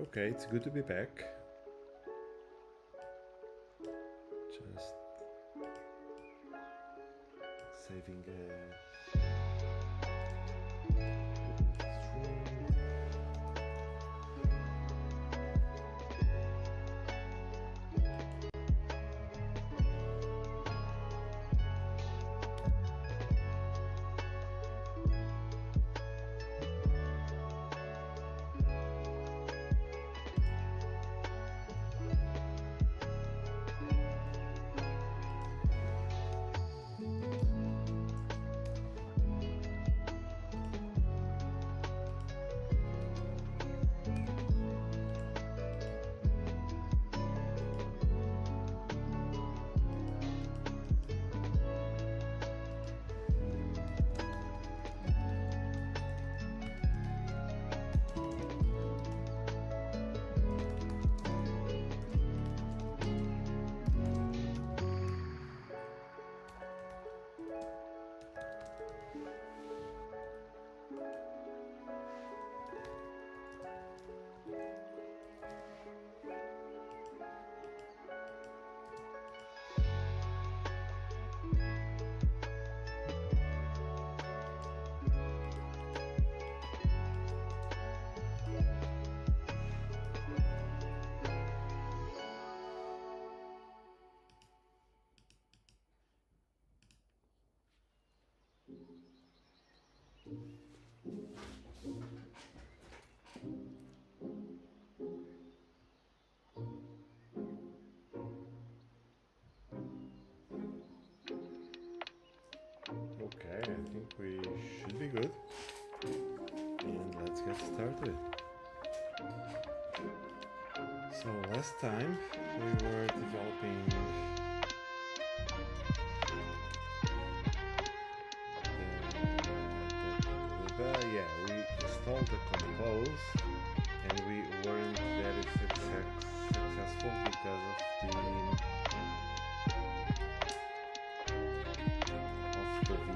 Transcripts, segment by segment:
Okay, it's good to be back. Just saving Okay, I think we should be good. And let's get started. So last time we were developing yeah, we installed the compose and we weren't very successful because of the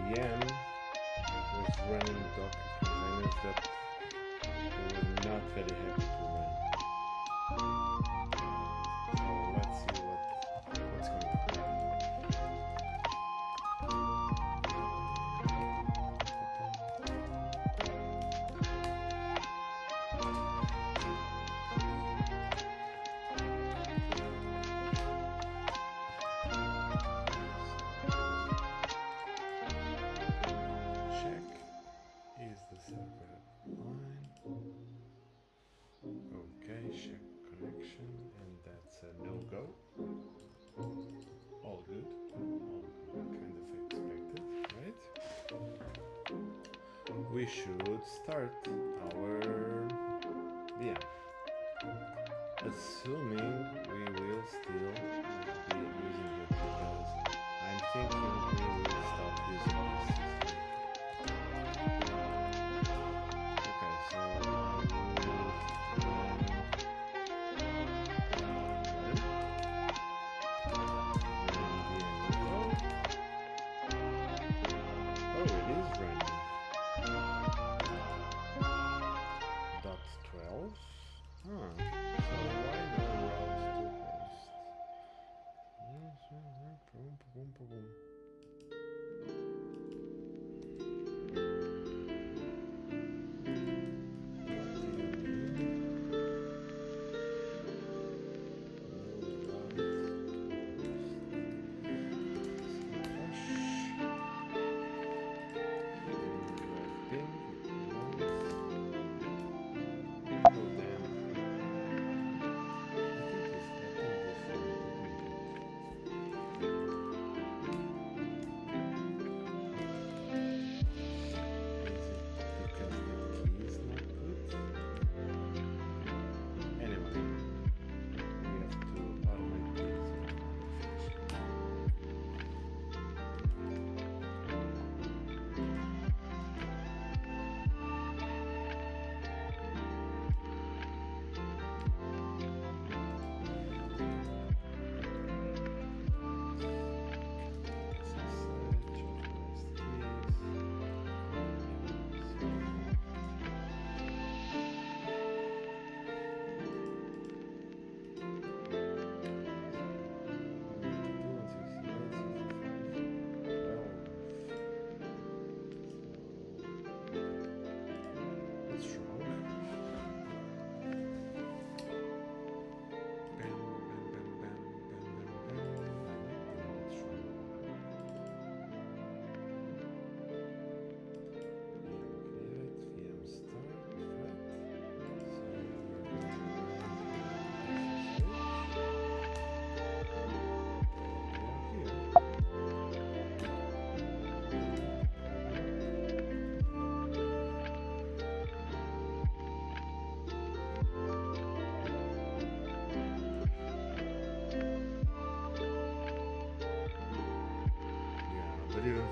VM was running Docker containers that we were not very happy to run. So let's see what's going on. Check, is the server online? Okay, check connection, and that's a no-go. All good, kind of expected, right? We should start our VM, assuming we will still be using it, because I'm thinking we will stop using this system. Okay, so I will oh, it is running. .12. Huh. So why no route to host?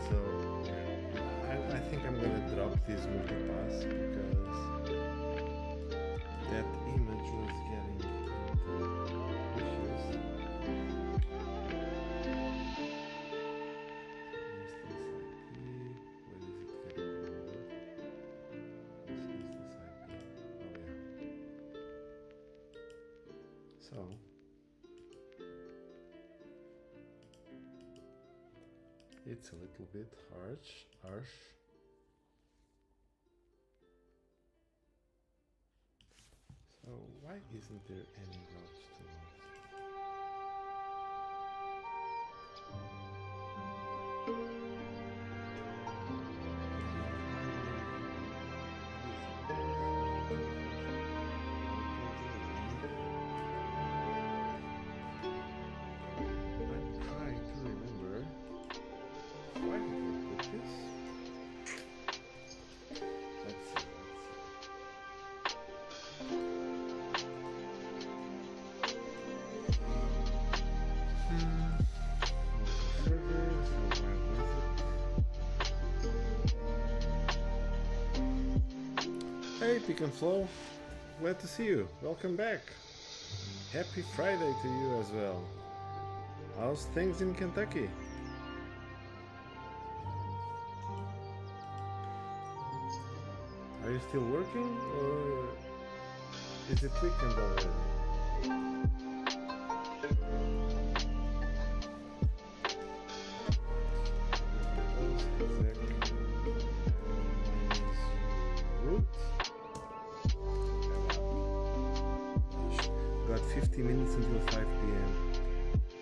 So I think I'm gonna drop this multipass because that image was getting into issues. So it's a little bit harsh. So why isn't there any routes to I'm trying to remember. Why did we put this? Let's see. Hey, Pick and Flow. Glad to see you. Welcome back. Happy Friday to you as well. How's things in Kentucky? Are you still working or is it weekend already? Got 50 minutes until 5 p.m.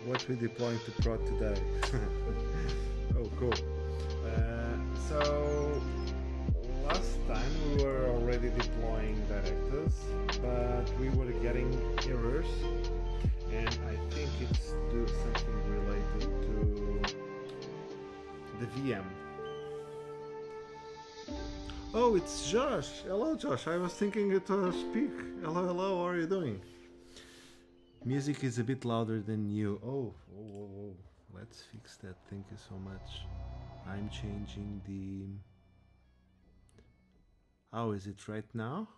What we deploying to prod today? Oh, cool. So last time we were already deploying directives, but we were getting errors, and I think it's something related to the VM. Oh, it's Josh. Hello, Josh. I was thinking it was Peak. Hello, hello. How are you doing? Music is a bit louder than you. Oh. Let's fix that. Thank you so much. I'm changing the... How is it right now?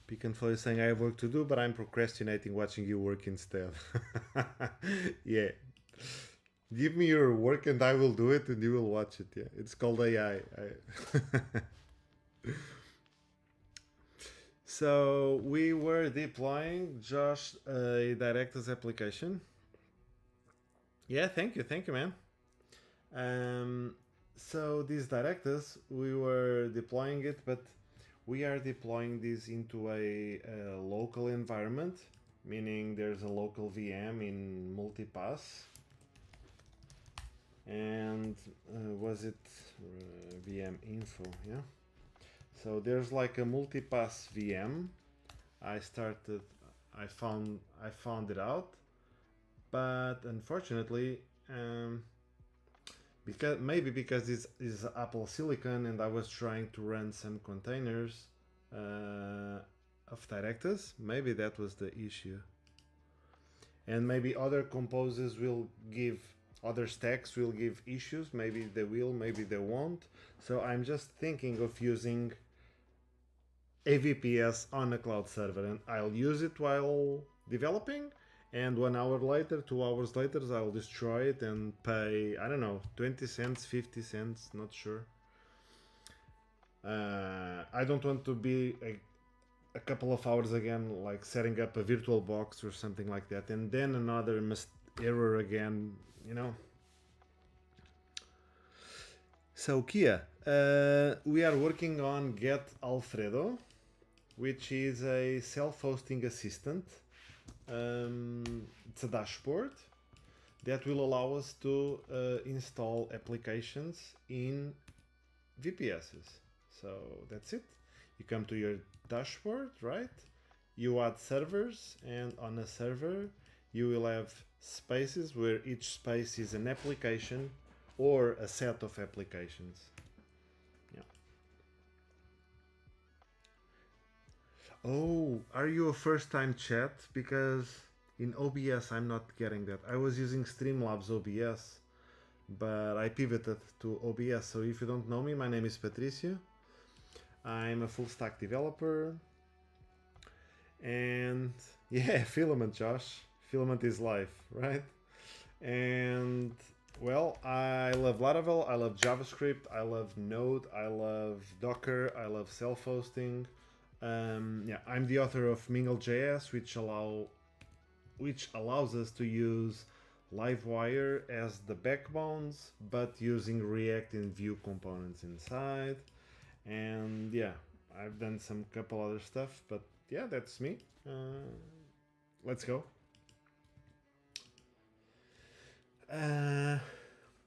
Pick and Flow is saying I have work to do, but I'm procrastinating watching you work instead. Yeah. Give me your work and I will do it and you will watch it. Yeah. It's called AI. So we were deploying Josh a directives application. Yeah, thank you, man. So these directives, we were deploying it, but we are deploying this into a local environment, meaning there's a local VM in multipass. And was it VM info? Yeah. So there's like a multipass VM. I found it out, but unfortunately, because this is Apple Silicon and I was trying to run some containers of directives, maybe that was the issue. And maybe other composers will give, other stacks will give issues. Maybe they will, maybe they won't. So I'm just thinking of using a VPS on a cloud server, and I'll use it while developing, and 1 hour later, 2 hours later, I'll destroy it and pay, I don't know, 20 cents, 50 cents, not sure. I don't want to be a couple of hours again, like setting up a virtual box or something like that, and then another error again, you know. So Kia, we are working on Get Alfredo, which is a self-hosting assistant. It's a dashboard that will allow us to install applications in VPSs. So that's it. You come to your dashboard, right? You add servers, and on a server you will have spaces where each space is an application or a set of applications. Yeah. Oh, are you a first-time chat? Because in OBS I'm not getting that. I was using Streamlabs OBS, but I pivoted to OBS. So if you don't know me, my name is Patricio. I'm a full stack developer. And yeah, Filament, Josh. Filament is life, right? And well, I love Laravel, I love JavaScript, I love Node, I love Docker, I love self-hosting. Yeah, I'm the author of Mingle.js, which allows us to use Livewire as the backbones, but using React and Vue components inside. And yeah, I've done some couple other stuff, but yeah, that's me. Let's go.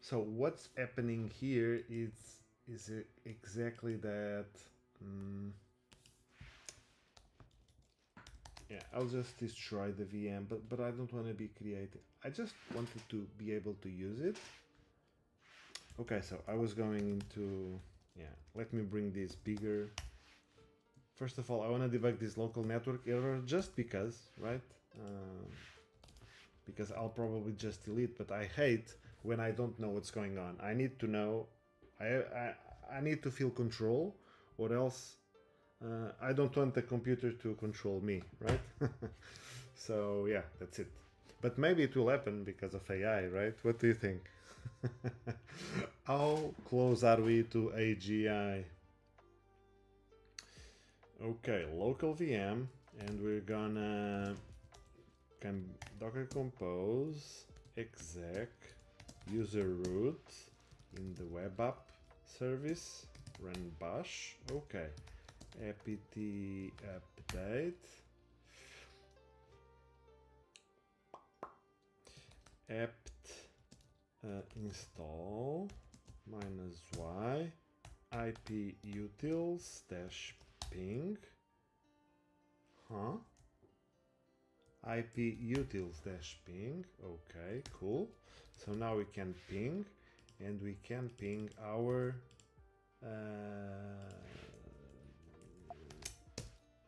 So what's happening here is exactly that. Yeah, I'll just destroy the VM, but I don't want to be creative. I just wanted to be able to use it. Okay, so I was going into, yeah, let me bring this bigger. First of all, I want to debug this local network error just because, right? Because I'll probably just delete, but I hate when I don't know what's going on. I need to know, I need to feel control, or else I don't want the computer to control me, right? So yeah, that's it. But maybe it will happen because of AI, right? What do you think? How close are we to AGI? Okay, local VM, and we're gonna docker compose exec user root in the web app service, run bash. Okay, apt update, apt install -y ip utils -ping, ip utils -ping. Okay, cool. So now we can ping, and we can ping our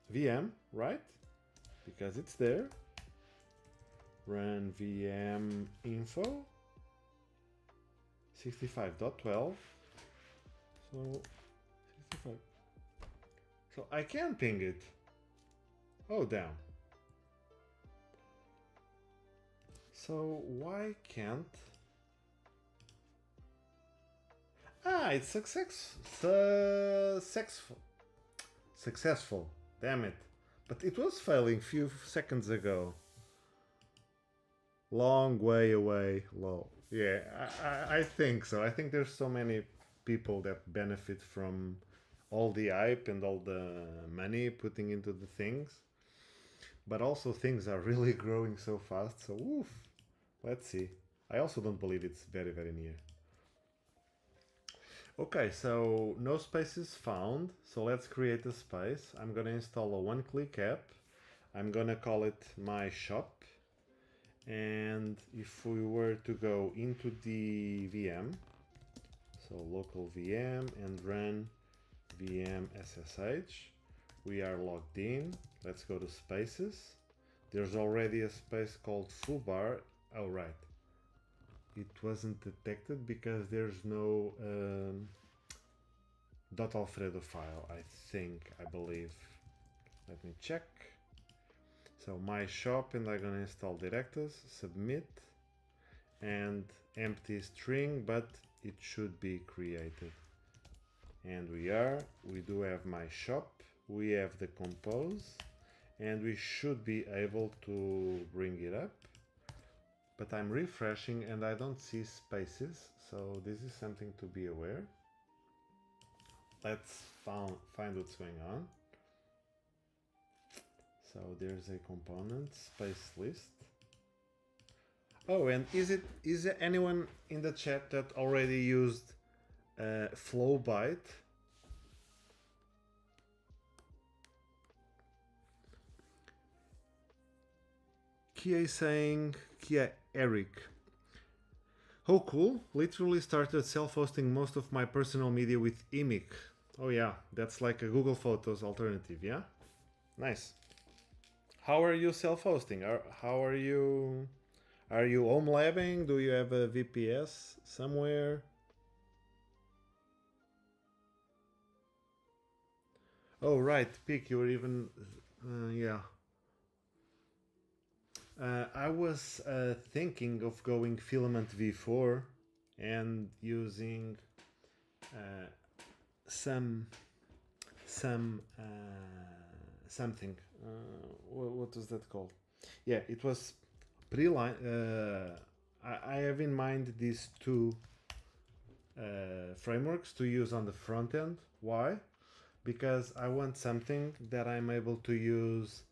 VM, right? Because it's there. Run VM info 65.12. So 65. So I can ping it. Oh, damn. So why can't? Ah, it's successful. Damn it. But it was failing few seconds ago. Long way away, lol. Yeah, I think so. I think there's so many people that benefit from all the hype and all the money putting into the things. But also things are really growing so fast, so oof. Let's see. I also don't believe it's very, very near. Okay, so no spaces found. So let's create a space. I'm gonna install a one-click app. I'm gonna call it my shop. And if we were to go into the VM, so local VM and run VM SSH, we are logged in. Let's go to spaces. There's already a space called fullbar. Oh, right. It wasn't detected because there's no .alfredo file, I believe. Let me check. So my shop, and I'm gonna install directives, submit, and empty string, but it should be created. And we do have my shop, we have the compose, and we should be able to bring it up. But I'm refreshing and I don't see spaces, so this is something to be aware. Let's find what's going on. So there's a component, space list. Oh, and is there anyone in the chat that already used Flowbyte? Kia saying, Kia Eric. Oh, cool. Literally started self-hosting most of my personal media with Imic. Oh yeah, that's like a Google Photos alternative, yeah? Nice. How are you self-hosting? How are you? Are you home labbing? Do you have a VPS somewhere? Oh right, Peak. You were even yeah. I was thinking of going Filament V4 and using uh, some some something. What was that called? Yeah, it was pre-line. I have in mind these two frameworks to use on the front end. Why? Because I want something that I'm able to use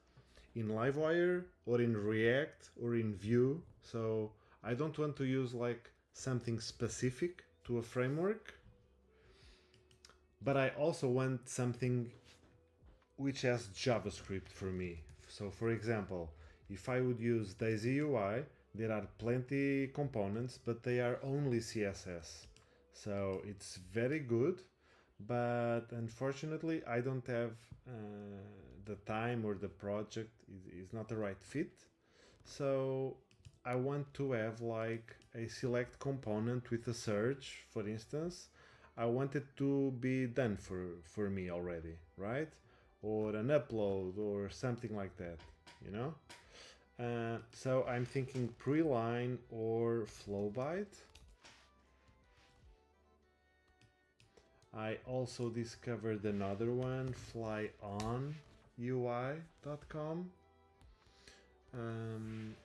in Livewire or in React or in Vue. So I don't want to use like something specific to a framework, but I also want something which has JavaScript for me. So for example, if I would use Daisy UI, there are plenty components, but they are only CSS. So it's very good, but unfortunately I don't have the time, or the project is not the right fit. So I want to have like a select component with a search, for instance. I want it to be done for me already, right? Or an upload or something like that, you know? So I'm thinking Preline or Flowbyte. I also discovered another one, flyonui.com. Um,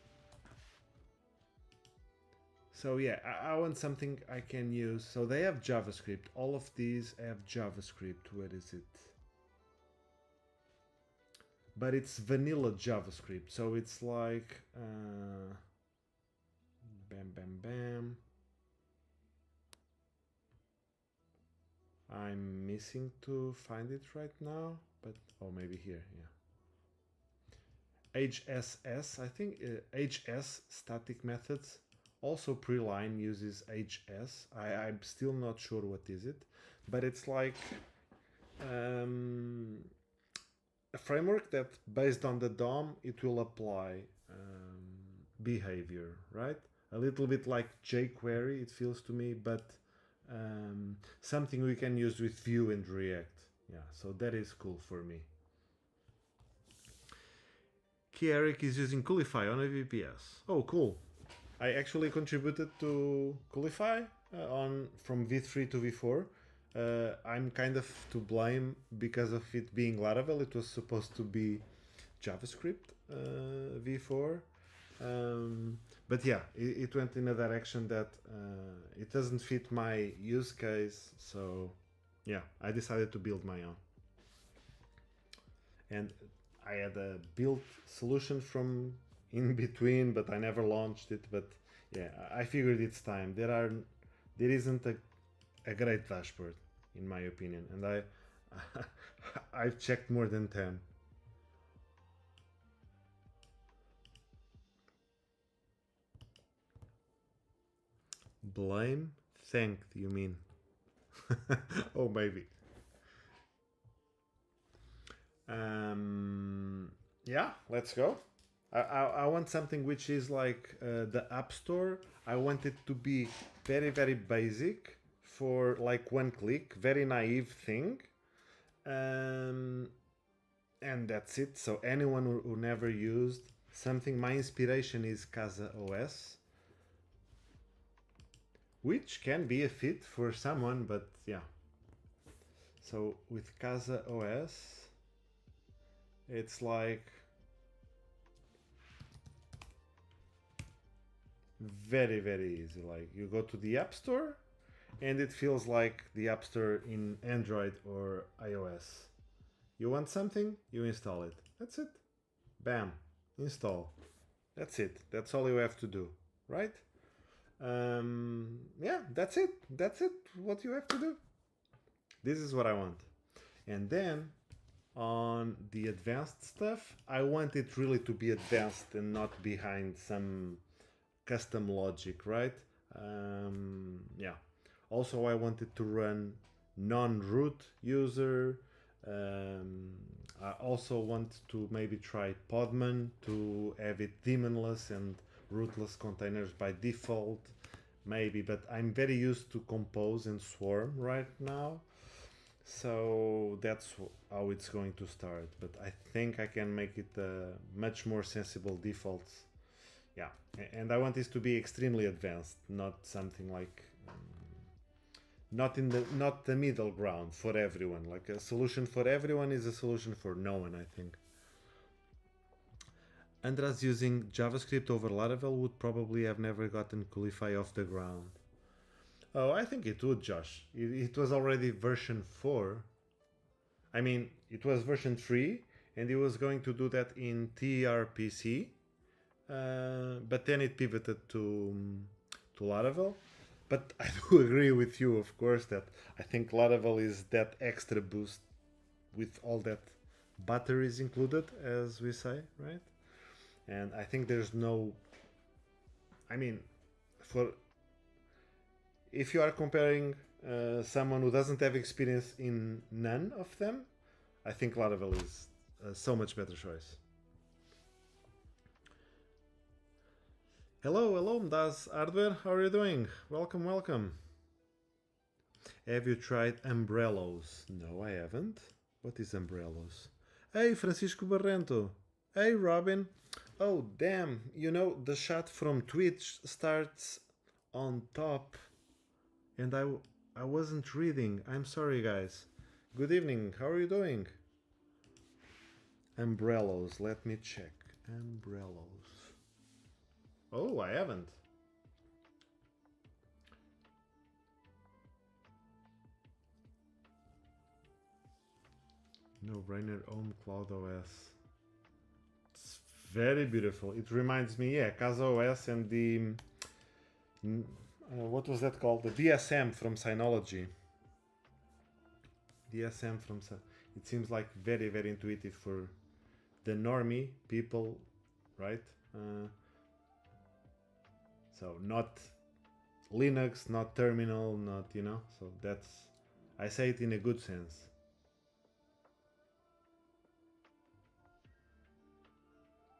so yeah, I want something I can use. So they have JavaScript. All of these have JavaScript. Where is it? But it's vanilla JavaScript. So it's like bam, bam, bam. I'm missing to find it right now, but oh, maybe here, yeah. HSS, I think HS static methods. Also Preline uses HS. I'm still not sure what is it, but it's like a framework that based on the DOM it will apply behavior, right? A little bit like jQuery, it feels to me, but something we can use with Vue and React. Yeah, so that is cool for me. Eric is using Coolify on a VPS. Oh, cool. I actually contributed to Coolify on from V3 to V4. I'm kind of to blame because of it being Laravel. It was supposed to be JavaScript V4. But yeah, it went in a direction that it doesn't fit my use case. So yeah, I decided to build my own. And I had a built solution from in between, but I never launched it. But yeah, I figured it's time. There isn't a great dashboard in my opinion, and I've checked more than 10. Blame, thanked, you mean? Oh, maybe. Yeah, let's go. I want something which is like the App Store. I want it to be very, very basic for like one click, very naive thing. And that's it. So anyone who never used something, my inspiration is Casa OS, which can be a fit for someone, but yeah. So with Casa OS, it's like very, very easy. Like you go to the App Store and it feels like the App Store in Android or iOS. You want something, you install it. That's it. Bam, install. That's it. That's all you have to do, right? Yeah, that's it. That's it. What you have to do. This is what I want. And then on the advanced stuff, I want it really to be advanced and not behind some custom logic, right? Yeah. Also, I wanted to run non-root user. Um, I also want to maybe try Podman to have it daemonless and rootless containers by default, maybe, but I'm very used to Compose and Swarm right now, so that's how it's going to start. But I think I can make it much more sensible defaults. Yeah, and I want this to be extremely advanced, not something like not the middle ground for everyone. Like a solution for everyone is a solution for no one, I think. Andras using JavaScript over Laravel would probably have never gotten Qualify off the ground. Oh, I think it would, Josh. It was already version 4. I mean, it was version 3, and it was going to do that in TRPC, but then it pivoted to Laravel. But I do agree with you, of course, that I think Laravel is that extra boost with all that batteries included, as we say, right? And I think there's no. I mean, for if you are comparing someone who doesn't have experience in none of them, I think Laravel is so much better choice. Hello, hello, Das Hardware. How are you doing? Welcome, welcome. Have you tried Umbrellos? No, I haven't. What is Umbrellos? Hey, Francisco Barrento. Hey, Robin. Oh, damn. You know, the shot from Twitch starts on top. And I wasn't reading. I'm sorry, guys. Good evening. How are you doing? Umbrellos. Let me check. Umbrellos. Oh, I haven't. No-brainer Home Cloud OS. It's very beautiful. It reminds me, yeah, Casa OS and the what was that called? The DSM from Synology. DSM from it seems like very very intuitive for the normie people, right? So not Linux, not terminal, not, you know, so that's, I say it in a good sense.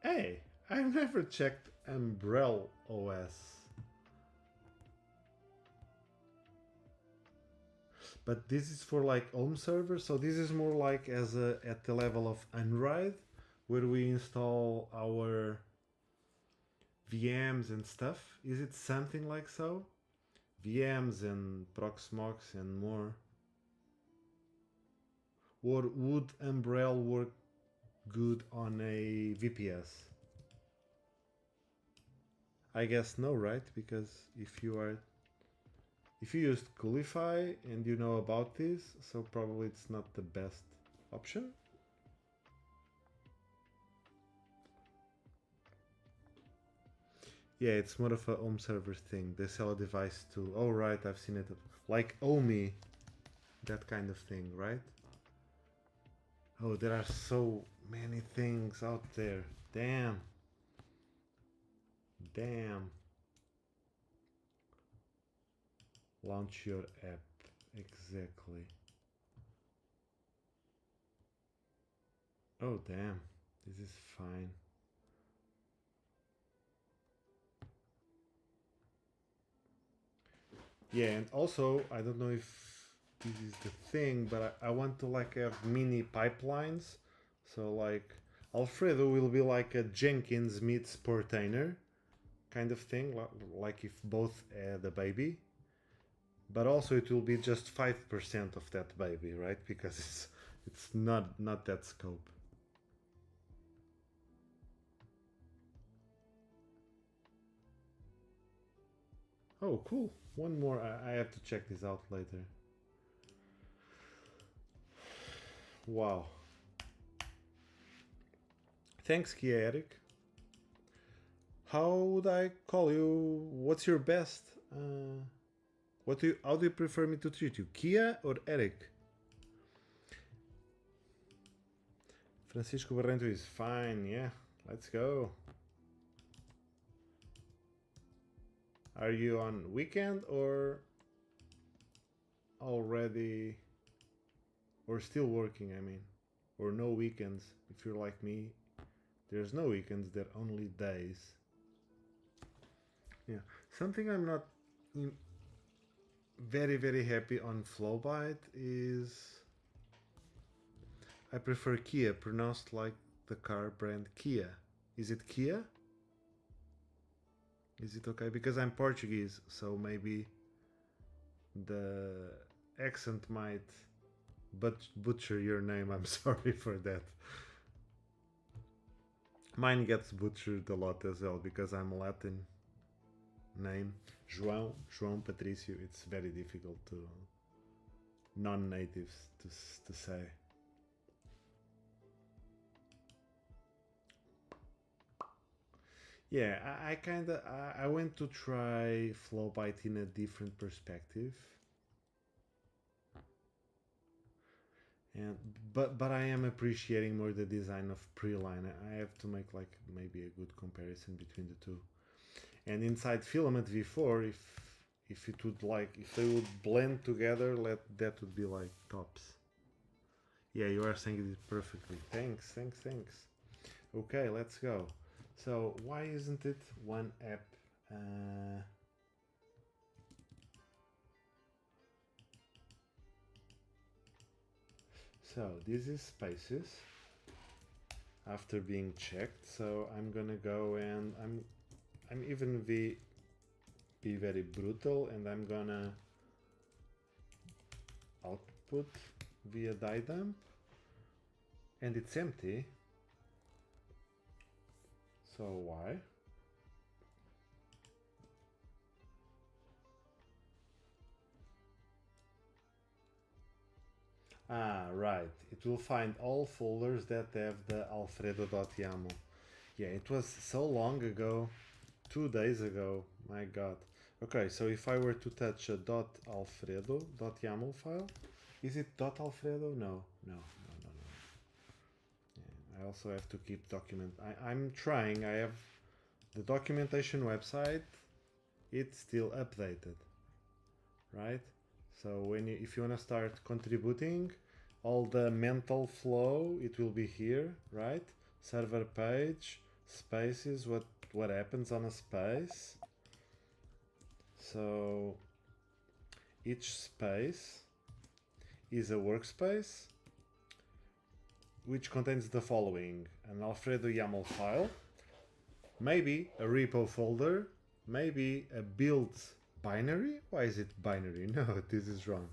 Hey, I've never checked Umbrel OS. But this is for like home server, so this is more like as a at the level of Unride, where we install our VMs and stuff. Is it something like so? VMs and Proxmox and more. Or would Umbrel work good on a VPS? I guess no, right? Because if you used Qualify and you know about this, so probably it's not the best option. Yeah, it's more of a home server thing. They sell a device too. Oh right, I've seen it. Like Omi, that kind of thing, right? Oh, there are so many things out there. Damn. Damn. Launch your app. Exactly. Oh, damn. This is fine. Yeah, and also, I don't know if this is the thing, but I want to like have mini pipelines. So like Alfredo will be like a Jenkins meets Portainer kind of thing, like if both had a baby. But also it will be just 5% of that baby, right? Because it's not that scope. Oh, cool. One more. I have to check this out later. Wow. Thanks, Kia Eric. How would I call you? What's your best? How do you prefer me to treat you? Kia or Eric? Francisco Barrento is fine, yeah. Let's go. Are you on weekend or already or still working, I mean, or no weekends. If you're like me, there's no weekends, they're only days. Yeah, something I'm not very happy on Flowbyte is I prefer Kia, pronounced like the car brand Kia. Is it Kia? Is it okay? Because I'm Portuguese, so maybe the accent might butcher your name. I'm sorry for that. Mine gets butchered a lot as well because I'm Latin name. João Patricio. It's very difficult to non-natives to say. Yeah, I kind of I went to try Flowbyte in a different perspective, and but I am appreciating more the design of Preline. I have to make like maybe a good comparison between the two. And inside Filament V4, if it would like if they would blend together, that would be like tops. Yeah, you are saying it perfectly. Thanks. Okay, let's go. So why isn't it one app? So this is Spaces after being checked. So I'm gonna go and I'm even be very brutal, and I'm gonna output via die-dump, and it's empty. So why? Ah, right. It will find all folders that have the alfredo.yaml. Yeah, it was so long ago, 2 days ago. My God. Okay, so if I were to touch a .alfredo.yaml file, is it .alfredo? No. Yeah, I also have to keep document. I'm trying. I have the documentation website. It's still updated, right? So if you want to start contributing, all the mental flow, it will be here, right? Server page, spaces, what happens on a space. So each space is a workspace which contains the following: an Alfredo YAML file, maybe a repo folder, maybe a build binary. Why is it binary? No, this is wrong.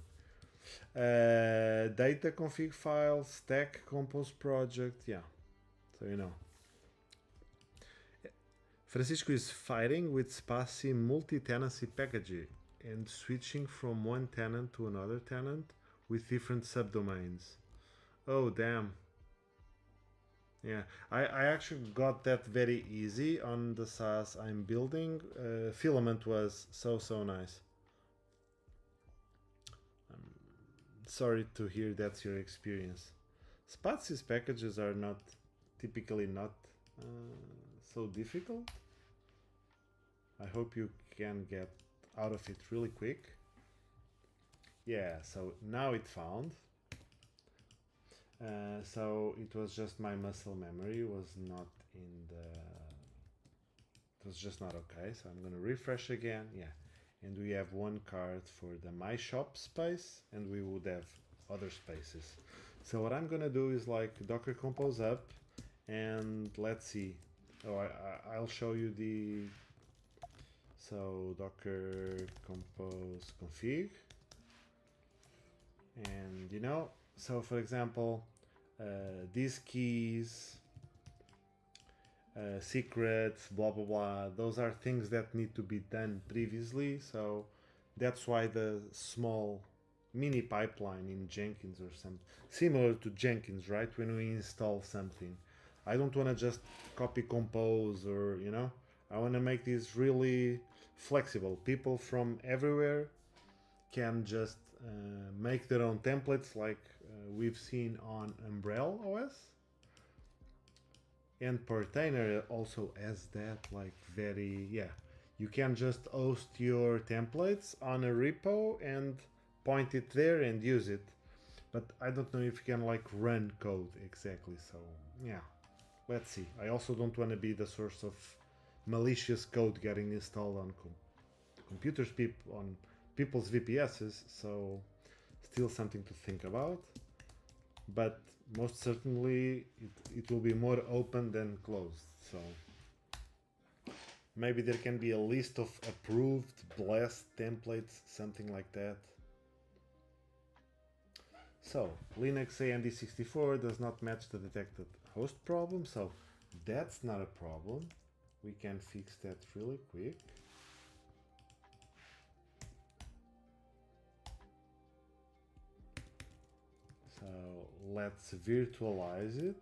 Data config file, stack compose project. Yeah, so you know. Francisco is fighting with Spatie multi-tenancy packaging and switching from one tenant to another tenant with different subdomains. Oh damn. Yeah, I actually got that very easy on the SaaS I'm building. Filament was so nice. I'm sorry to hear that's your experience. Spatie's packages are not typically not so difficult. I hope you can get out of it really quick. Yeah, so now it found. So it was just my muscle memory was not in the... It was just not okay, so I'm gonna refresh again. Yeah, and we have one card for the My Shop space, and we would have other spaces. So what I'm gonna do is like Docker Compose up, and let's see. Oh, I'll show you the... So Docker Compose config, and you know, so for example, these keys, secrets, blah blah blah, those are things that need to be done previously. So that's why the small mini pipeline in Jenkins or something similar to Jenkins, right? When we install something, I don't want to just copy compose, or you know, I want to make this really flexible. People from everywhere can just make their own templates, like we've seen on Umbrella OS. And Portainer also has that, like very, yeah, you can just host your templates on a repo and point it there and use it. but I don't know if you can like run code exactly. So yeah, let's see. I also don't want to be the source of malicious code getting installed on computers, on people's VPSs. So still something to think about. But most certainly it will be more open than closed. So maybe there can be a list of approved blast templates, something like that. So Linux AMD64 does not match the detected host problem, so that's not a problem. We can fix that really quick. So let's virtualize it.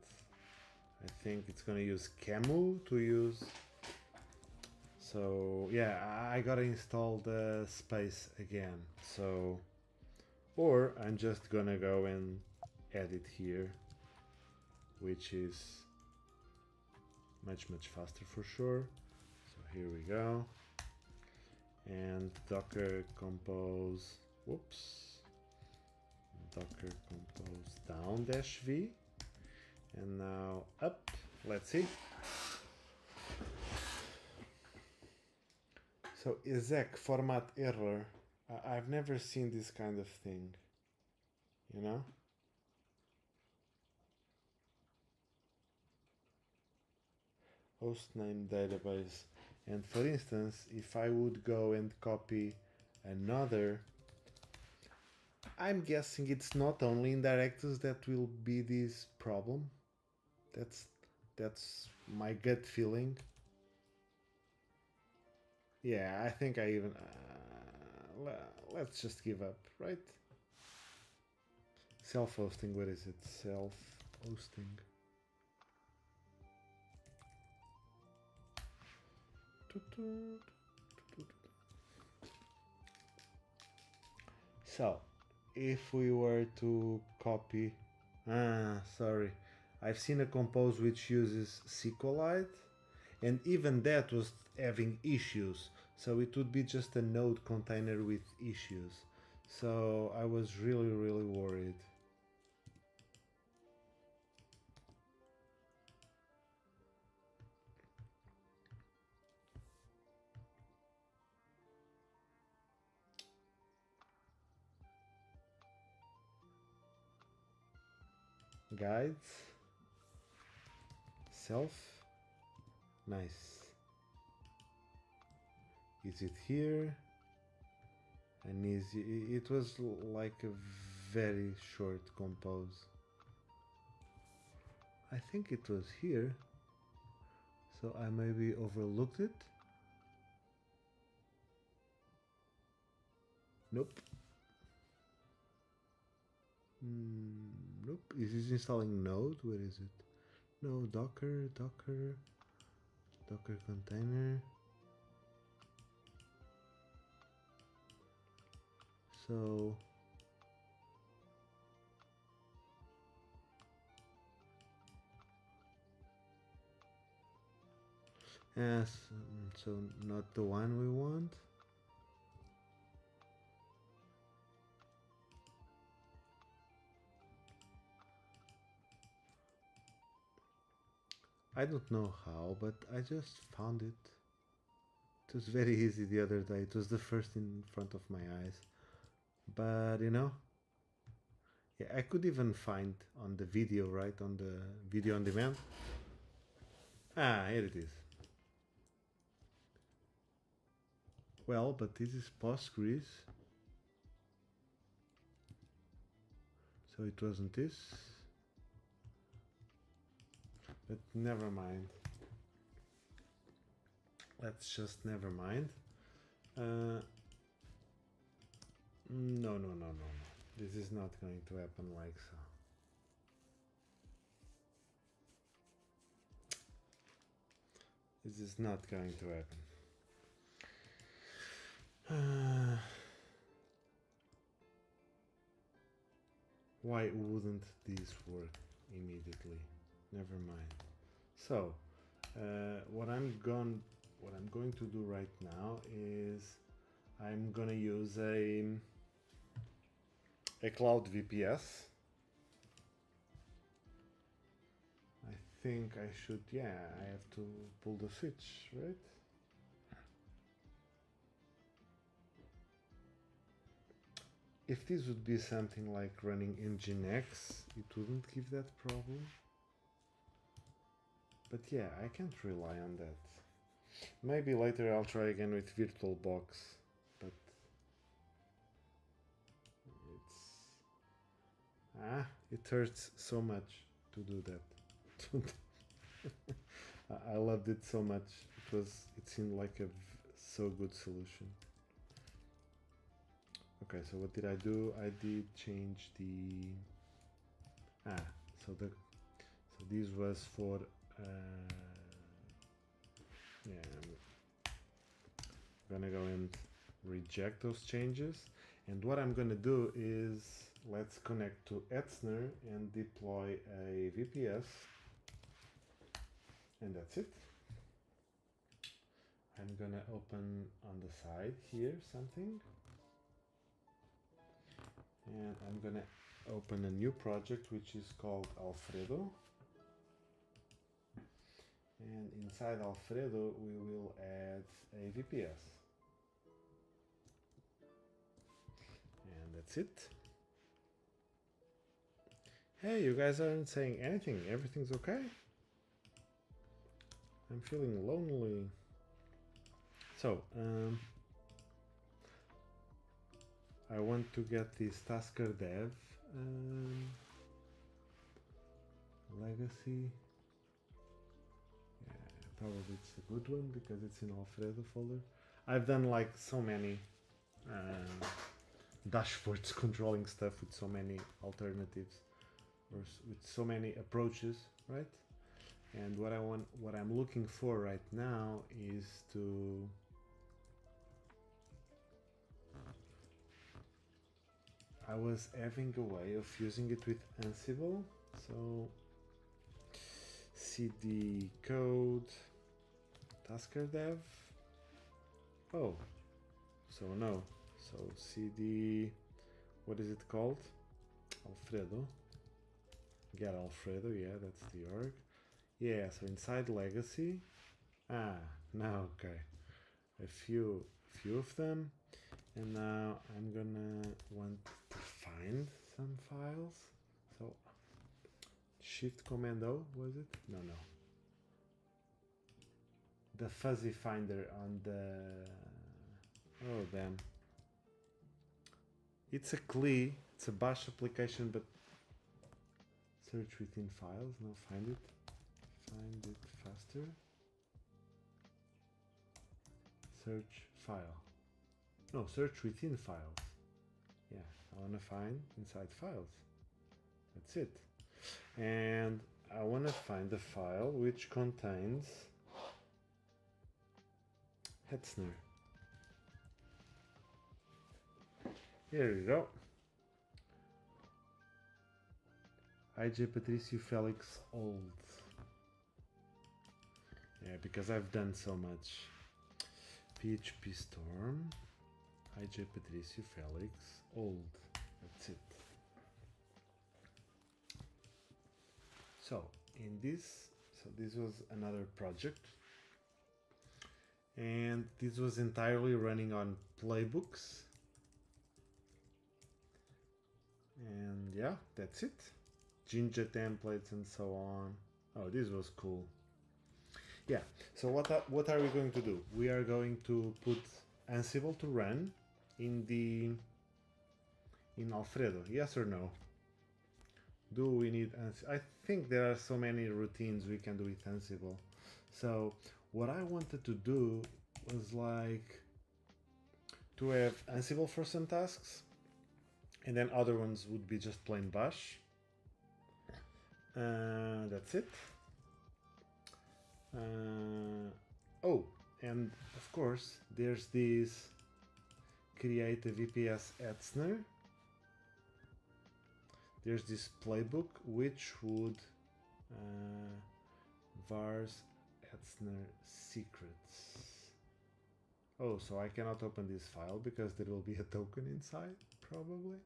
I think it's gonna use Camu to use. So yeah, I gotta install the space again. So, or I'm just gonna go and edit here, which is much faster for sure. So here we go. And docker compose, whoops, docker compose down dash v, and now up. Let's see. So exec format error. I've never seen this kind of thing, you know? Hostname database. And for instance, if I would go and copy another, I'm guessing it's not only in directives that will be this problem. That's my gut feeling. Yeah, I think I even let's just give up, right? Self-hosting, what is it? Self-hosting. So, if we were to copy, sorry, I've seen a compose which uses SQLite, and even that was having issues. So it would be just a node container with issues. So I was really worried. Guides, self, nice. Is it here? And it was like a very short compose. I think it was here, so I maybe overlooked it. Nope. Nope. Is this installing Node? Where is it? No, Docker container. So yes, so not the one we want. I don't know how, but I just found it. It was very easy the other day. It was the first in front of my eyes. But you know, yeah, I could even find on the video, right? On the video on demand. Ah, here it is. Well, but this is Postgres. So it wasn't this. But never mind. Let's just never mind. No. This is not going to happen like so. This is not going to happen. Why wouldn't this work immediately? Never mind. So, what I'm going to do right now is I'm gonna use a cloud VPS. think I should, yeah, I have to pull the switch, right? If this would be something like running Nginx, it wouldn't give that problem. But yeah, I can't rely on that. Maybe later I'll try again with VirtualBox, but it hurts so much to do that. I loved it so much. It seemed like a so good solution. Okay, so what did I do? I did change the so this was for yeah, I'm gonna go and reject those changes, and what I'm gonna do is let's connect to Etzner and deploy a VPS, and that's it. I'm gonna open on the side here something, and I'm gonna open a new project which is called Alfredo, and inside Alfredo we will add a VPS, and that's it. Hey, you guys aren't saying anything. Everything's okay? I'm feeling lonely. So, I want to get this Tasker Dev legacy. Yeah, probably it's a good one because it's in Alfredo folder. I've done like so many dashboards controlling stuff with so many alternatives or with so many approaches, right? And what I'm looking for right now is to I was having a way of using it with Ansible, so cd code tasker dev. Oh, so no, so cd, what is it called? Alfredo. Get Alfredo, yeah, that's the org. Yeah, so inside legacy, now okay, a few of them, and now I'm gonna want to find some files. So Shift Command O, was it? No. The fuzzy finder on the, oh damn. It's a CLI, it's a bash application, but search within files, now find it faster. Search file. No, search within files. Yeah, I want to find inside files. That's it. And I want to find the file which contains Hetzner. Here we go. IJ Patricio Felix old. Yeah, because I've done so much. PHP Storm, IJ Patricio Felix old. That's it. So this was another project, and this was entirely running on playbooks, and yeah, that's it. Jinja templates and so on. Oh, this was cool. Yeah, so what are we going to do? We are going to put Ansible to run in Alfredo, yes or no? Do we need Ansible? I think there are so many routines we can do with Ansible. So what I wanted to do was like to have Ansible for some tasks, and then other ones would be just plain bash. That's it. Oh, and of course there's this create a VPS Etzner. There's this playbook which would vars Etzner secrets. Oh, so I cannot open this file because there will be a token inside, probably.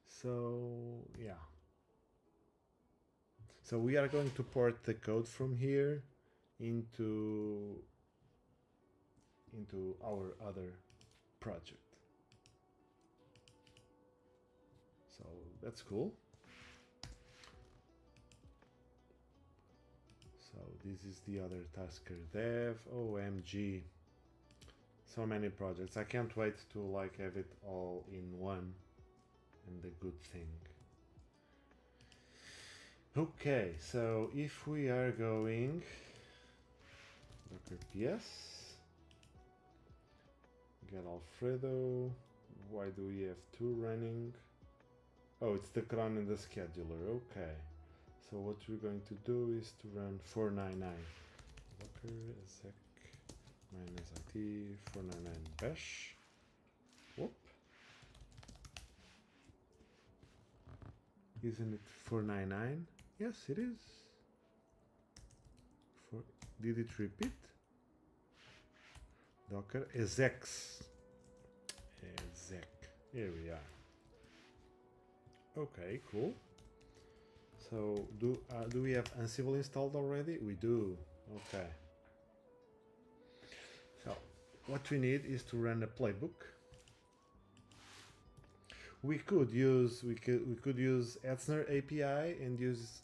So yeah. So we are going to port the code from here into our other project. So that's cool. So this is the other tasker dev. OMG. So many projects. I can't wait to like have it all in one. And the good thing. Okay, so if we are going docker ps get Alfredo, why do we have two running? Oh, it's the cron and the scheduler. Okay, so what we're going to do is to run 499 docker exec minus it 499 bash. Whoop. Isn't it 499? Yes, it is. Did it repeat? Docker execs. Exec. Here we are. Okay, cool. So do we have Ansible installed already? We do. Okay. So what we need is to run a playbook. We could use Etzner API and use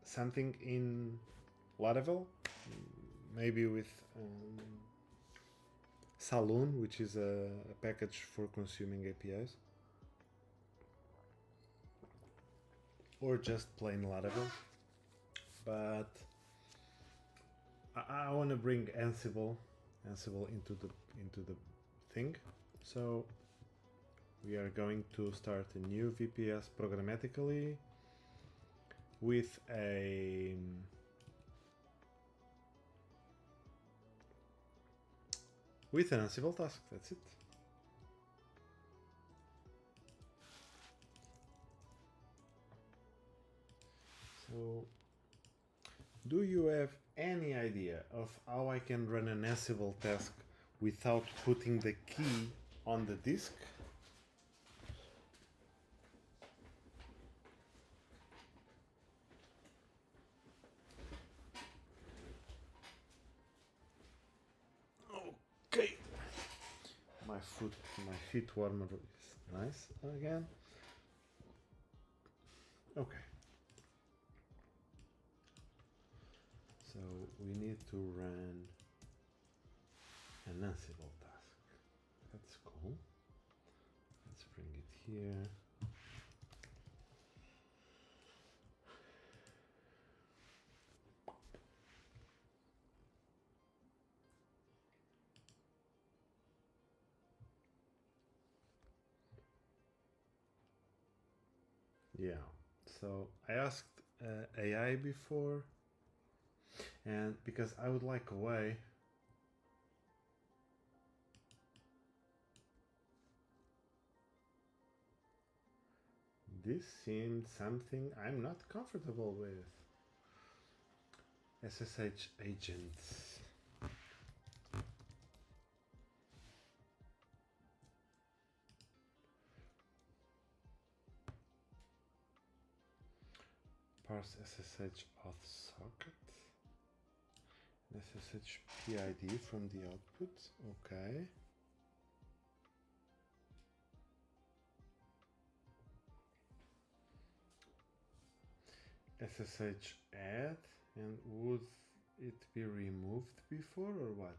something in Laravel, maybe with Saloon, which is a package for consuming APIs, or just plain Laravel. But I want to bring Ansible into the thing. So we are going to start a new VPS programmatically with an Ansible task. That's it. So do you have any idea of how I can run an Ansible task without putting the key on the disk? Okay. My feet warmer is nice again. Okay. So we need to run an Ansible task. That's cool. Let's bring it here. Yeah, so I asked AI before, and because I would like a way this seemed something I'm not comfortable with. SSH agents. Parse SSH auth socket. SSH PID from the output. Okay. SSH add, and would it be removed before or what?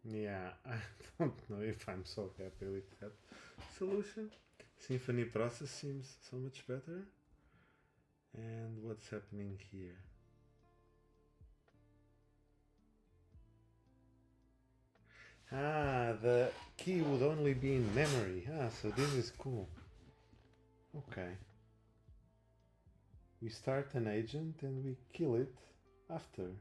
Yeah, I don't know if I'm so happy with that solution. Symphony process seems so much better. And what's happening here? Ah, the key would only be in memory. Ah, so this is cool. Okay. We start an agent and we kill it after.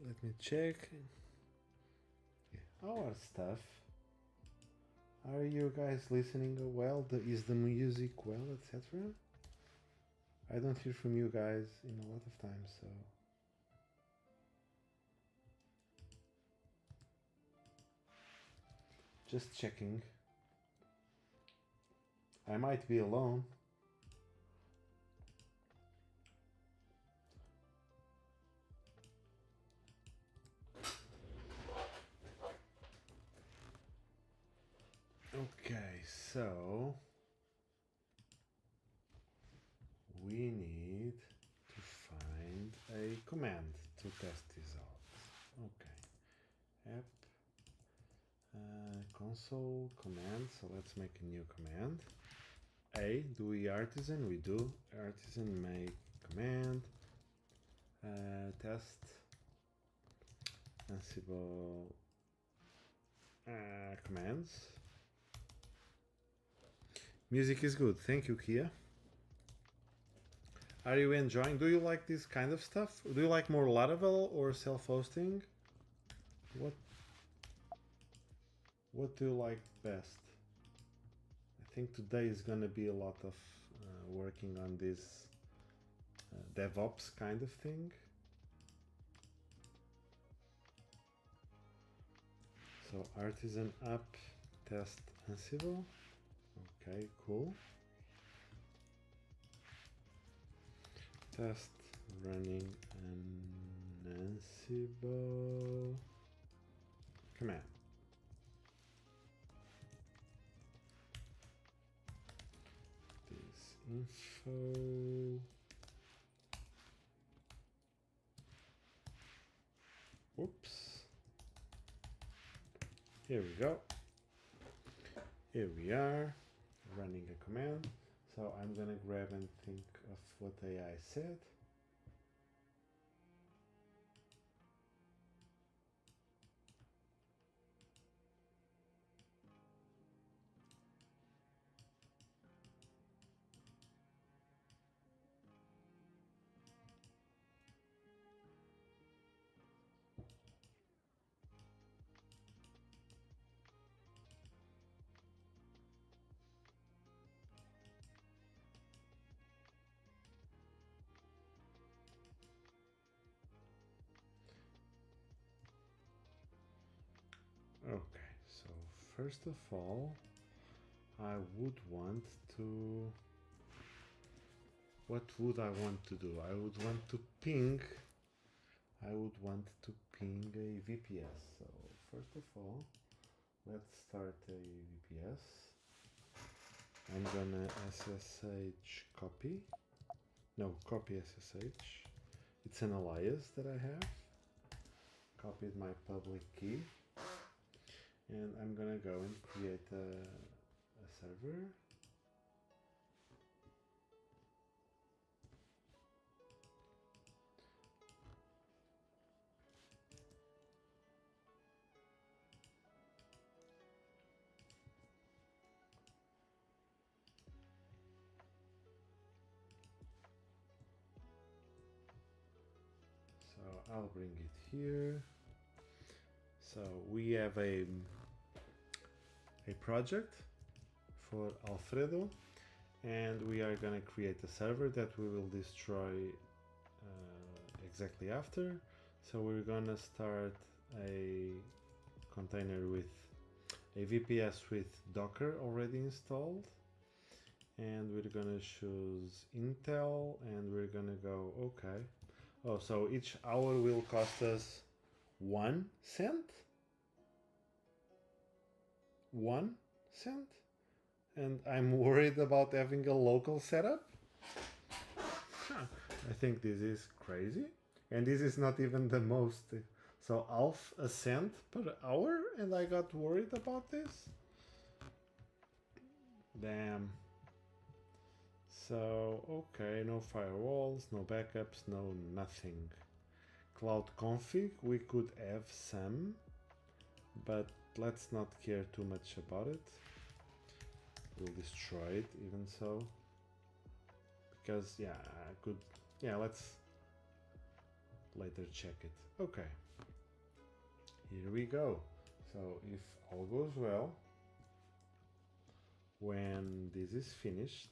Let me check. Our stuff. Are you guys listening well? Is the music well, etc.? I don't hear from you guys in a lot of time, so. Just checking. I might be alone. Okay, so we need to find a command to test this out. Okay, app, console command. So let's make a new command. Do we artisan? We do. Artisan make command. Test Ansible commands. Music is good. Thank you, Kia. Are you enjoying? Do you like this kind of stuff? Do you like more Laravel or self-hosting? What do you like best? I think today is gonna be a lot of working on this DevOps kind of thing. So artisan app test Ansible. Okay, cool. Test running an Ansible command. This info. Whoops. Here we go. Here we are running a command. So I'm gonna grab and think of what AI said. Okay, so first of all, I would want to. What would I want to do? I would want to ping. I would want to ping a VPS. So first of all, let's start a VPS. I'm gonna SSH copy. No, copy SSH. It's an alias that I have. Copied my public key. And I'm gonna go and create a server. So I'll bring it here. So we have a project for Alfredo, and we are going to create a server that we will destroy exactly after. So we're going to start a container with a VPS with Docker already installed, and we're going to choose Intel, and we're going to go okay. Oh, so each hour will cost us 1 cent? 1 cent? and I'm worried about having a local setup. I think this is crazy, and this is not even the most. So half a cent per hour, and I got worried about this. Damn. So okay, no firewalls, no backups, no nothing. Cloud config, we could have some, but let's not care too much about it. We'll destroy it even so, because yeah, I could, yeah, let's later check it. Okay, here we go. So if all goes well, when this is finished.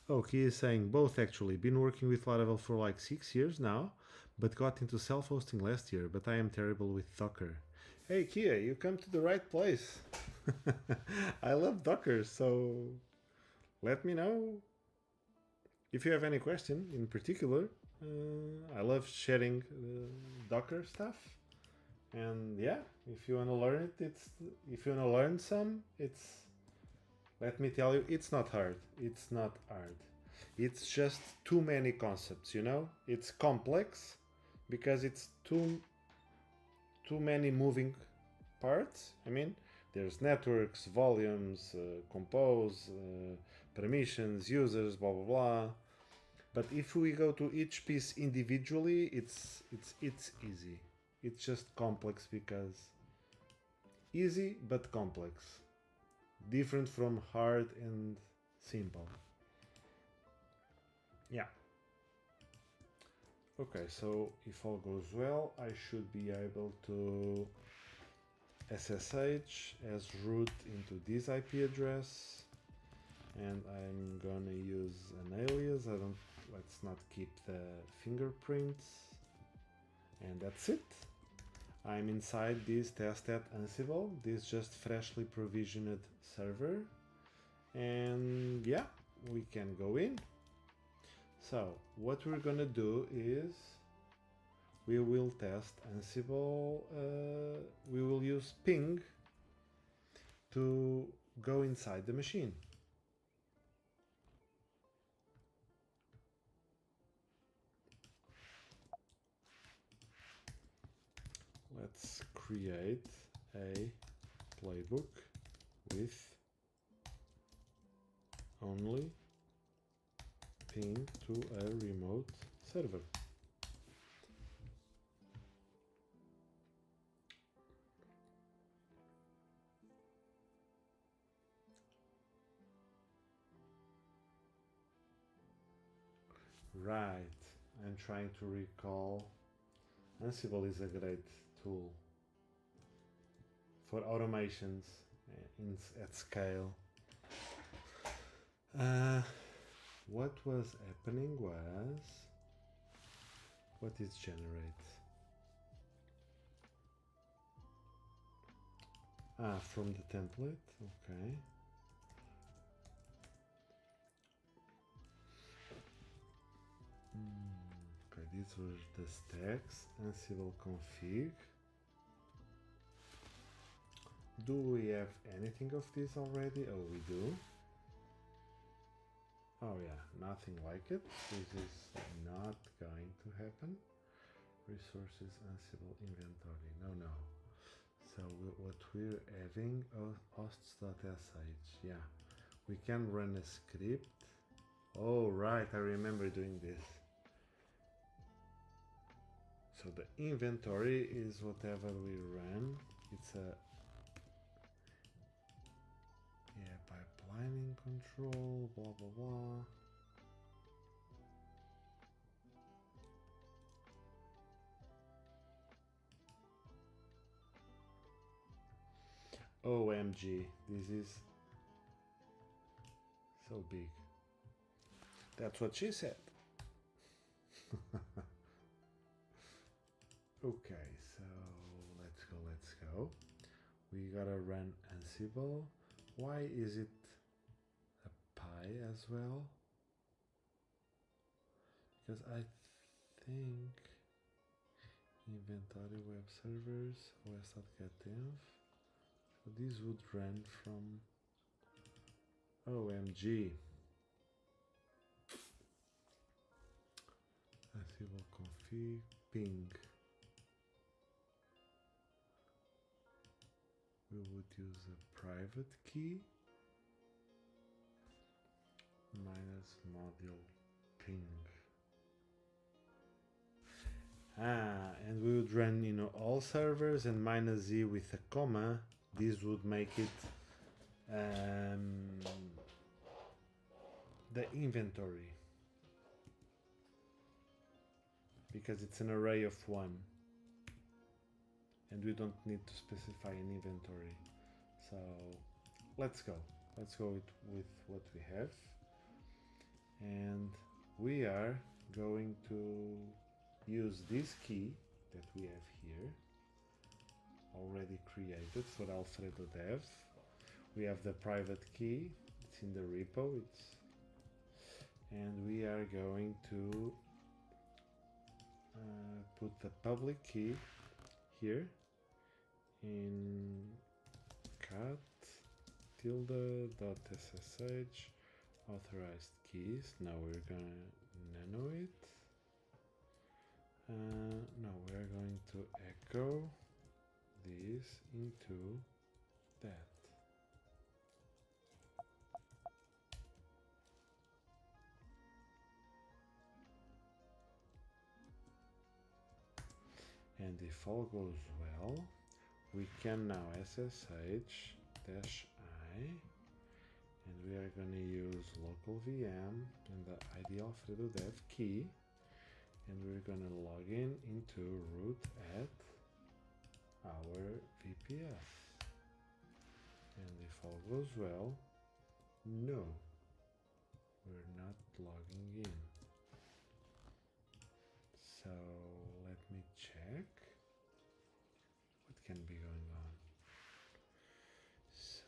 Oh, he is saying both actually. Been working with Laravel for like 6 years now, but got into self-hosting last year, but I am terrible with Docker. Hey Kia, you come to the right place. I love Docker, so let me know if you have any question in particular. I love sharing Docker stuff, and yeah, if you want to learn it, if you want to learn some, let me tell you, it's not hard. It's not hard. It's just too many concepts, you know? It's complex because it's too many moving parts. I mean, there's networks, volumes, compose, permissions, users, blah blah blah. But if we go to each piece individually, it's easy. It's just complex because easy but complex. Different from hard and simple. Yeah. Okay, so if all goes well, I should be able to SSH as root into this IP address, and I'm gonna use an alias. Let's not keep the fingerprints, and that's it. I'm inside this test.ansible, this just freshly provisioned server, and yeah, we can go in. So what we're gonna do is we will test Ansible. We will use ping to go inside the machine. Let's create a playbook with only ping to a remote server. Right, I'm trying to recall. Ansible is a great tool for automations at scale. What was happening was, what is generate? From the template, okay. Okay, these were the stacks. Ansible config. Do we have anything of this already? Oh, we do. Oh yeah, nothing like it. This is not going to happen. Resources, Ansible inventory. No. So what we're having, hosts.sh. Yeah, we can run a script. Oh right, I remember doing this. So the inventory is whatever we run. It's a pipelining control, blah blah blah. OMG, this is so big. That's what she said. Okay, so let's go. We gotta run Ansible. Why is it a pi as well? Because I think inventory web servers os.getdev So this would run from OMG. Ansible config ping. We would use a private key minus module ping. And we would run, you know, all servers and minus z with a comma. This would make it the inventory, because it's an array of 1 and we don't need to specify an inventory. So let's go with what we have, and we are going to use this key that we have here already created for Alfredo Dev. We have the private key, it's in the repo, and we are going to put the public key here in cat tilde.ssh authorized keys. Now we're gonna nano it. Now we're going to echo this into that. And if all goes well, we can now ssh-i, and we are going to use local VM and the ID Alfredo Dev key, and we're going to log in into root at our VPS. And if all goes well, no, we're not logging in. So let me check what can be going on. So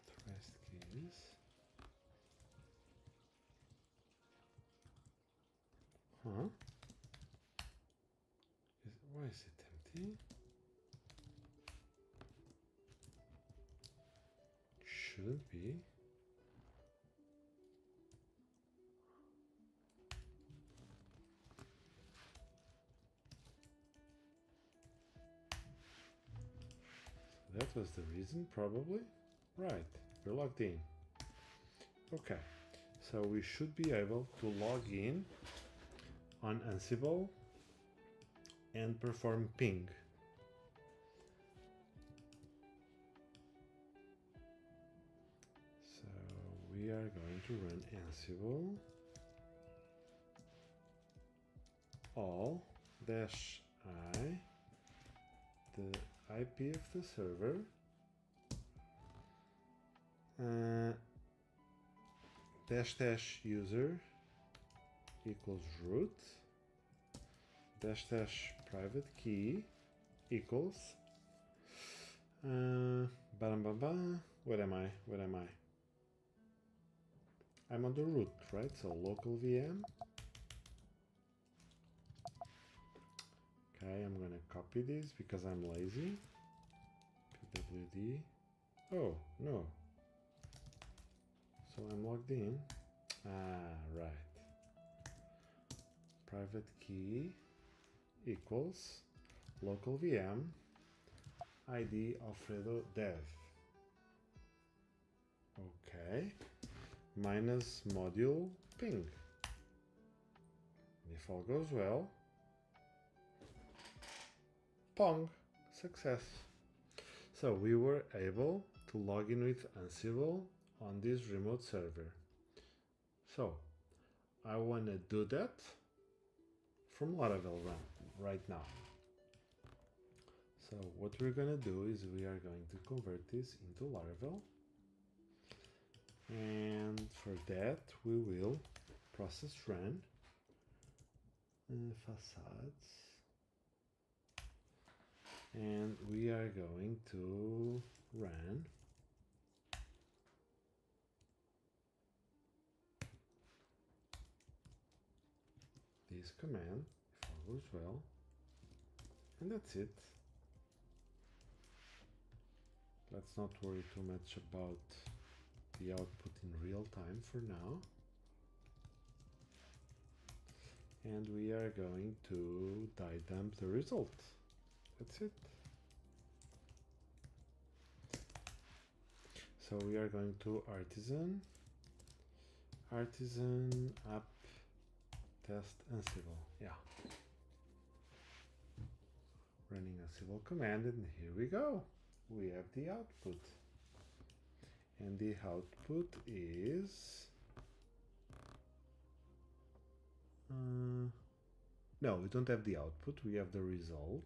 authorized keys. Huh? Why is it empty? Shouldn't be. That was the reason, probably. Right, we're logged in. Okay, so we should be able to log in on Ansible and perform ping. So we are going to run Ansible all -i, the IP of the server, --user equals root, --private key equals where am I? I'm on the root, right? So local VM. Okay, I'm gonna copy this because I'm lazy. pwd. Oh no, so I'm logged in. Right. Private key equals local VM ID Alfredo Dev. Okay, minus module ping. If all goes well, pong, success. So we were able to log in with Ansible on this remote server. So I want to do that from Laravel right now. So what we're going to do is we are going to convert this into Laravel, and for that we will process run facades, and we are going to run this command. If all all goes well. And that's it. Let's not worry too much about the output in real time for now. And we are going to die dump the result. That's it. So we are going to artisan app test Ansible. Yeah. Running Ansible command, and here we go. We have the output. And the output is no, we don't have the output, we have the result.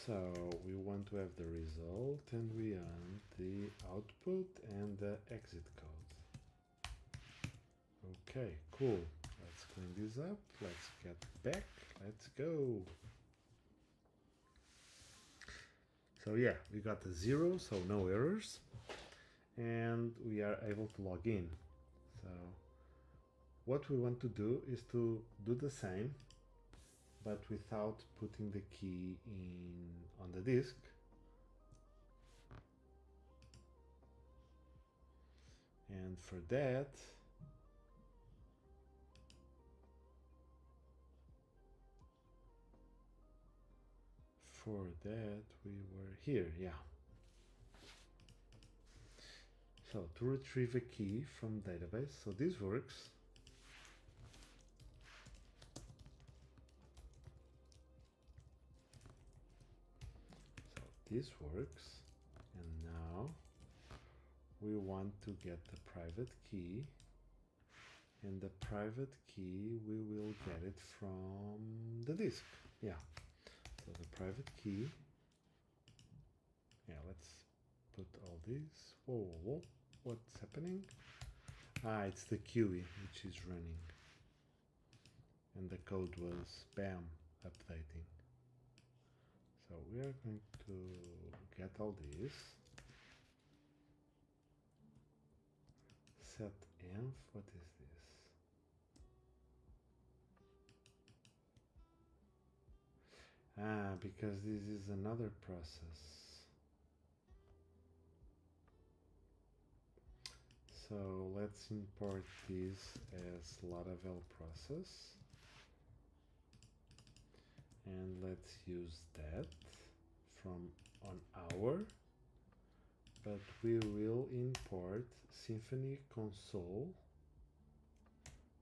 So we want to have the result, and we want the output and the exit code. Okay, cool. Let's clean this up. Let's get back. Let's go. So yeah, we got a 0, so no errors. And we are able to log in. So what we want to do is to do the same, but without putting the key in on the disk. And for that, we were here, yeah. So to retrieve a key from database, so this works. So this works, and now we want to get the private key, and the private key we will get it from the disk, yeah. So the private key, yeah, let's put all these. Whoa, whoa, whoa, what's happening? Ah, it's the QE which is running, and the code was BAM updating. So we are going to get all these, set env, what is this? Ah, because this is another process. So let's import this as Laravel process, and let's use that from on our, but we will import Symfony console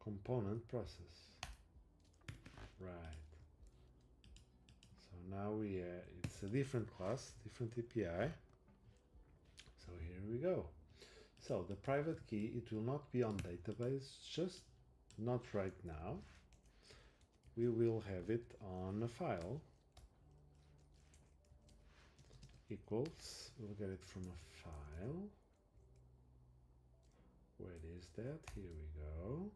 component process. Right. So now it's a different class, different API. So here we go. So the private key, it will not be on database, just not right now. We will have it on a file. Equals, we'll get it from a file. Where is that? Here we go.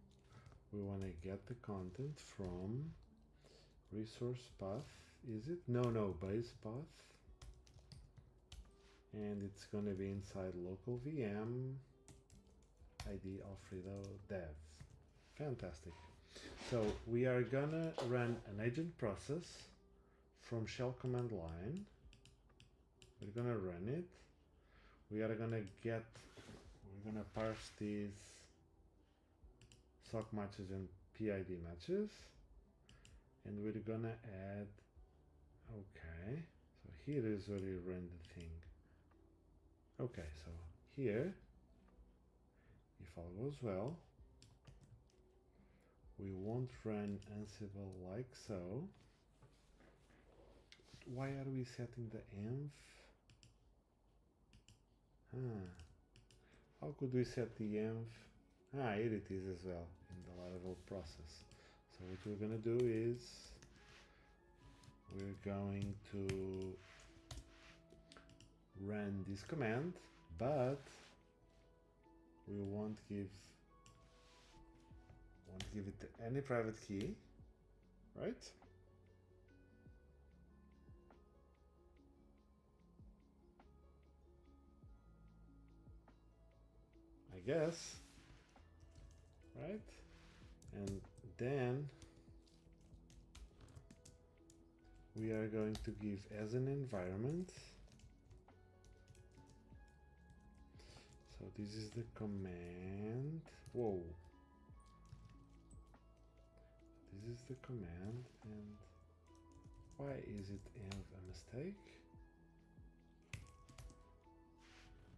We want to get the content from resource path. Is it? No, base path. And it's going to be inside local VM ID Alfredo dev. Fantastic. So we are gonna run an agent process from shell command line. We're gonna run it. We're gonna parse these sock matches and PID matches, and we're gonna add, okay, so here is where you run the thing. Okay, so here, if all goes well, we won't run Ansible like so. But why are we setting the env? How could we set the env? Here it is as well in the Laravel process. So what we're going to do is we're going to run this command, but we won't give it any private key, right? I guess, right? And then we are going to give as an environment. So this is the command. Whoa. This is the command, and why is it env a mistake?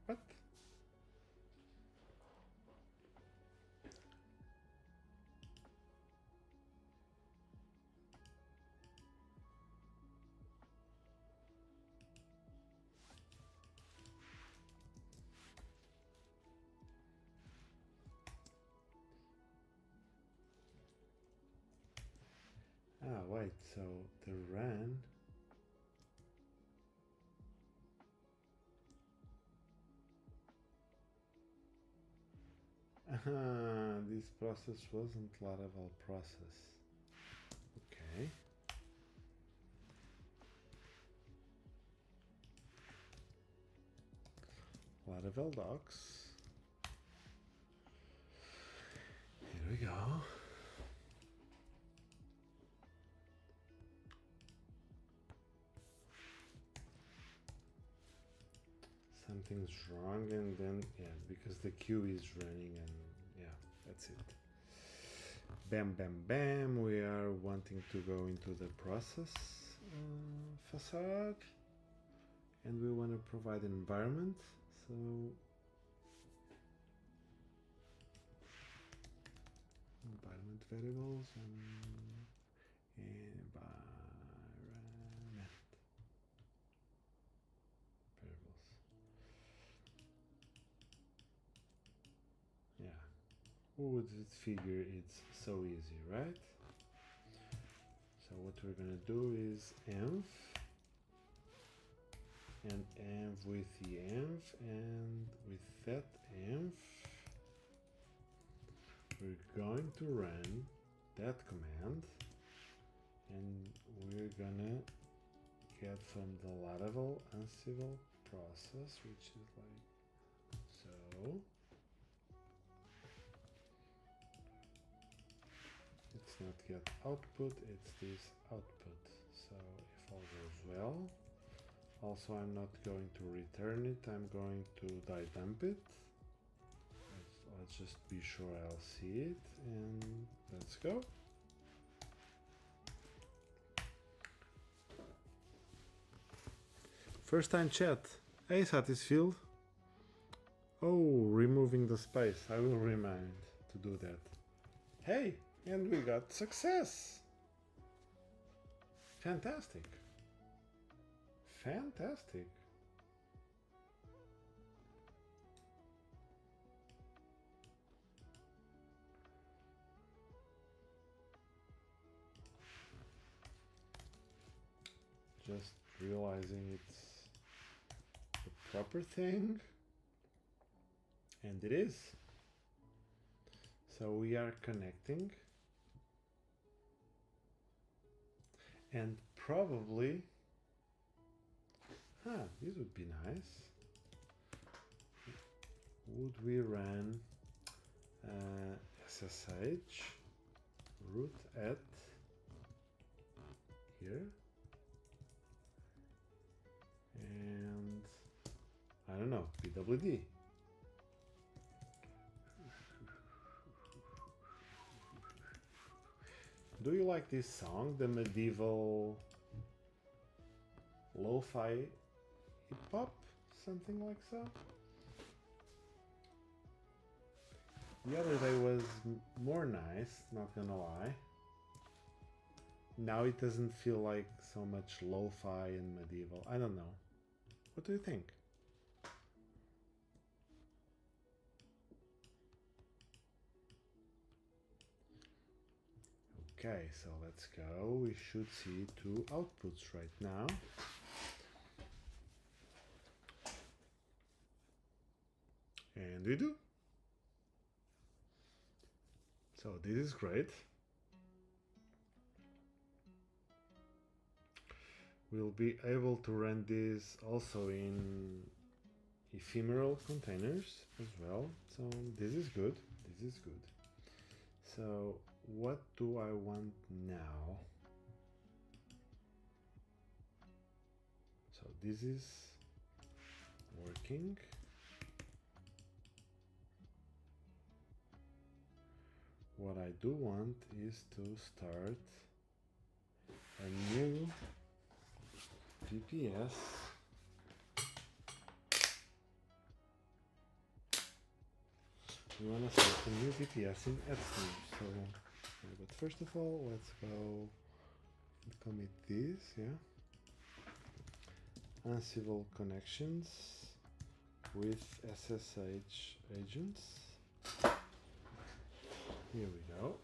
What? Ah, wait, so the run. This process wasn't Laravel process. Okay. Laravel docs. Here we go. Something's wrong, and then because the queue is running, and that's it. Bam, bam, bam. We are wanting to go into the process facade, and we want to provide an environment. So environment variables and environment variables. Yeah, who would figure it's so easy, right? So what we're gonna do is env and env with the env, and with that env we're going to run that command, and we're gonna get from the Laravel Ansible process, which is like so. It's not get output, it's this output. So if all goes well, also I'm not going to return it, I'm going to die dump it. Let's just be sure I'll see it, and let's go. First time chat. Hey Satisfield. Oh, removing the space. I will remind to do that. Hey, and we got success. Fantastic. Fantastic. Just realizing it's the proper thing, and it is. So we are connecting, and probably, this would be nice. Would we run SSH root at here? And I don't know, pwd. Do you like this song, the medieval Lofi hip-hop, something like so? The other day was more nice, not gonna lie. Now it doesn't feel like so much lo-fi and medieval. I don't know. What do you think? Okay, so let's go. We should see 2 outputs right now. And we do. So this is great. We'll be able to run this also in ephemeral containers as well. So this is good. This is good. So what do I want now? this is working. What I do want is to start a new VPS we want to start a new VPS in Etsy. So, but first of all, let's go and commit this, yeah. Ansible connections with SSH agents. Here we go.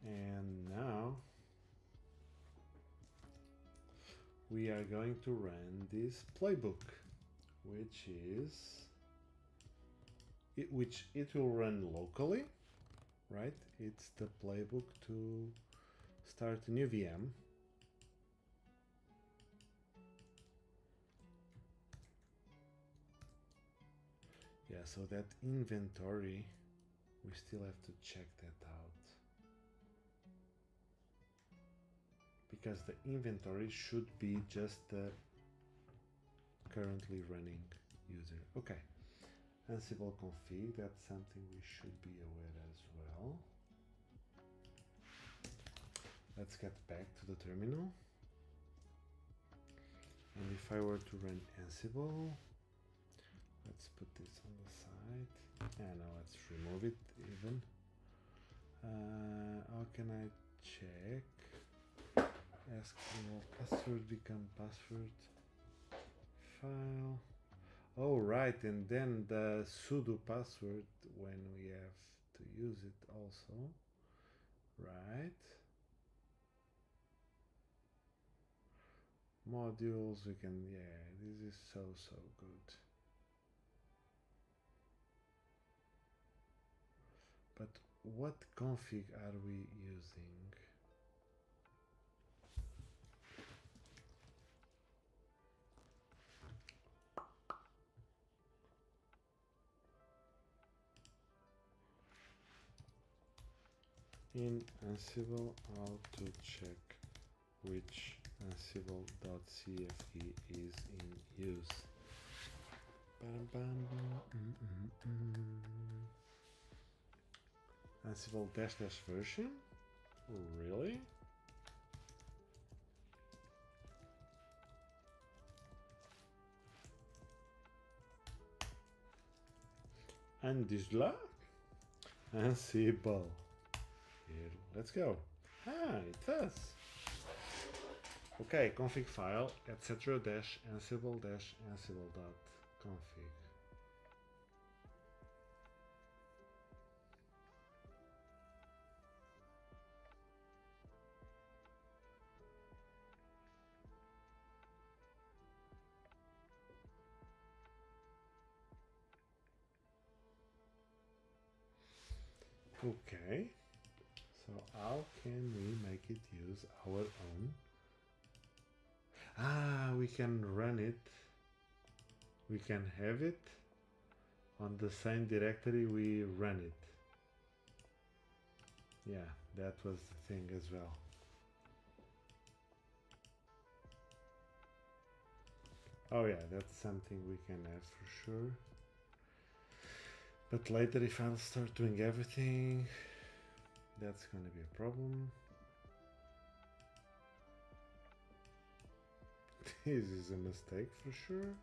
And now we are going to run this playbook, which will run locally, right? It's the playbook to start a new VM. Yeah, so that inventory, we still have to check that out. Because the inventory should be just the currently running user. Okay, Ansible config, that's something we should be aware as well. Let's get back to the terminal. And if I were to run Ansible, let's put this on the side. And now let's remove it even. How can I check? SQL password become password file. Oh, right, and then the sudo password when we have to use it also, right? Modules, we can, yeah, this is so good. But what config are we using? In Ansible, how to check which Ansible.cfe is in use. Ansible -- version? Really? Andisla? Ansible. Here, let's go. Ah, it does. Okay, config file, etc. -ansible -ansible.config. Okay, so how can we make it use our own? Ah, we can run it. We can have it on the same directory we run it. Yeah, that was the thing as well. Oh yeah, that's something we can have for sure. But later if I'll start doing everything, that's gonna be a problem. This is a mistake for sure.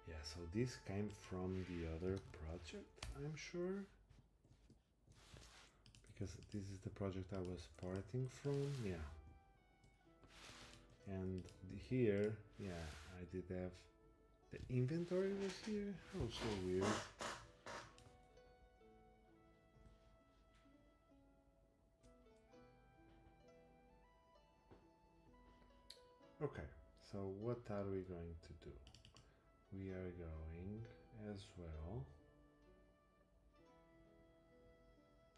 Yeah, so this came from the other project, I'm sure. Because this is the project I was porting from, yeah. And here, yeah, I did have the inventory was here. Oh, so weird. Okay, so what are we going to do? We are going as well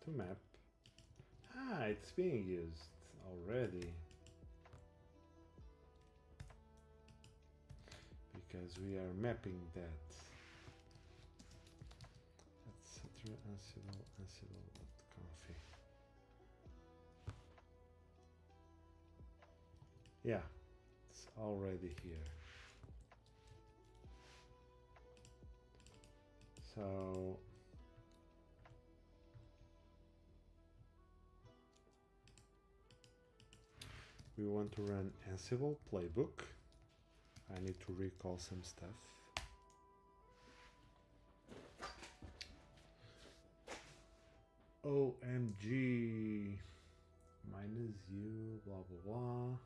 to map. Ah, it's being used already. because we are mapping that. Etc. Ansible.conf. Yeah, it's already here. So we want to run Ansible playbook. I need to recall some stuff. OMG minus u blah blah blah.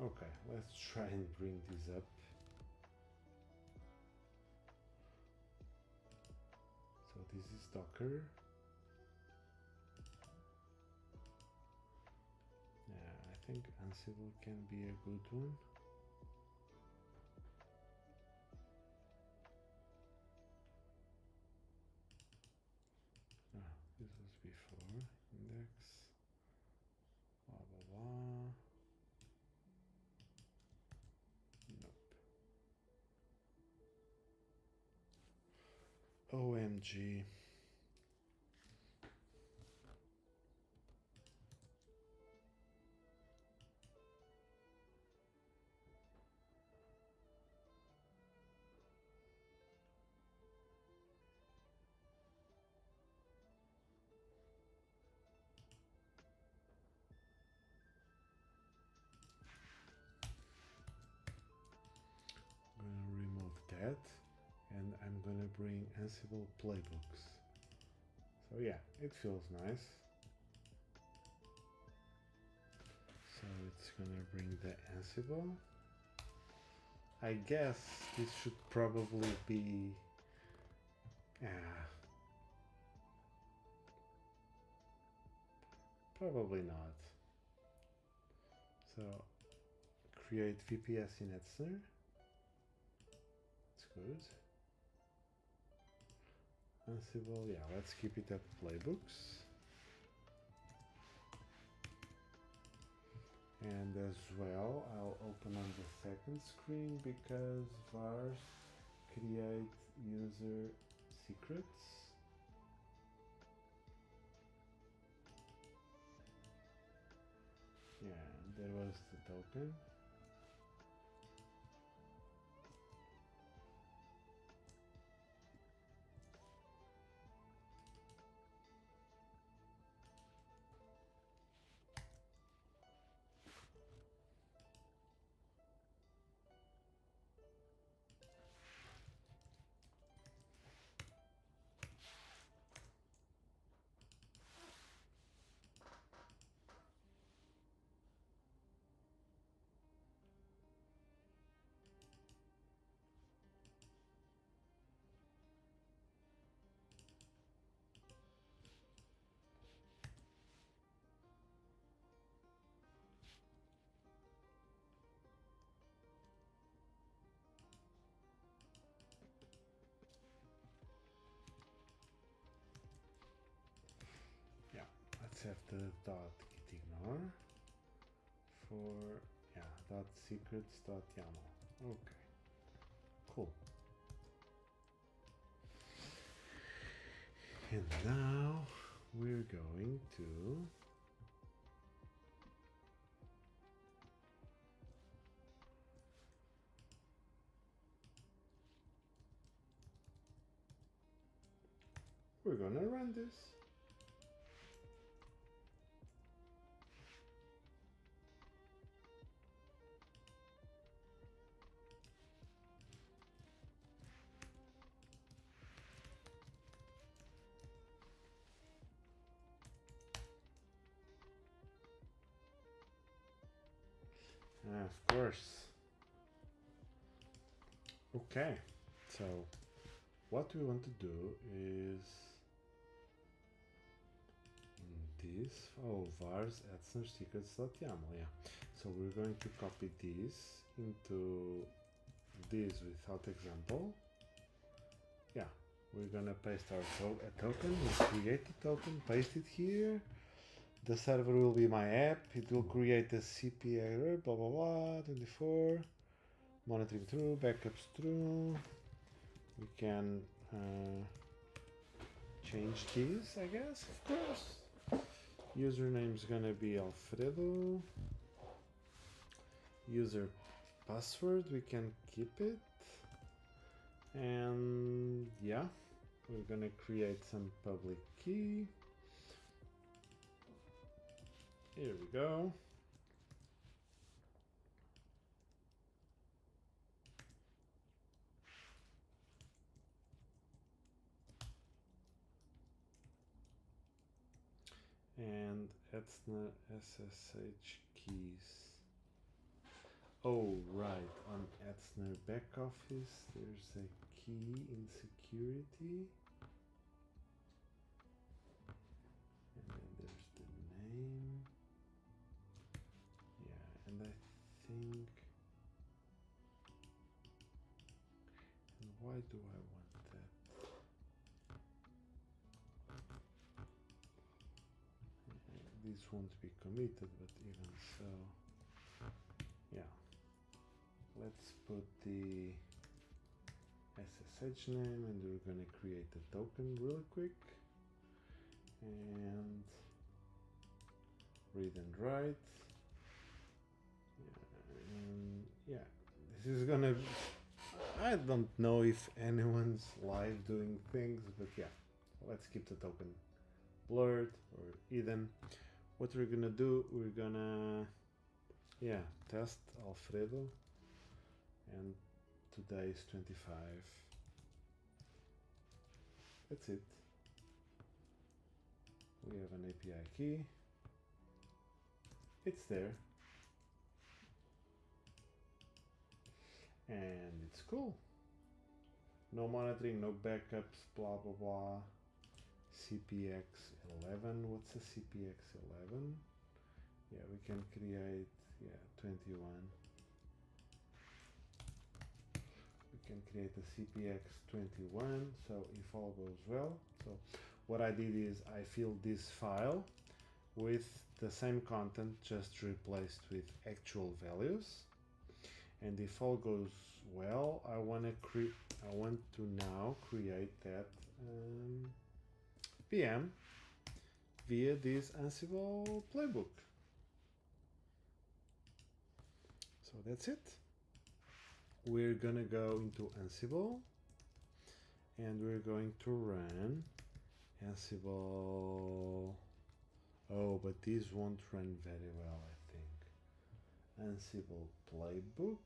Okay, let's try and bring this up. So this is Docker. Yeah, I think Ansible can be a good one. Ah, this was before index. Blah blah blah. Nope. OMG. I'm gonna remove that, and I'm gonna bring Ansible playbooks. So yeah, it feels nice. So it's gonna bring the Ansible. I guess this should probably be probably not. So create VPS in Etzner. That's good. Ansible, yeah, let's keep it at playbooks. And as well, I'll open on the second screen because vars create user secrets. Yeah, there was the token. Let's have the dot git ignore for dot secrets dot YAML. Okay, cool. And now we're going to gonna run this. Of course. Okay, so what we want to do is in this. Oh, vars etsner secrets.yaml. Yeah. So we're going to copy this into this without example. Yeah. We're gonna paste our a token. We'll create the token, paste it here. The server will be my app. It will create a CP error, blah blah blah, 24. Monitoring true, backups true. We can change these, I guess, of course. Username is gonna be Alfredo. User password, we can keep it. And yeah, we're gonna create some public key. Here we go. And Etsner SSH keys. Oh, right, on Etsner back office, there's a key in security. And then there's the name. Yeah, and I think, and why do I want that? This won't be committed, but even so, yeah. Let's put the SSH name and we're gonna create a token real quick. And read and write. Yeah, and yeah, this is gonna, I don't know if anyone's live doing things, but yeah, let's keep the token blurred or hidden. What we're gonna do, we're gonna, yeah, test Alfredo, and today is 25. That's it. We have an API key. It's there. And it's cool. No monitoring, no backups, blah blah blah. CPX11. What's a CPX11? Yeah, we can create, yeah, 21. We can create a CPX21. So if all goes well, so what I did is I filled this file with the same content, just replaced with actual values. And if all goes well, I want to now create that VM via this Ansible playbook. So that's it. We're gonna go into Ansible and we're going to run Ansible. Oh, but these won't run very well, I think. Ansible playbook.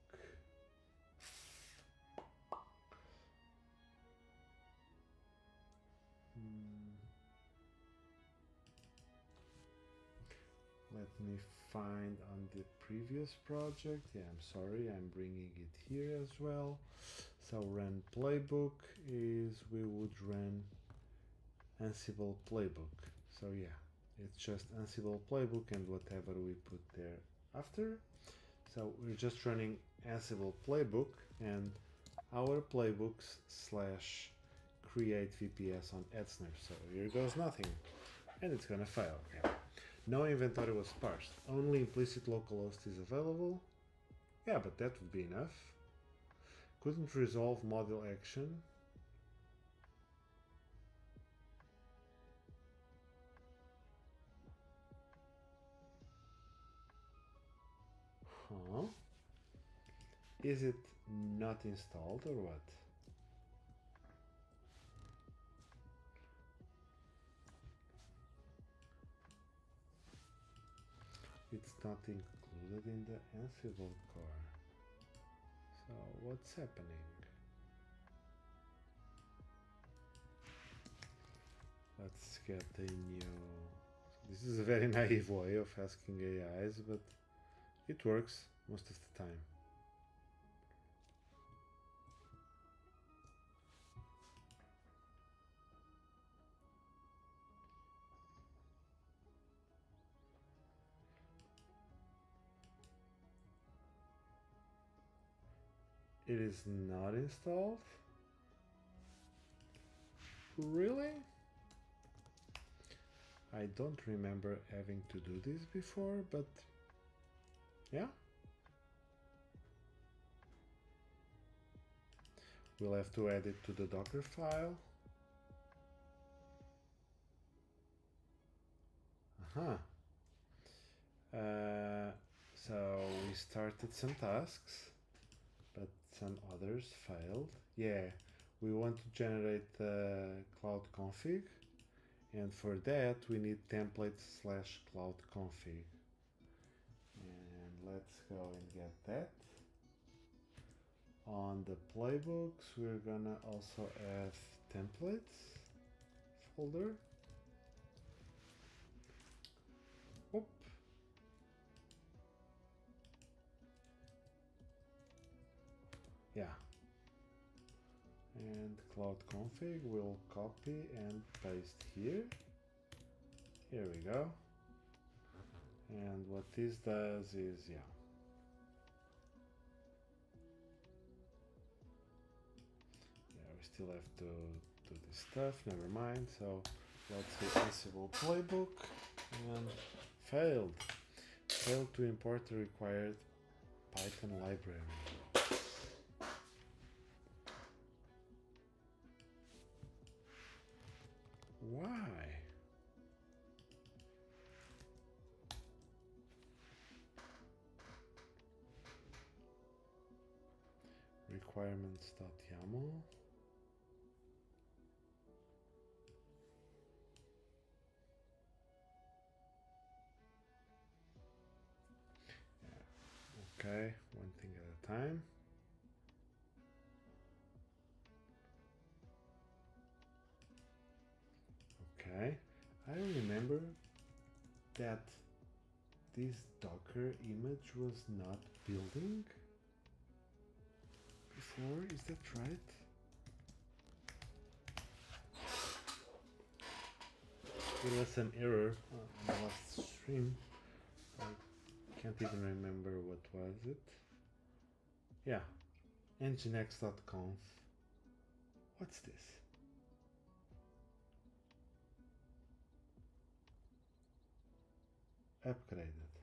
Let me find on the previous project. Yeah, I'm sorry, I'm bringing it here as well. So run playbook is, we would run Ansible playbook. So yeah, it's just Ansible playbook and whatever we put there after. So we're just running Ansible playbook and our playbooks slash create VPS on Etsner. So here goes nothing, and it's gonna fail. Yeah. No inventory was parsed. Only implicit localhost is available. Yeah, but that would be enough. Couldn't resolve module action. Huh? Is it not installed or what? It's not included in the Ansible core. So what's happening? Let's get a new... This is a very naive way of asking AIs, but it works most of the time. It is not installed? Really? I don't remember having to do this before, but yeah. We'll have to add it to the Docker file. Uh-huh. So we started some tasks, but some others failed. Yeah, we want to generate the cloud config, and for that we need template/cloud config. And let's go and get that. On the playbooks, we're gonna also have templates folder. Whoop. Yeah. And cloud config will copy and paste here. Here we go. And what this does is, yeah. Yeah, we still have to do this stuff, never mind. So let's see Ansible playbook and failed. Failed to import the required Python library. Why? Requirements.yaml. Okay, one thing at a time. Okay, I remember that this Docker image was not building before, is that right? There was an error on the last stream. I can't even remember what was it. Yeah, nginx.conf. What's this? Upgraded.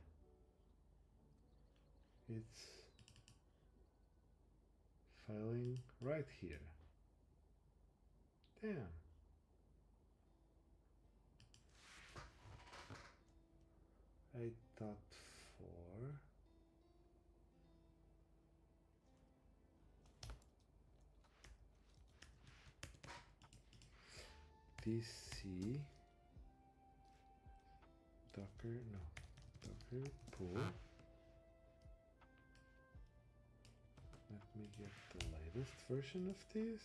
It's failing right here. Damn. I thought for DC Docker, no, Docker pull. Let me get the latest version of this.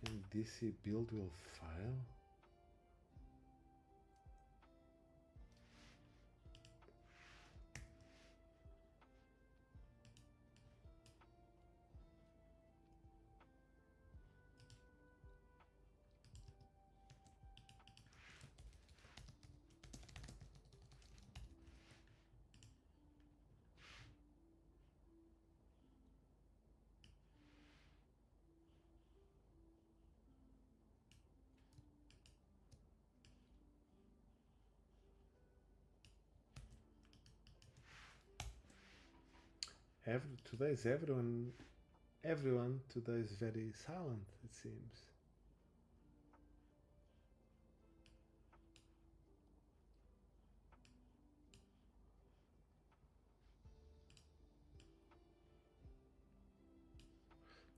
And DC build will file. Today's everyone today is very silent, it seems.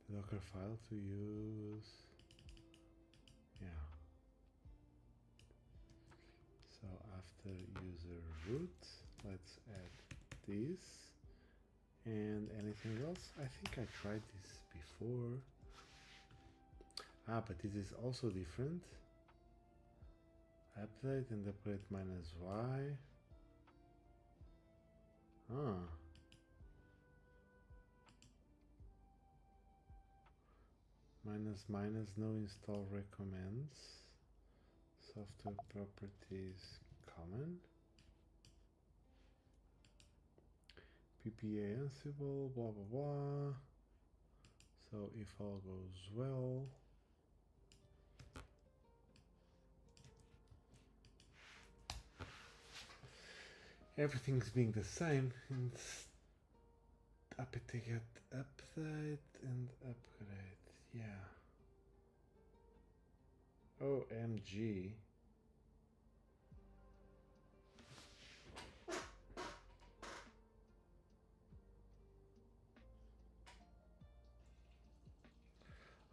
The Docker file to use. Yeah. So after user root, let's add this. And anything else? I think I tried this before. Ah, but this is also different. Update and upgrade minus y. Ah. Minus no install recommends. Software properties common. PPA Ansible, blah blah blah. So if all goes well, everything's being the same. And apt-get update and upgrade. Yeah. OMG.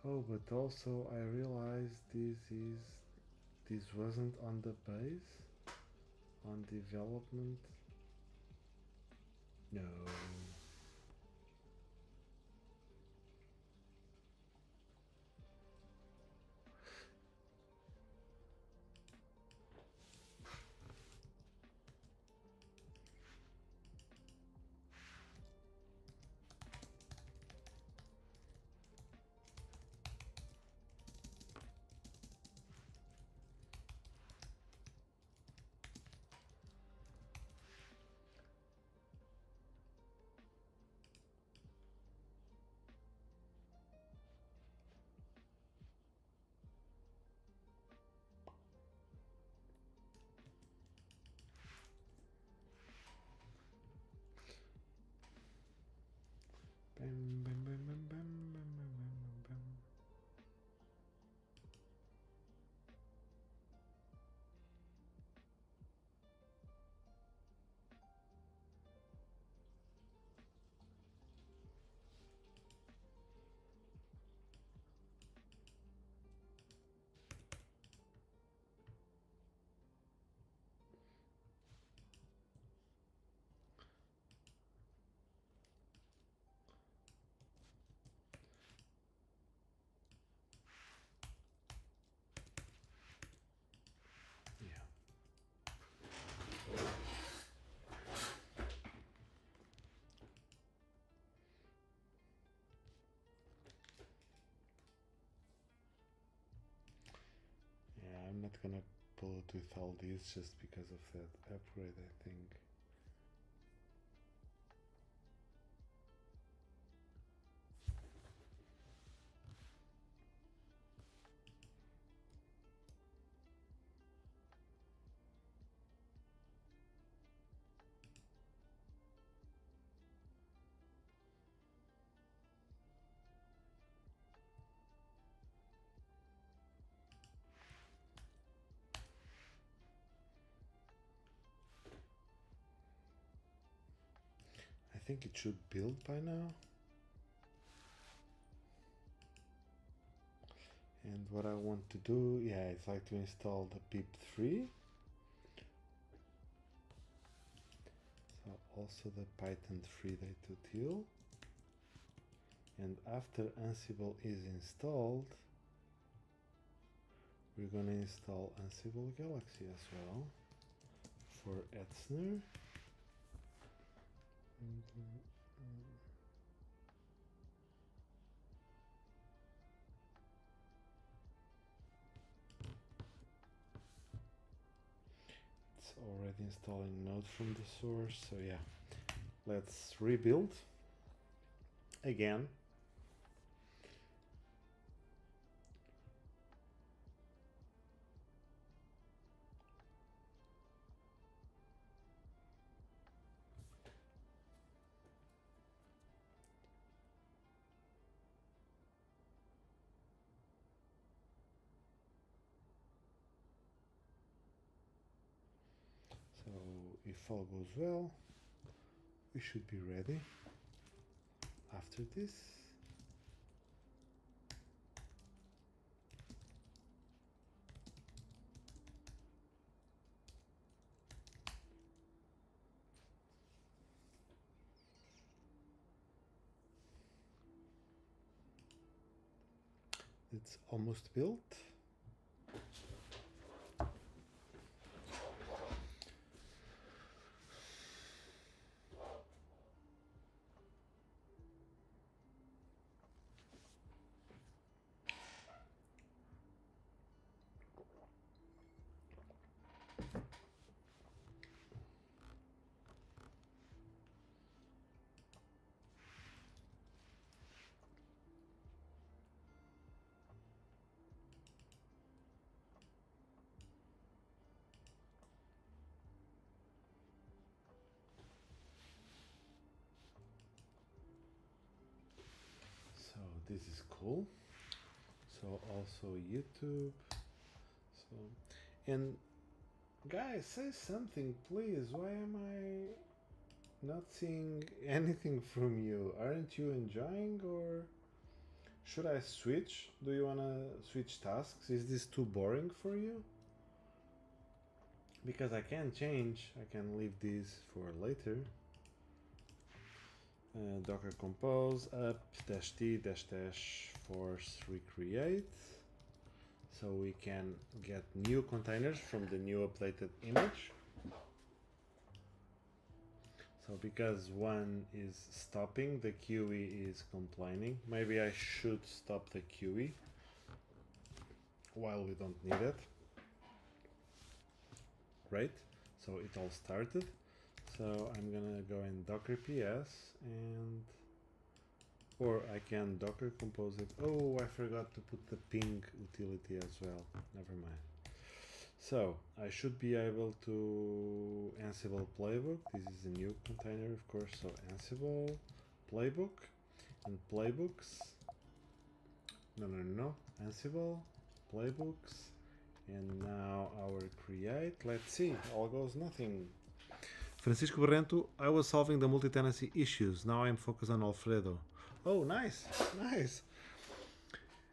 Oh, but also I realized this wasn't on the base, on development. No. Bam, bam, bam, bam, bam, bam, bam, bam, bam. Yeah. Yeah, I'm not gonna pull it with all these just because of that upgrade, I think. I think it should build by now. And what I want to do, yeah, it's like to install the pip3. So also the Python 3 data and after Ansible is installed, we're going to install Ansible Galaxy as well for Etzner. It's already installing Node from the source, so yeah, let's rebuild again. So if all goes well, we should be ready after this. It's almost built. this is cool. So also YouTube. So, and guys, say something, please. Why am I not seeing anything from you? Aren't you enjoying, or should I switch? Do you wanna switch tasks? Is this too boring for you? Because I can change. I can leave these for later. Docker compose up -t force recreate, so we can get new containers from the new updated image. So because one is stopping, the QE is complaining. Maybe I should stop the QE while we don't need it. Right? So it all started. So I'm gonna go in Docker PS and, or I can Docker compose it. Oh, I forgot to put the ping utility as well. Never mind. So I should be able to Ansible playbook. This is a new container, of course. So Ansible playbook and playbooks. No. Ansible playbooks. And now our create. Let's see. All goes nothing. Francisco Barrento, I was solving the multi-tenancy issues. Now I'm focused on Alfredo. Oh, nice.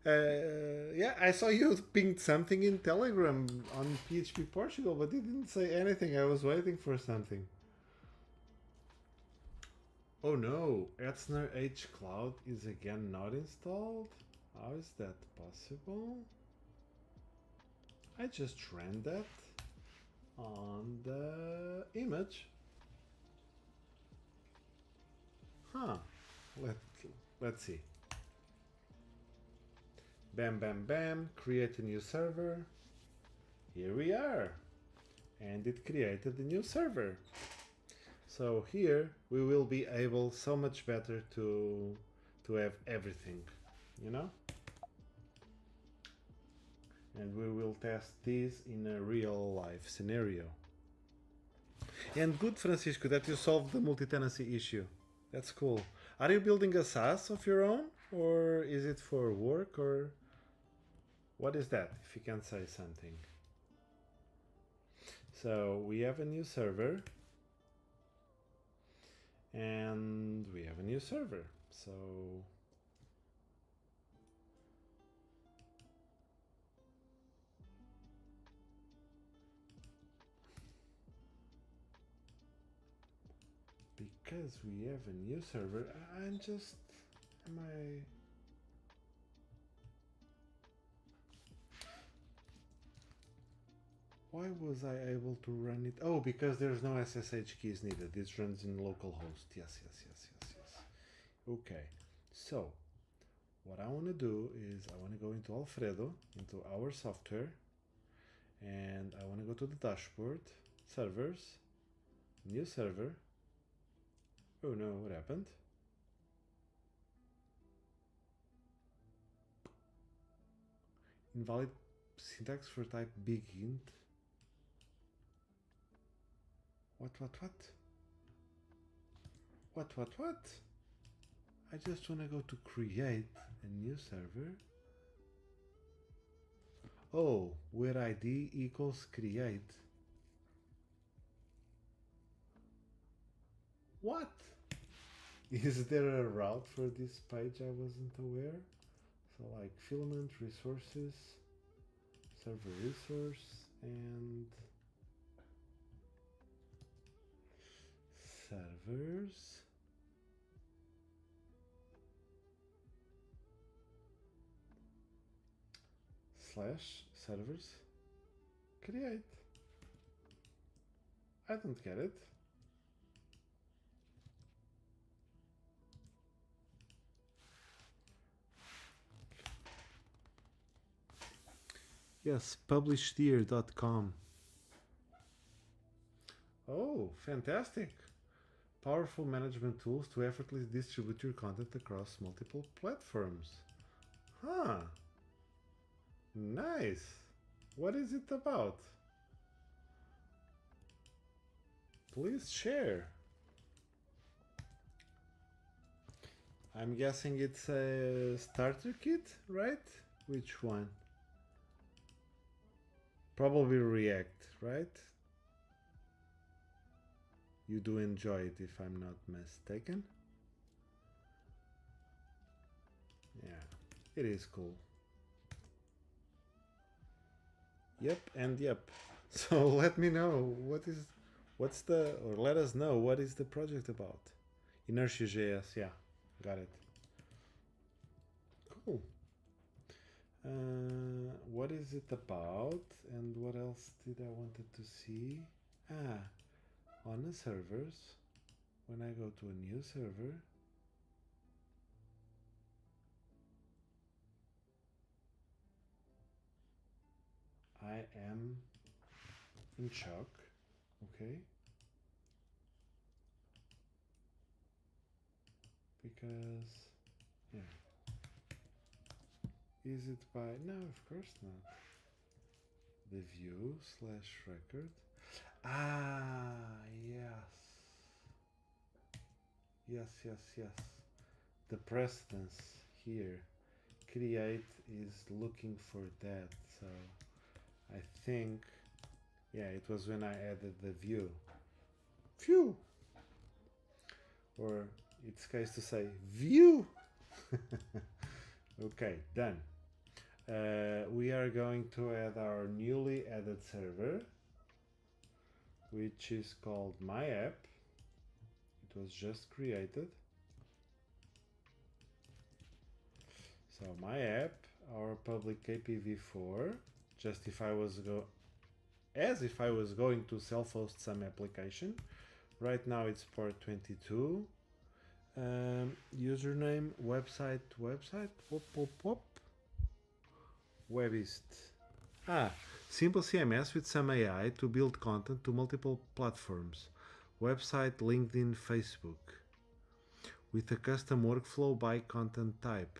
Yeah, I saw you pinged something in Telegram on PHP Portugal, but you didn't say anything. I was waiting for something. Oh no, Etzner H Cloud is again not installed? How is that possible? I just ran that on the image. Huh. Let's see. Bam, create a new server. Here we are. And it created a new server. So here we will be able so much better to have everything, you know? And we will test this in a real life scenario. And good, Francisco, that you solved the multi-tenancy issue. That's cool. Are you building a SaaS of your own, or is it for work, or what is that, if you can say something? So we have a new server and we have a new server. So because we have a new server, I'm just, why was I able to run it? Oh, because there's no SSH keys needed. This runs in localhost. Yes. Okay, so what I want to do is I want to go into Alfredo, into our software, and I want to go to the dashboard, servers, new server. Oh no, what happened? Invalid syntax for type big int. What? I just want to go to create a new server. Oh, where ID equals create. What? Is there a route for this page I wasn't aware? So like filament, resources, server resource, and servers. Slash servers create. I don't get it. Yes, publishtier.com. Oh, fantastic. Powerful management tools to effortlessly distribute your content across multiple platforms. Huh. Nice. What is it about? Please share. I'm guessing it's a starter kit, right? Which one? Probably React, right? You do enjoy it if I'm not mistaken. Yeah, it is cool. Yep and yep. So let me know or let us know what is the project about. Inertia.js, yeah, got it. Cool. What is it about and what else did I wanted to see? On the servers, when I go to a new server, I am in shock, okay? Because, yeah. Is it by, no, of course not. The view / record. Yes. Yes. The precedence here. Create is looking for that, so I think, yeah, it was when I added the view. Phew! Or it's case to say view. Okay, done. We are going to add our newly added server, which is called my app. It was just created. So my app, our public KPv4, just if I was as if I was going to self-host some application. Right now it's port 22. Username, website, Webist. Simple CMS with some AI to build content to multiple platforms. Website, LinkedIn, Facebook. With a custom workflow by content type.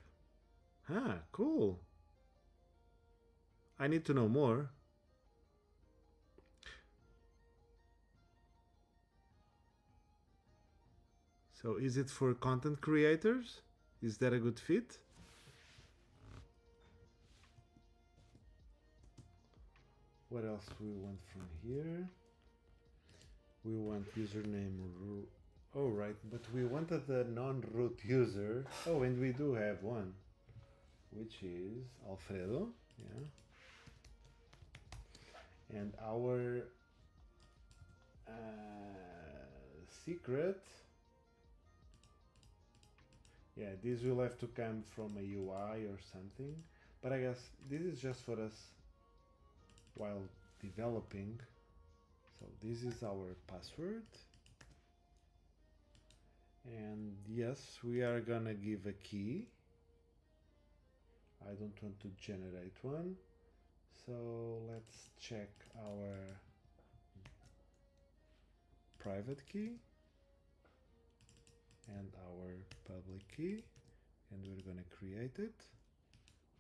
Cool. I need to know more. So is it for content creators? Is that a good fit? What else do we want from here? We want username. Oh, right, but we wanted the non-root user. Oh, and we do have one, which is Alfredo. Yeah. And our secret. Yeah, this will have to come from a UI or something. But I guess this is just for us while developing. So this is our password. And yes, we are gonna give a key. I don't want to generate one. So let's check our private key and our public key, and we're gonna create it.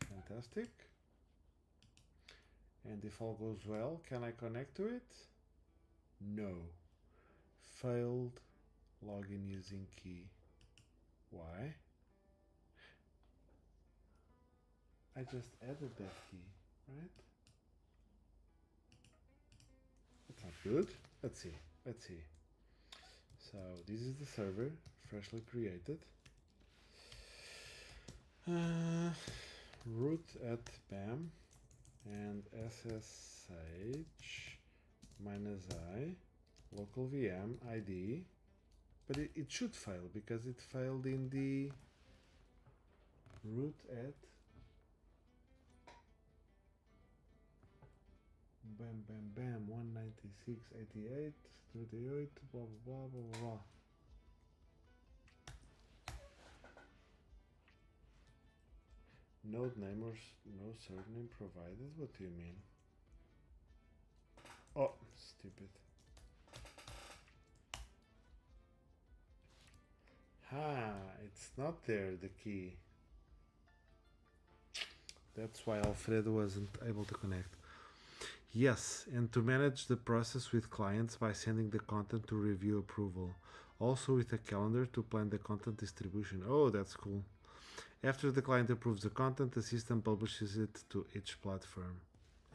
Fantastic. And if all goes well, can I connect to it? No. Failed login using key. Why? I just added that key, right? That's not good. Let's see. So this is the server, freshly created. Root at BAM and SSH -I local VM ID, but it should fail because it failed in the root at bam 196.88.38 blah blah blah. Node name or no surname provided? What do you mean? Oh, stupid. It's not there, the key. That's why Alfredo wasn't able to connect. Yes, and to manage the process with clients by sending the content to review approval. Also with a calendar to plan the content distribution. Oh, that's cool. After the client approves the content, the system publishes it to each platform.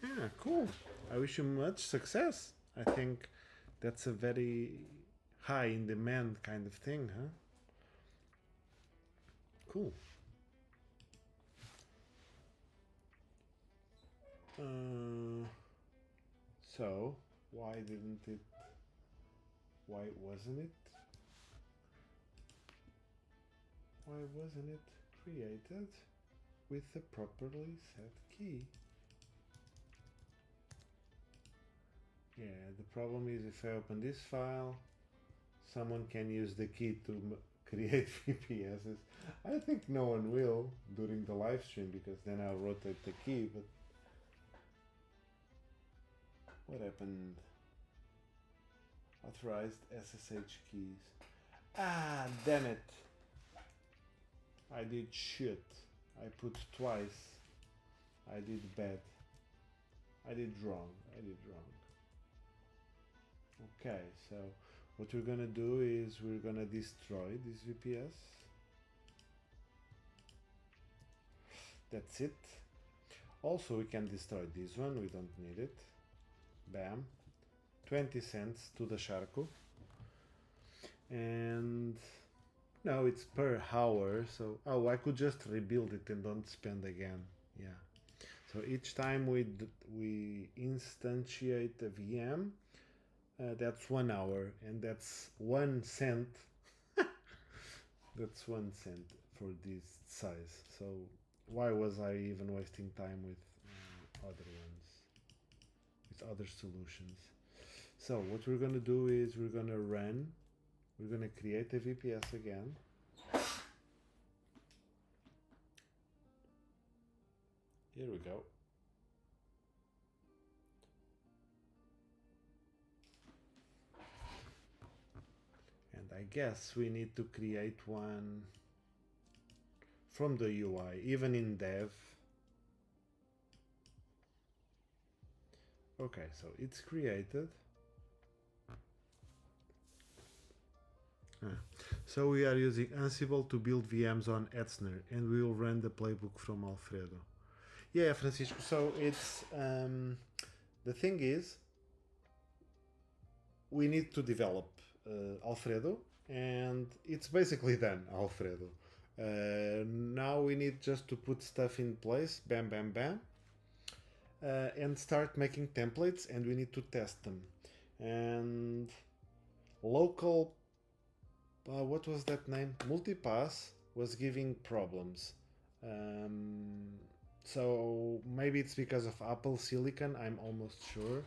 Yeah, cool. I wish you much success. I think that's a very high in demand kind of thing, huh? Cool. So, why didn't it? Why wasn't it? Why wasn't it created with the properly set key? Yeah, the problem is if I open this file, someone can use the key to create VPSs. I think no one will during the live stream because then I'll rotate the key, but what happened? Authorized SSH keys. Ah, damn it. I did shit. I put twice. I did bad. I did wrong. I did wrong. Okay, so what we're gonna do is we're gonna destroy this VPS. That's it. Also, we can destroy this one. We don't need it. Bam. 20 cents to the Sharko. And no, it's per hour. So, oh, I could just rebuild it and don't spend again. Yeah. So each time we instantiate a VM, that's 1 hour, and that's 1 cent. That's 1 cent for this size. So why was I even wasting time with other ones, with other solutions? So what we're gonna do is we're gonna create a VPS again. Here we go. And I guess we need to create one from the UI, even in dev. Okay, so it's created. So we are using Ansible to build VMs on Etzner, and we will run the playbook from Alfredo. Yeah, Francisco. So it's the thing is, we need to develop Alfredo, and it's basically done, Alfredo. Now we need just to put stuff in place, bam, bam, bam, and start making templates, and we need to test them. And local, what was that name? Multipass was giving problems. So maybe it's because of Apple Silicon, I'm almost sure,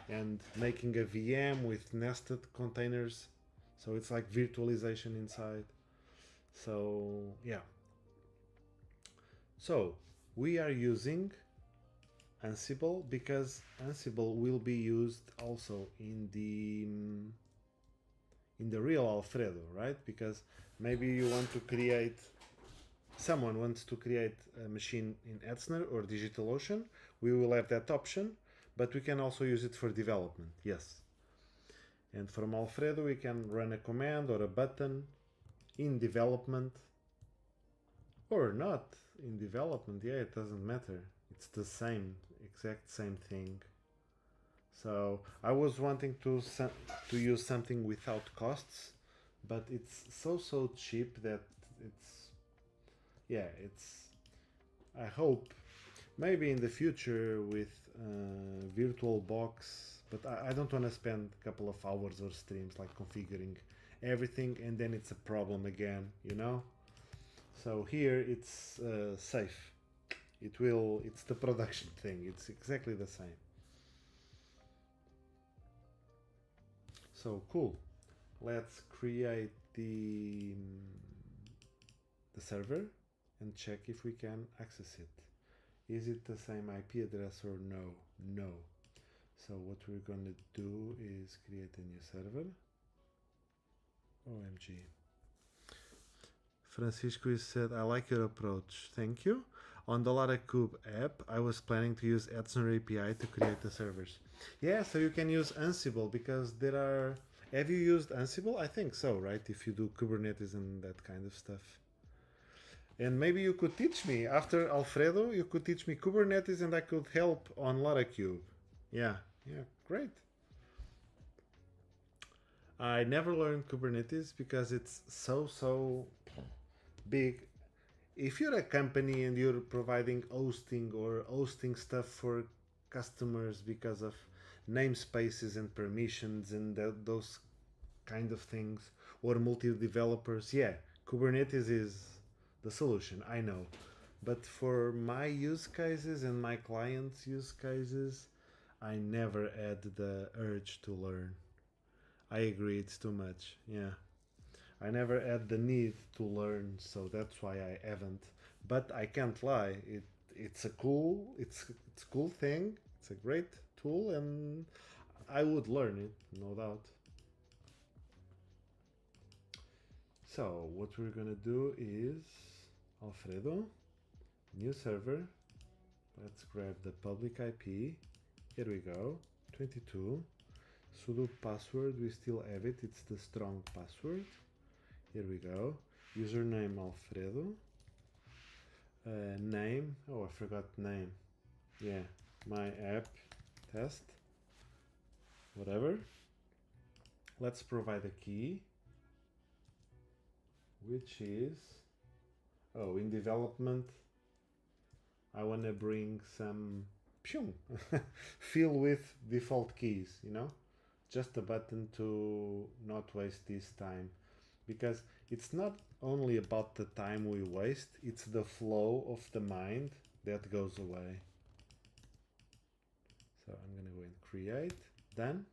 and making a VM with nested containers, so it's like virtualization inside. So yeah, so we are using Ansible because Ansible will be used also in the real Alfredo, right? Because maybe you want to create, someone wants to create a machine in Etzner or DigitalOcean, we will have that option, but we can also use it for development, yes. And from Alfredo we can run a command or a button in development, or not in development, yeah, it doesn't matter. It's the same, exact same thing. So I was wanting to use something without costs, but it's so cheap that it's I hope maybe in the future with VirtualBox, but I don't want to spend a couple of hours or streams like configuring everything and then it's a problem again, you know. So here it's safe. It's the production thing. It's exactly the same. So cool. Let's create the server and check if we can access it. Is it the same IP address or no? No. So what we're gonna do is create a new server. OMG. Francisco said, I like your approach. Thank you. On the Laravel app, I was planning to use Etzner API to create the servers. Yeah, so you can use Ansible because there are, Have you used Ansible? I think so, right? If you do Kubernetes and that kind of stuff. And maybe you could teach me after Alfredo. You could teach me Kubernetes, and I could help on Laravel. Yeah, yeah, great. I never learned Kubernetes because it's so big. If you're a company and you're providing hosting or hosting stuff for customers because of namespaces and permissions and those kind of things, or multi developers, yeah, Kubernetes is the solution, I know. But for my use cases and my clients' use cases, I never had the urge to learn. I agree, it's too much. Yeah. I never had the need to learn, so that's why I haven't. But I can't lie, it's a cool thing. It's a great tool, and I would learn it, no doubt. So what we're gonna do is Alfredo, new server. Let's grab the public IP. Here we go. 22. Sudo password, we still have it. It's the strong password. Here we go. Username Alfredo. Name. Oh, I forgot name. Yeah, my app test. Whatever. Let's provide a key, which is, oh, in development, I want to bring some fill with default keys, you know, just a button to not waste this time, because it's not only about the time we waste, it's the flow of the mind that goes away. So I'm gonna go and create, done.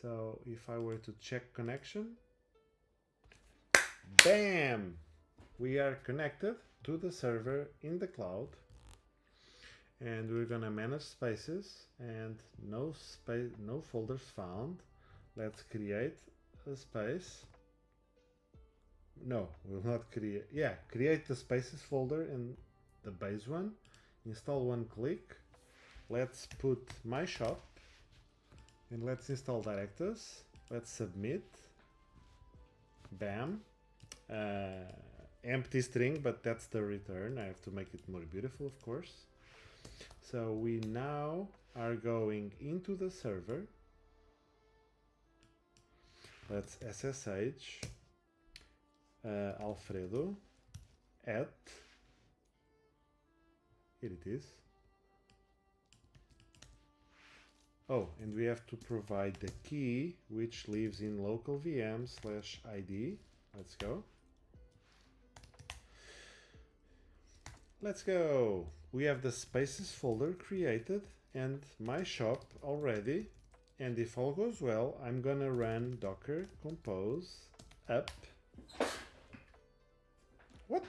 So if I were to check connection, bam, we are connected to the server in the cloud, and we're gonna manage spaces and no space, no folders found. Let's create a space. No, we'll not create. Yeah, create the spaces folder in the base one. Install one click. Let's put my shop and let's install directors. Let's submit. Bam. Empty string, but that's the return. I have to make it more beautiful, of course. So we now are going into the server. Let's SSH Alfredo at, here it is. Oh, and we have to provide the key, which lives in local VM/ID. Let's go. Let's go. We have the spaces folder created and my shop already. And if all goes well, I'm gonna run docker compose up. What?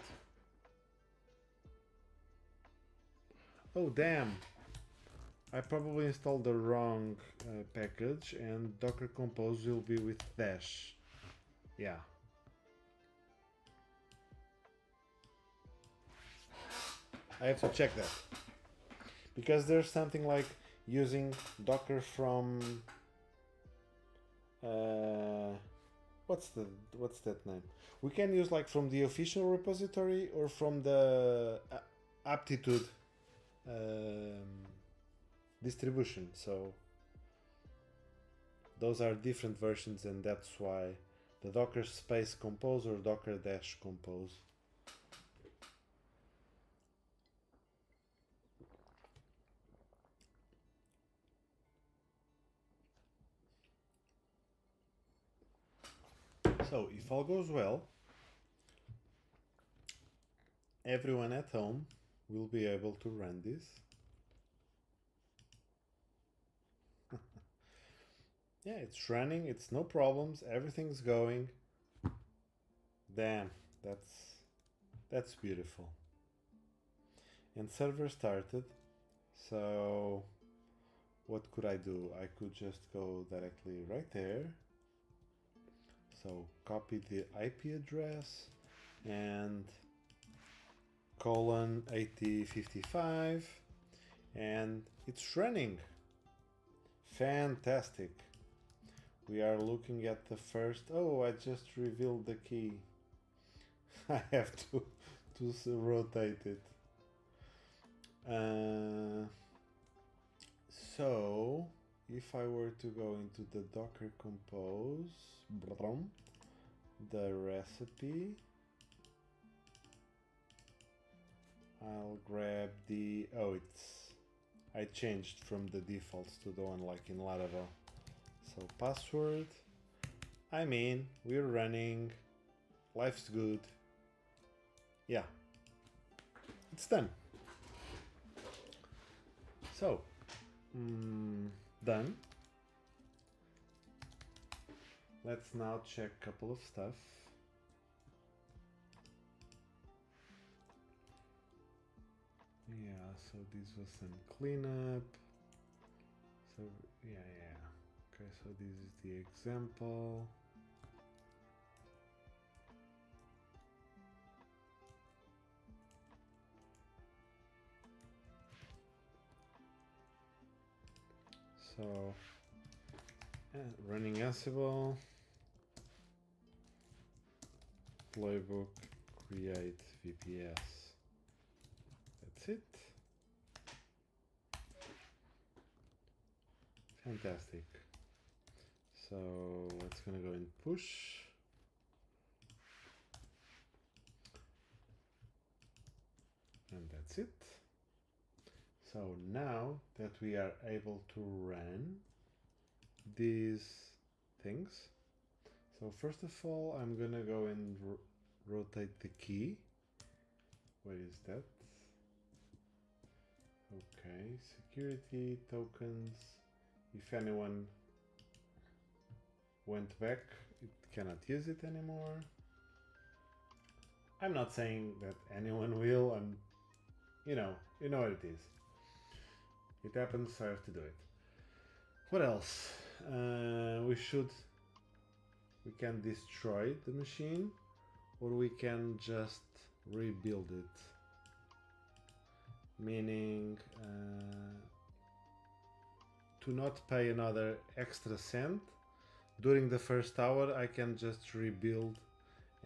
Oh, damn. I probably installed the wrong package, and docker compose will be with dash. Yeah. I have to check that. Because there's something like using docker from what's that name? We can use like from the official repository or from the aptitude distribution. So those are different versions, and that's why the docker space compose or docker dash compose. So if all goes well, everyone at home will be able to run this. Yeah, it's running, it's no problems, everything's going. Damn, that's beautiful. And server started. So what could I do? I could just go directly right there. So copy the IP address and colon 8055, and it's running. Fantastic. We are looking at the first. Oh, I just revealed the key. I have to rotate it. So if I were to go into the Docker Compose, the recipe, I'll grab the, I changed from the defaults to the one like in Laravel. So password, we're running, life's good. Yeah, it's done. So, done. Let's now check a couple of stuff. Yeah, so this was some cleanup. So, yeah. Okay, so this is the example. So, running Ansible, playbook, create VPS. That's it. Fantastic. So let's gonna go and push. And that's it. So now that we are able to run these things, so first of all, I'm gonna go and rotate the key. Where is that? Okay, security, tokens. If anyone went back, it cannot use it anymore. I'm not saying that anyone will, you know what it is. It happens, so I have to do it. What else? We can destroy the machine, or we can just rebuild it. Meaning to not pay another extra cent. During the first hour, I can just rebuild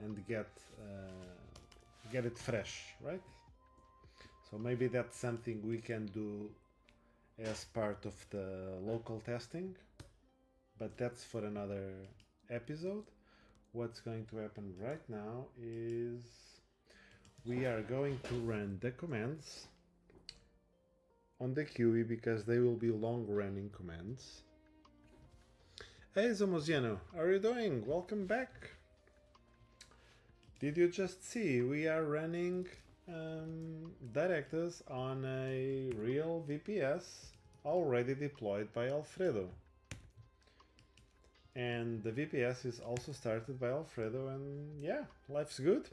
and get it fresh, right? So maybe that's something we can do as part of the local testing, but that's for another episode. What's going to happen right now is we are going to run the commands on the QE because they will be long running commands. Hey Zomoziano, how are you doing? Welcome back. Did you just see we are running directives on a real VPS already deployed by Alfredo. And the VPS is also started by Alfredo, and yeah, life's good.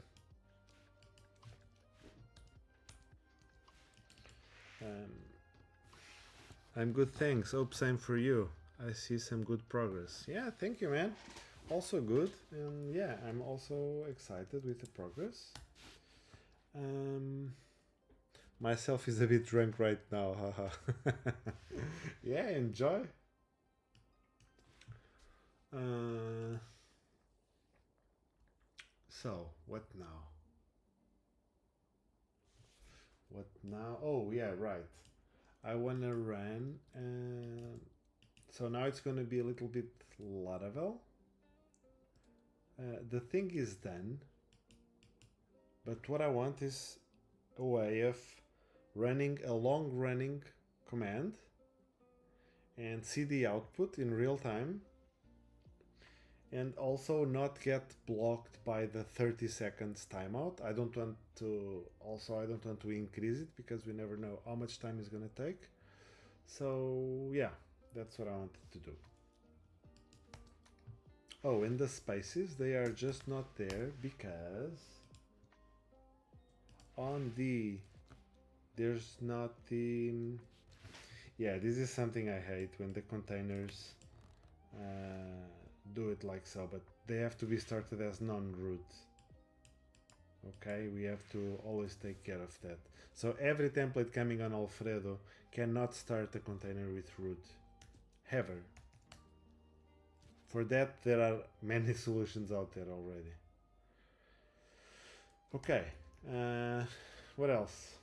I'm good, thanks. Hope same for you. I see some good progress. Yeah, thank you, man. Also good, and yeah, I'm also excited with the progress. Myself is a bit drunk right now, haha. Yeah, enjoy. So, what now? What now? Oh, yeah, right. I want to run. So now it's going to be a little bit Laravel. The thing is done. But what I want is a way of running a long running command and see the output in real time, and also not get blocked by the 30 seconds timeout. I don't want to increase it because we never know how much time it's going to take. So yeah, that's what I wanted to do. Oh, and the spaces, they are just not there because there's not the, yeah, this is something I hate when the containers do it like so, but they have to be started as non-root. Okay, we have to always take care of that. So every template coming on Alfredo cannot start a container with root, ever. For that, there are many solutions out there already. Okay, what else?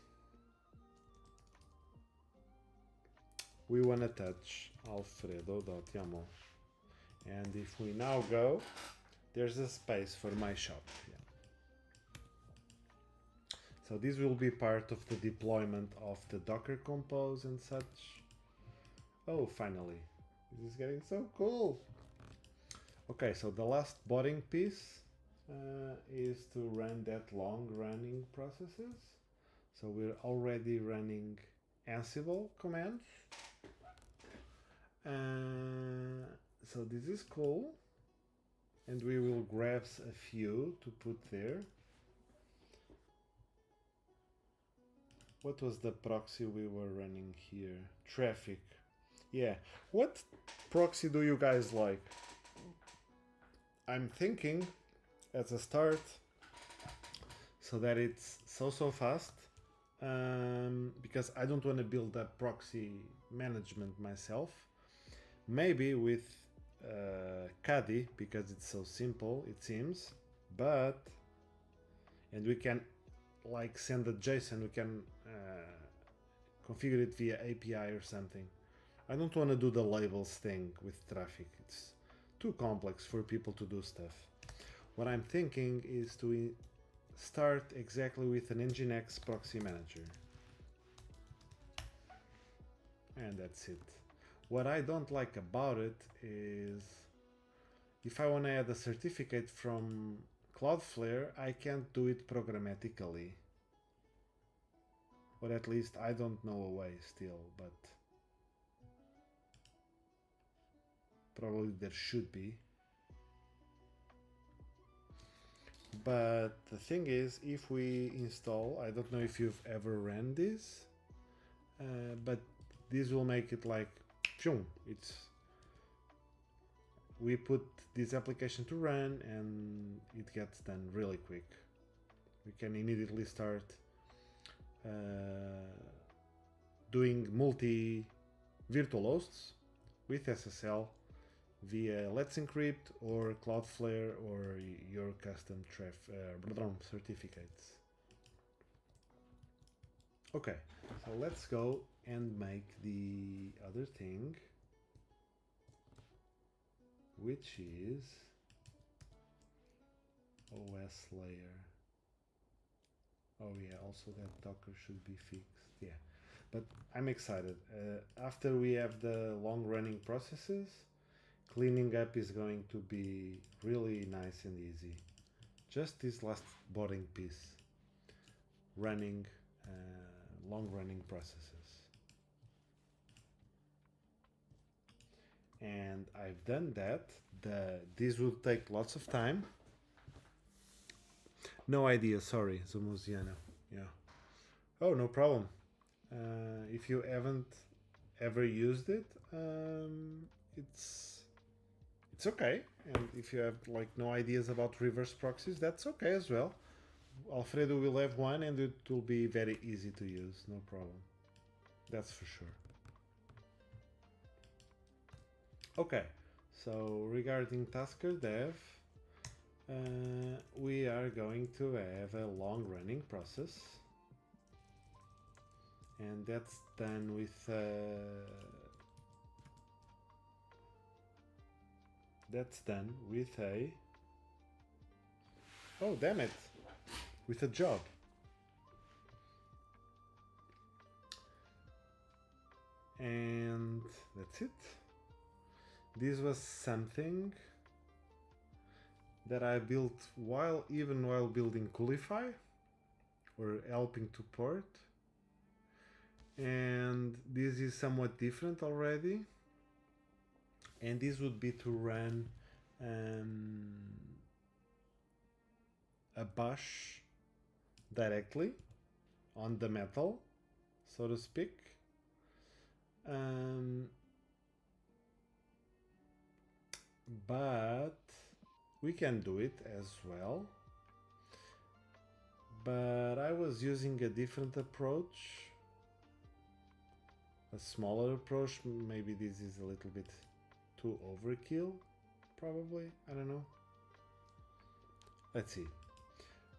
We want to touch alfredo.yaml. And if we now go, there's a space for my shop. Yeah. So this will be part of the deployment of the Docker Compose and such. Oh, finally. This is getting so cool. Okay, so the last boring piece is to run that long running processes. So we're already running Ansible commands. So this is cool. And we will grab a few to put there. What was the proxy we were running here? Traffic. Yeah. What proxy do you guys like? I'm thinking as a start so that it's so fast because I don't want to build a proxy management myself. Maybe with Caddy because it's so simple it seems, but and we can like send a JSON, we can configure it via API or something. I don't want to do the labels thing with traffic. It's too complex for people to do stuff. What I'm thinking is to start exactly with an Nginx proxy manager. And that's it. What I don't like about it is if I want to add a certificate from Cloudflare, I can't do it programmatically. Or at least I don't know a way still, but probably there should be. But the thing is, if we install, I don't know if you've ever ran this, but this will make it like, it's, we put this application to run and it gets done really quick. We can immediately start doing multi virtual hosts with SSL via Let's Encrypt or Cloudflare or your custom certificates. Okay, so let's go and make the other thing, which is OS layer. Oh yeah, also that Docker should be fixed. Yeah, but I'm excited. After we have the long-running processes, cleaning up is going to be really nice and easy. Just this last boring piece, running long-running processes. And I've done that. This will take lots of time. No idea, sorry, Zumuziano. Yeah. Oh, no problem. If you haven't ever used it, it's okay. And if you have like no ideas about reverse proxies, that's okay as well. Alfredo will have one and it will be very easy to use, no problem. That's for sure. Okay, so regarding Tasker Dev, we are going to have a long-running process, and that's done with a oh damn it, with a job. And that's it. This was something that I built while building Coolify or helping to port, and this is somewhat different already, and this would be to run a bash directly on the metal, so to speak. But we can do it as well, but I was using a different approach, a smaller approach. Maybe this is a little bit too overkill, probably. I don't know. Let's see.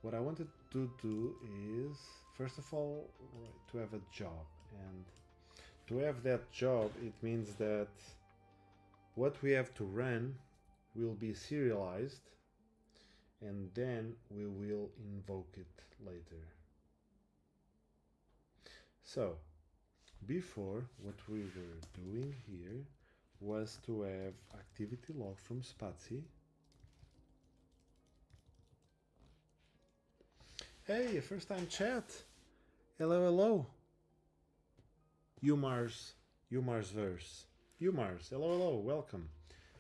What I wanted to do is, first of all, to have a job. And to have that job, it means that what we have to run will be serialized, and then we will invoke it later. So, before, what we were doing here was to have activity log from Spatsy. Hey, first time chat. Hello, hello. Umar's verse. Umars, hello, hello, welcome.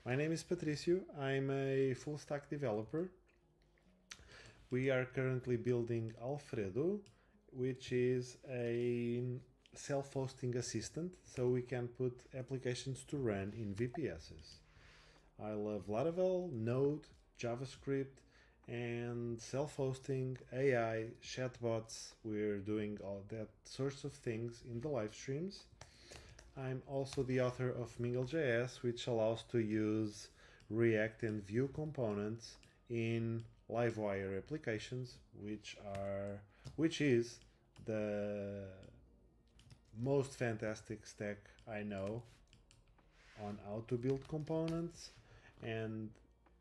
My name is Patricio. I'm a full stack developer. We are currently building Alfredo, which is a self-hosting assistant, so we can put applications to run in VPSs. I love Laravel, Node, JavaScript, and self-hosting, AI, chatbots. We're doing all that sorts of things in the live streams. I'm also the author of Mingle.js, which allows to use React and Vue components in Livewire applications, which is the most fantastic stack I know on how to build components, and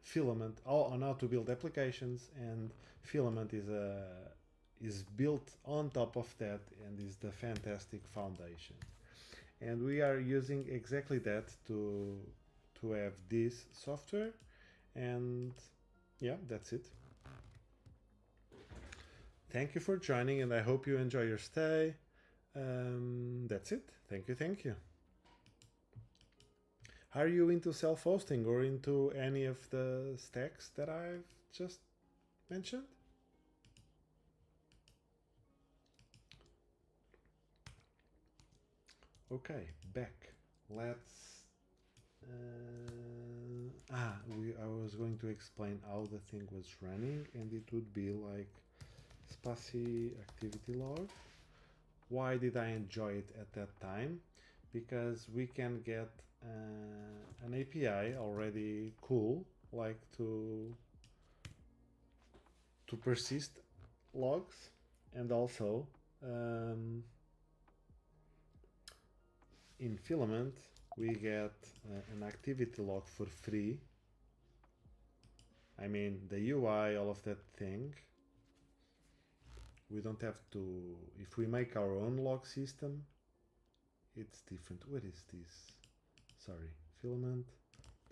Filament on how to build applications, and Filament is built on top of that and is the fantastic foundation. And we are using exactly that to have this software, and yeah, that's it. Thank you for joining, and I hope you enjoy your stay. That's it. Thank you, thank you. Are you into self-hosting or into any of the stacks that I've just mentioned? Okay, back. Let's... I was going to explain how the thing was running, and it would be like Spassy activity log. Why did I enjoy it at that time? Because we can get an API already cool, like to persist logs, and also in Filament we get an activity log for free. I mean the UI, all of that thing. We don't have to, if we make our own log system, it's different. What is this? Sorry, Filament,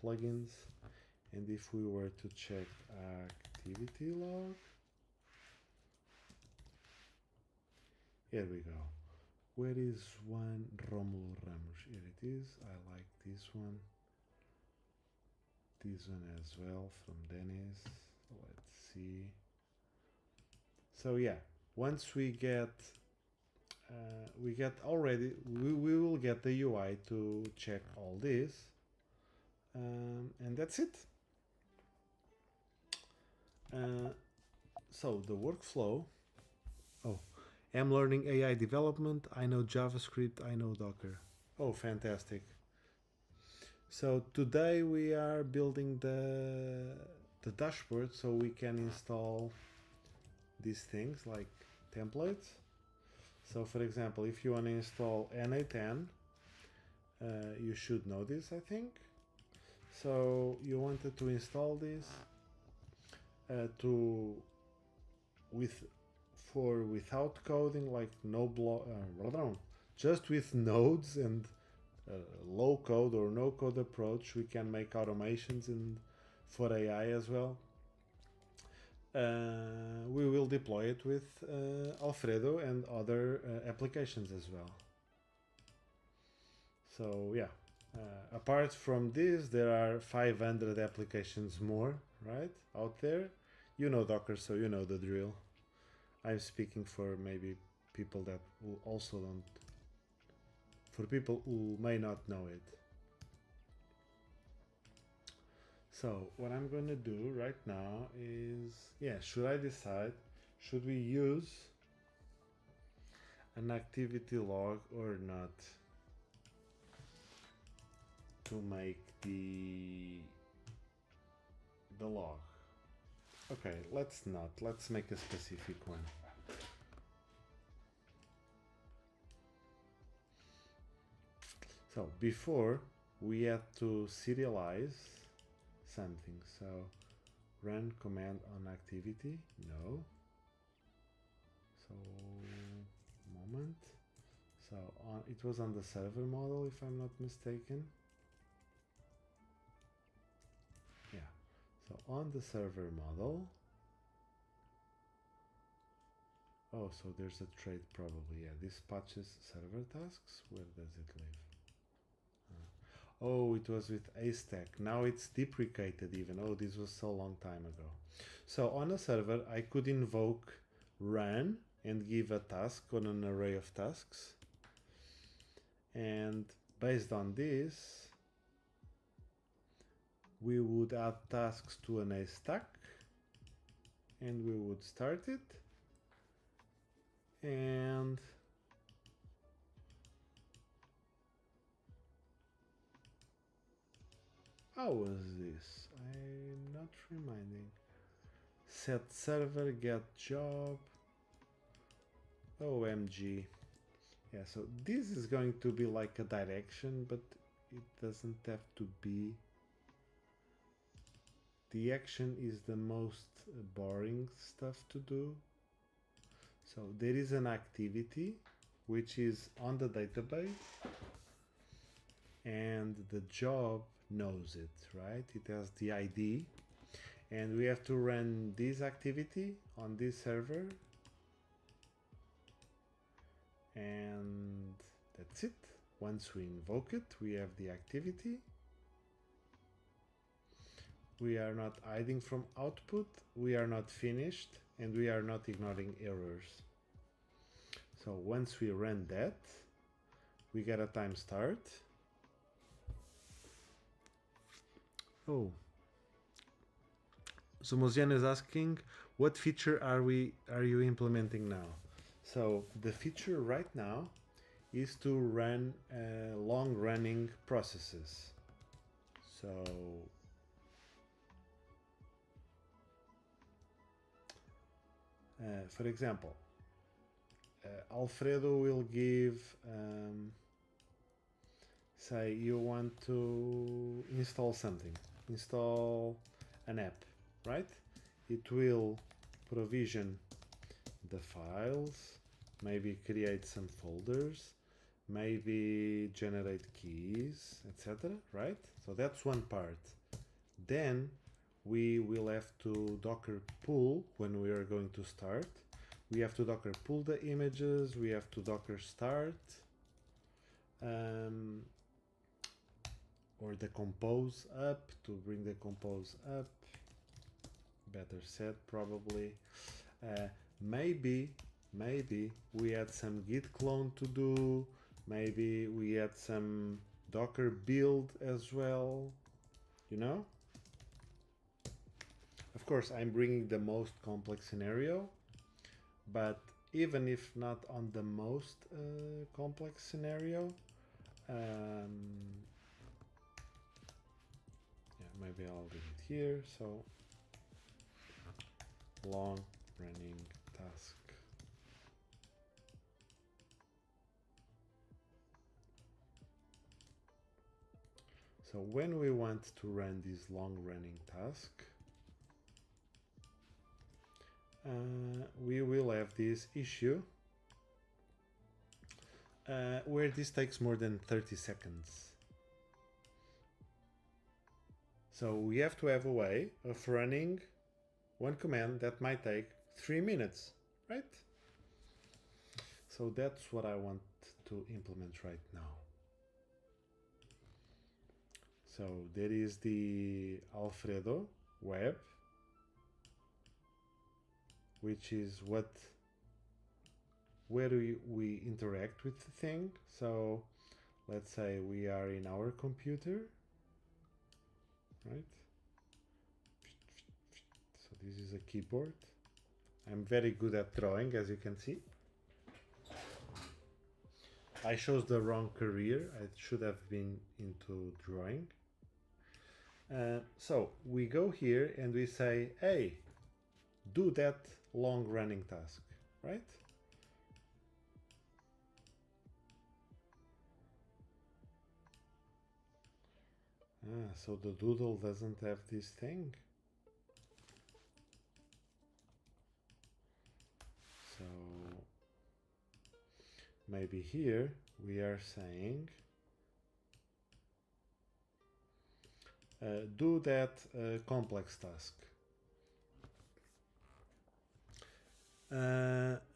plugins, and if we were to check activity log, here we go. Where is one Romulo Ramos? Here it is. I like this one. This one as well from Dennis. Let's see. So yeah, once we get already, we will get the UI to check all this, and that's it. So the workflow. Oh, I'm learning AI development. I know JavaScript. I know Docker. Oh, fantastic. So today we are building the dashboard so we can install these things like templates. So for example, if you want to install NA10, you should know this, I think. So you wanted to install this without coding, like no just with nodes and low code or no code approach. We can make automations and for AI as well. We will deploy it with Alfredo and other applications as well. So yeah, apart from this, there are 500 applications more, right, out there. You know Docker, so you know the drill. I'm speaking for maybe people that will also don't, for people who may not know it. So what I'm going to do right now is, yeah, should I decide, should we use an activity log or not to make the log. Okay, let's not. Let's make a specific one. So before we had to serialize something. So run command on activity. No. So moment. So it was on the server model, if I'm not mistaken. Yeah. So on the server model. Oh, so there's a trait probably. Yeah, this patches server tasks. Where does it live? Oh, it was with a stack. Now it's deprecated even. Oh, this was so long time ago. So on a server, I could invoke run and give a task on an array of tasks. And based on this, we would add tasks to an a stack and we would start it. And how was this? I'm not reminding. Set server, get job. OMG. Yeah, so this is going to be like a direction, but it doesn't have to be. The action is the most boring stuff to do. So there is an activity which is on the database and the job knows it, right? It has the ID and we have to run this activity on this server and that's it. Once we invoke it, we have the activity. We are not hiding from output, we are not finished, and we are not ignoring errors. So once we run that, we get a time start. Oh, so Mosian is asking, what feature are you implementing now? So the feature right now is to run long-running processes. So for example, Alfredo will give, say you want to install something, install an app, right? It will provision the files, maybe create some folders, maybe generate keys, etc., right? So that's one part. Then we will have to Docker pull when we are going to start. We have to Docker pull the images, we have to Docker start, or the compose up to bring the compose up. Better said, probably. Maybe we had some git clone to do. Maybe we had some Docker build as well. You know? Of course, I'm bringing the most complex scenario, but even if not on the most complex scenario, yeah, maybe I'll leave it here. So long running task. So when we want to run this long running task, we will have this issue where this takes more than 30 seconds. So we have to have a way of running one command that might take 3 minutes, right? So that's what I want to implement right now. So there is the Alfredo web, which is where we interact with the thing. So let's say we are in our computer, right? So this is a keyboard. I'm very good at drawing, as you can see. I chose the wrong career. I should have been into drawing. So we go here and we say, hey, do that long running task, right? So the doodle doesn't have this thing. So maybe here we are saying do that complex task.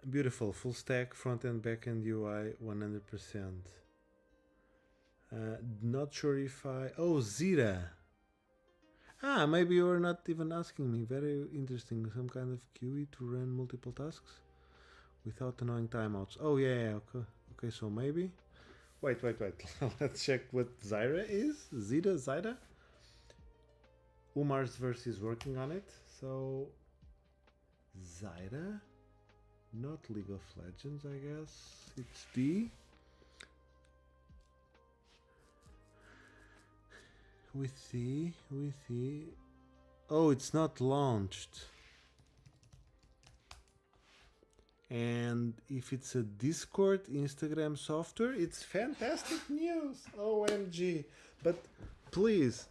Beautiful, full stack, front end, back end UI, 100%. Not sure if I. Oh, Zira. Maybe you are not even asking me. Very interesting. Some kind of QE to run multiple tasks without annoying timeouts. Oh, yeah, okay. Okay, so maybe. Wait. Let's check what Zyra is. Zyra? Umar's verse is working on it. So, Zyra? Not League of Legends, I guess. It's D. With the. Oh, it's not launched. And if it's a Discord Instagram software, it's fantastic news. OMG. But please,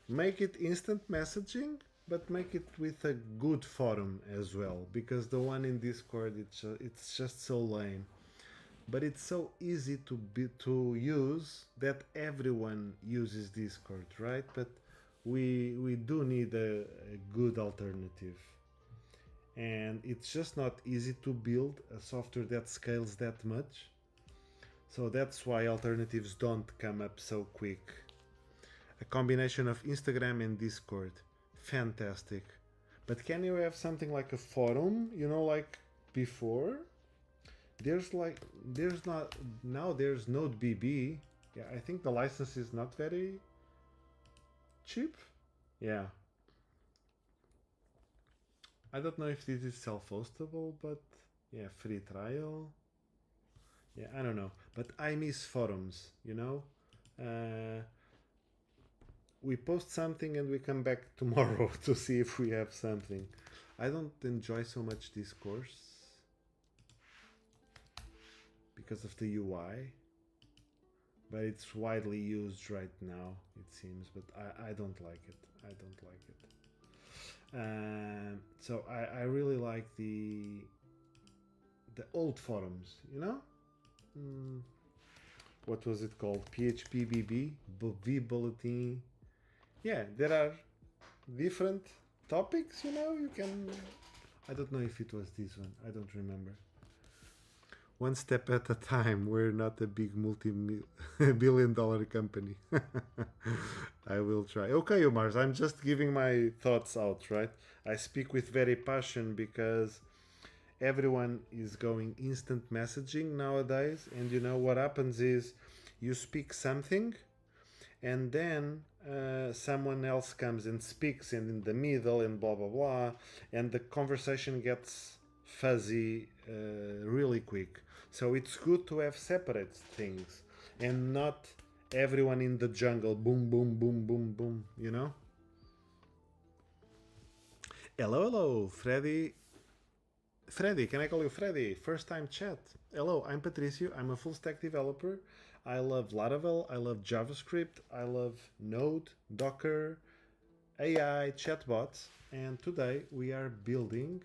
make it instant messaging, but make it with a good forum as well, because the one in Discord, it's just so lame. But it's so easy to use that everyone uses Discord, right? But we do need a good alternative, and it's just not easy to build a software that scales that much. So that's why alternatives don't come up so quick. A combination of Instagram and Discord, fantastic. But can you have something like a forum, like before? There's not now. There's NodeBB. Yeah, I think the license is not very cheap. Yeah, I don't know if this is self-hostable, but yeah, free trial. Yeah, I don't know, but I miss forums. We post something and we come back tomorrow to see if we have something. I don't enjoy so much this course because of the UI, but it's widely used right now, it seems. But I don't like it. I don't like it. So I really like the old forums. What was it called? PHPBB, V Bulletin. Yeah, there are different topics. You can. I don't know if it was this one. I don't remember. One step at a time. We're not a big multi-billion-dollar company. I will try. Okay, Omars, I'm just giving my thoughts out, right? I speak with very passion because everyone is going instant messaging nowadays, and what happens is you speak something, and then someone else comes and speaks, and in the middle, and blah blah blah, and the conversation gets fuzzy really quick. So it's good to have separate things and not everyone in the jungle boom boom boom boom boom. Hello, Freddy, can I call you Freddy? First time chat. Hello, I'm Patricio. I'm a full stack developer. I love Laravel. I love JavaScript. I love Node, Docker, AI, chatbots. And today we are building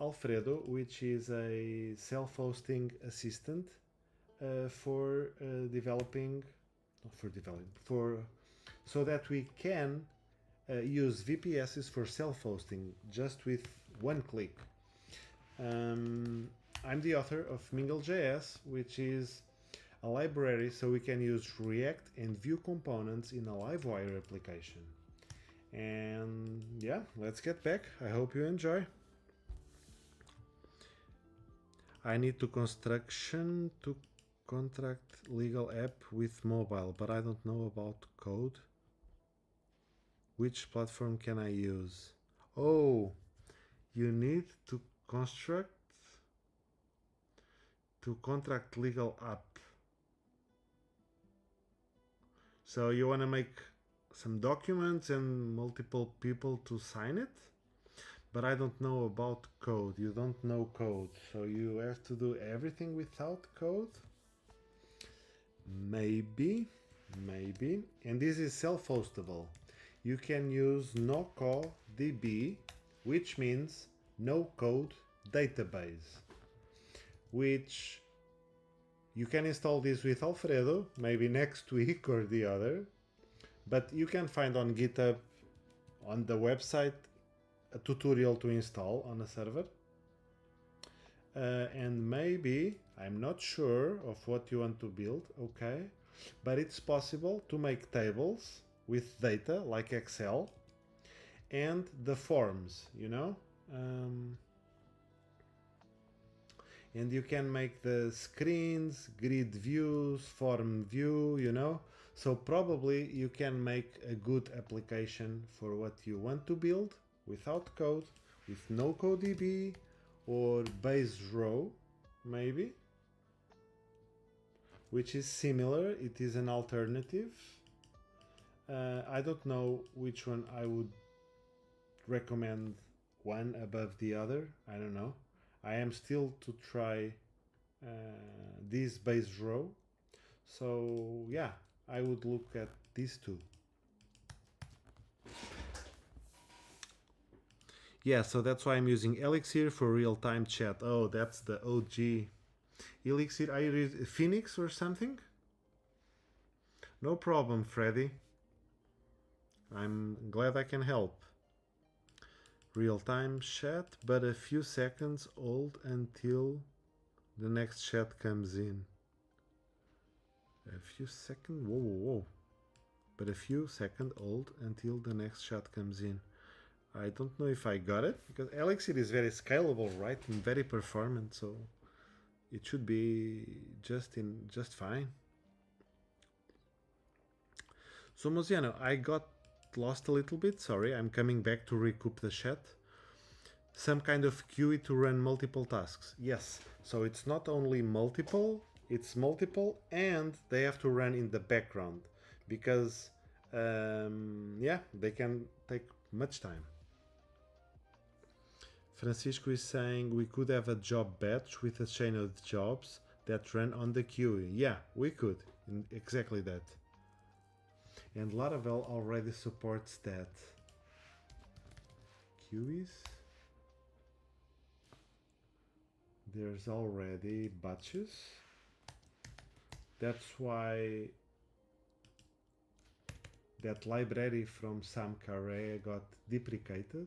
Alfredo, which is a self-hosting assistant for developing, not for developing, for so that we can use VPSs for self-hosting just with one click. I'm the author of Mingle.js, which is a library so we can use React and Vue components in a Livewire application. And yeah, let's get back. I hope you enjoy. I need to construction to contract legal app with mobile, but I don't know about code. Which platform can I use? Oh, you need to construct to contract legal app. So you want to make some documents and multiple people to sign it, but I don't know about code. You don't know code, so you have to do everything without code. Maybe. And this is self-hostable. You can use NoCoDB, which means no code database, which you can install this with Alfredo, maybe next week or the other, but you can find on GitHub, on the website, a tutorial to install on a server. And maybe, I'm not sure of what you want to build, okay, but it's possible to make tables with data like Excel and the forms, you know, and you can make the screens, grid views, form view, you know, so probably you can make a good application for what you want to build without code, with no code DB or base row, maybe, which is similar. It is an alternative. I don't know which one I would recommend, one above the other. I don't know. I am still to try this base row. So yeah, I would look at these two. Yeah, so that's why I'm using Elixir for real-time chat. Oh, that's the OG. Elixir, are you Phoenix or something? No problem, Freddy. I'm glad I can help. Real-time chat, but a few seconds old until the next chat comes in. A few seconds, whoa. But a few seconds old until the next chat comes in. I don't know if I got it, because Elixir is very scalable, right? And very performant, so it should be just fine. So Moziano, I got lost a little bit, sorry, I'm coming back to recoup the chat. Some kind of QE to run multiple tasks. Yes, so it's not only multiple, it's multiple and they have to run in the background, because yeah, they can take much time. Francisco is saying we could have a job batch with a chain of jobs that run on the queue. Yeah, we could. Exactly that. And Laravel already supports that. Queues. There's already batches. That's why that library from Sam Carey got deprecated.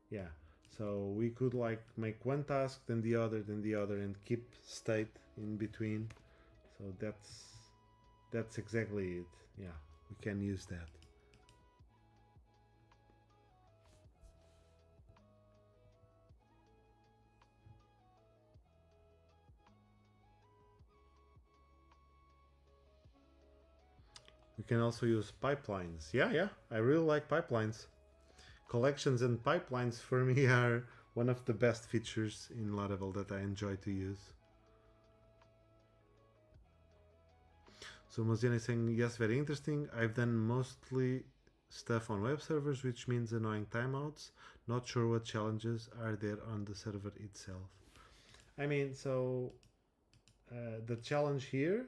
Yeah. So we could like make one task, then the other, and keep state in between. So that's exactly it. Yeah, we can use that. We can also use pipelines. Yeah, I really like pipelines. Collections and pipelines for me are one of the best features in Laravel that I enjoy to use. So Moziana is saying, yes, very interesting. I've done mostly stuff on web servers, which means annoying timeouts. Not sure what challenges are there on the server itself. I mean, so the challenge here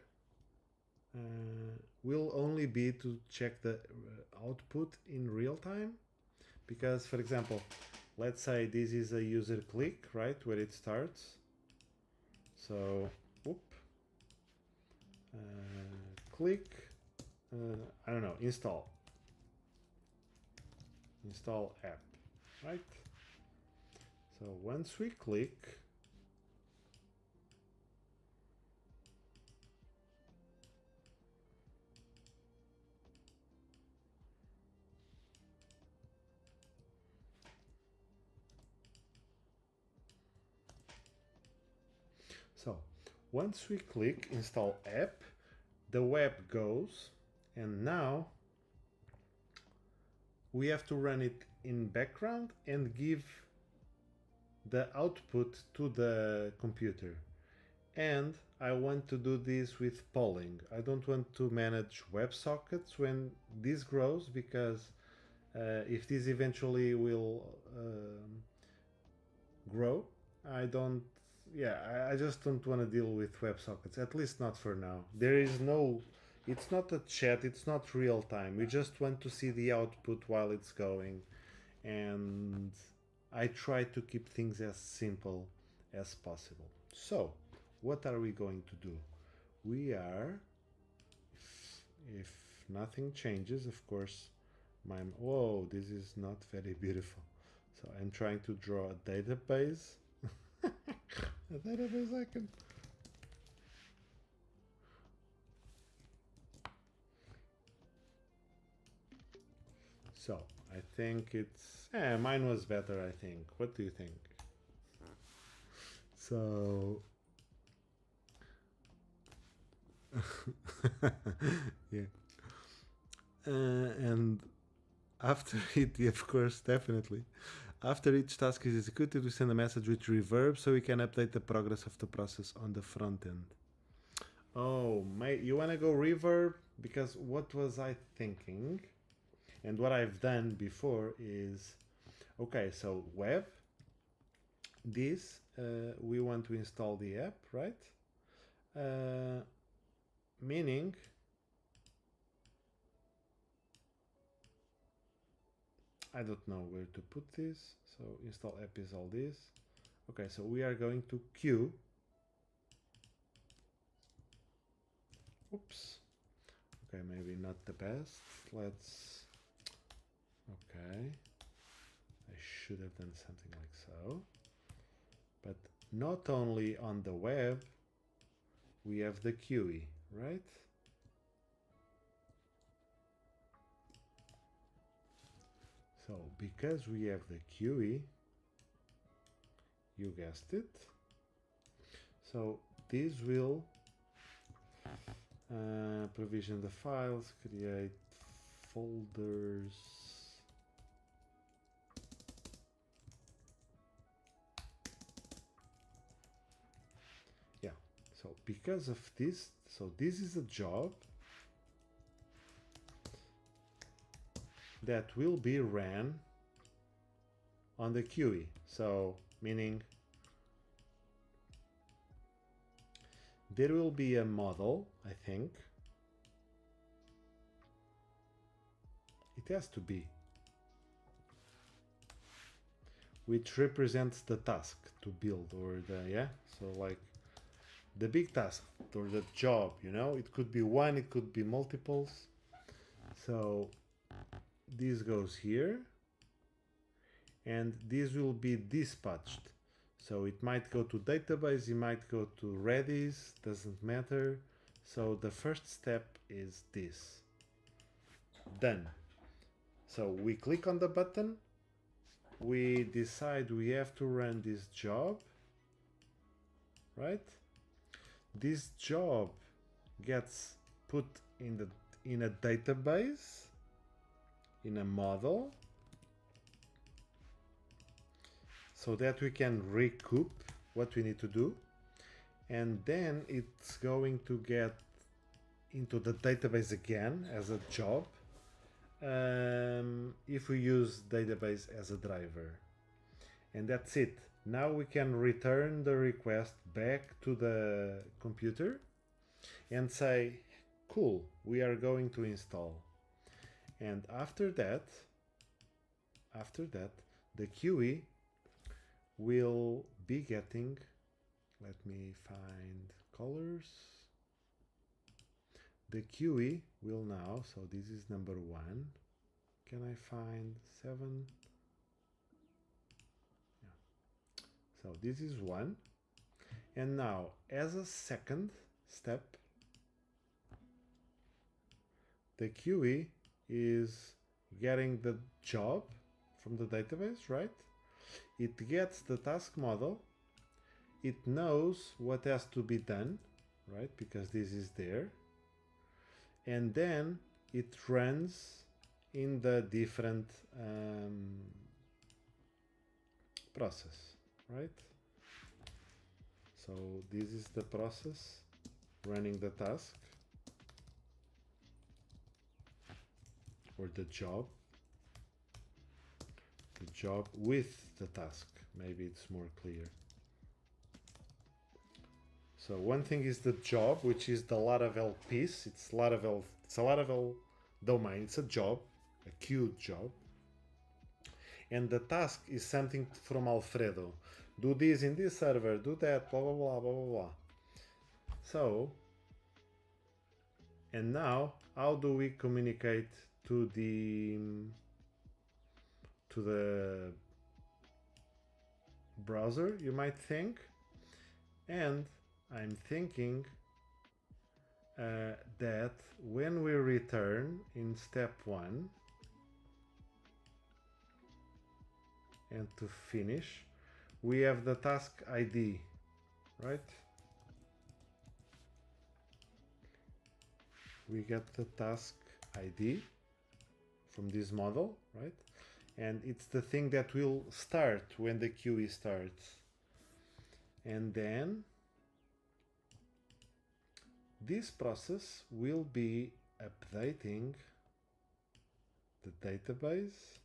will only be to check the output in real time. Because, for example, let's say this is a user click, right, where it starts. So, click, I don't know, install app, right? So once we click, install app, the web goes, and now we have to run it in background and give the output to the computer. And I want to do this with polling. I don't want to manage WebSockets when this grows, because if this eventually will grow, I don't. Yeah, I just don't want to deal with WebSockets. At least not for now. There is no. It's not a chat. It's not real time. We just want to see the output while it's going, and I try to keep things as simple as possible. So, what are we going to do? We are, if nothing changes, of course, whoa, this is not very beautiful. So I'm trying to draw a database. A database icon. So I think it's, mine was better, I think. What do you think? So yeah, and after it, of course, definitely. After each task is executed, we send a message with reverb so we can update the progress of the process on the front end. Oh, mate, you want to go reverb? Because what was I thinking? And what I've done before is, okay, so web, this, we want to install the app, right? Meaning, I don't know where to put this. So install app is all this. Okay, so we are going to queue. Oops. Okay, maybe not the best. Let's, okay. I should have done something like so. But not only on the web, we have the QE, right? So because we have the QE, you guessed it. So this will provision the files, create folders. Yeah, so because of this, so this is a job that will be ran on the QE. So meaning there will be a model, I think. It has to be, which represents the task to build, or the, yeah, so like the big task or the job, you know, it could be one, it could be multiples. So this goes here and this will be dispatched. So it might go to database, it might go to Redis, doesn't matter. So the first step is this. Done. So we click on the button, we decide we have to run this job, right? This job gets put in a database, in a model, so that we can recoup what we need to do, and then it's going to get into the database again as a job if we use database as a driver. And that's it. Now we can return the request back to the computer and say, cool, we are going to install. And after that, the QE will be getting, let me find colors. The QE will now, so this is number 1. Can I find 7? Yeah. So this is 1. And now, as a second step, the QE is getting the job from the database, right? It gets the task model. It knows what has to be done, right? Because this is there. And then it runs in the different process, right? So this is the process running the task or the job with the task. Maybe it's more clear. So one thing is the job, which is the Laravel piece. It's a Laravel domain. It's a job, a queued job. And the task is something from Alfredo. Do this in this server, do that, blah, blah, blah, blah, blah, blah. So, and now, how do we communicate to the browser, you might think? And I'm thinking that when we return in step 1 and to finish, we have the task ID, right? We get the task ID from this model, right? And it's the thing that will start when the queue starts. And then this process will be updating the database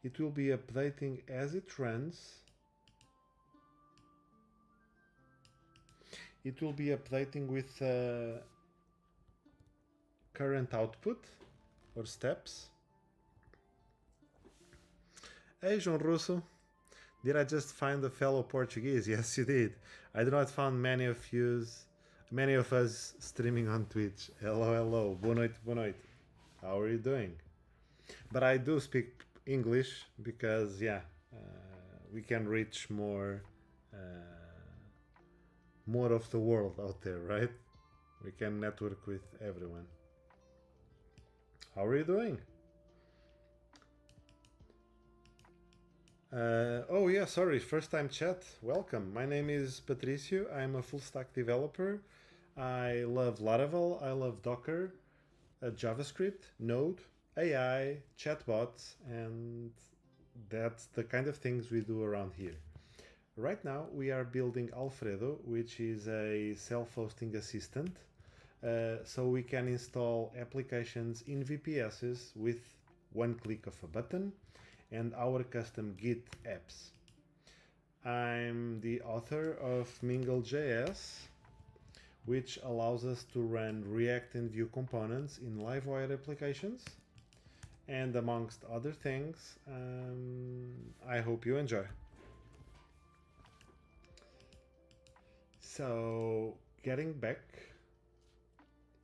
it will be updating as it runs. It will be updating with current output or steps. Hey, João Russo. Did I just find a fellow Portuguese? Yes, you did. I do not find many of us streaming on Twitch. Hello, hello. Boa noite, boa noite. How are you doing? But I do speak English because, yeah, we can reach more of the world out there, right? We can network with everyone. How are you doing? Oh yeah, sorry, first time chat. Welcome. My name is Patricio. I'm a full stack developer. I love Laravel. I love Docker, JavaScript, Node, AI, chatbots, and that's the kind of things we do around here. Right now we are building Alfredo, which is a self-hosting assistant, so we can install applications in VPSs with one click of a button and our custom Git apps. I'm the author of Mingle.js, which allows us to run React and Vue components in Livewire applications. And amongst other things, I hope you enjoy. So, getting back,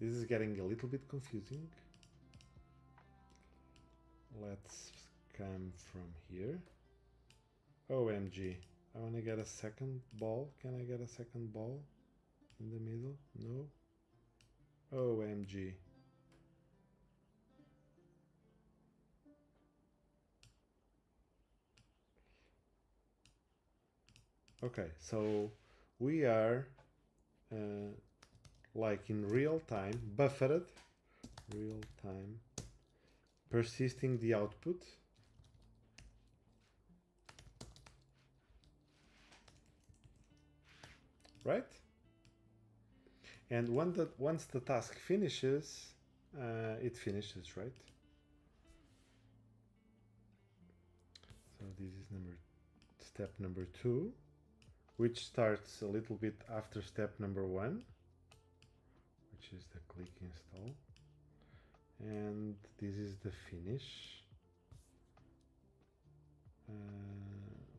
this is getting a little bit confusing. Let's come from here. OMG, I want to get a second ball. Can I get a second ball in the middle? No. OMG. Okay, so we are like in real time, buffered, real time, persisting the output. Right? And once the task finishes, it finishes, right? So this is step number 2, which starts a little bit after step number 1, which is the click install. And this is the finish.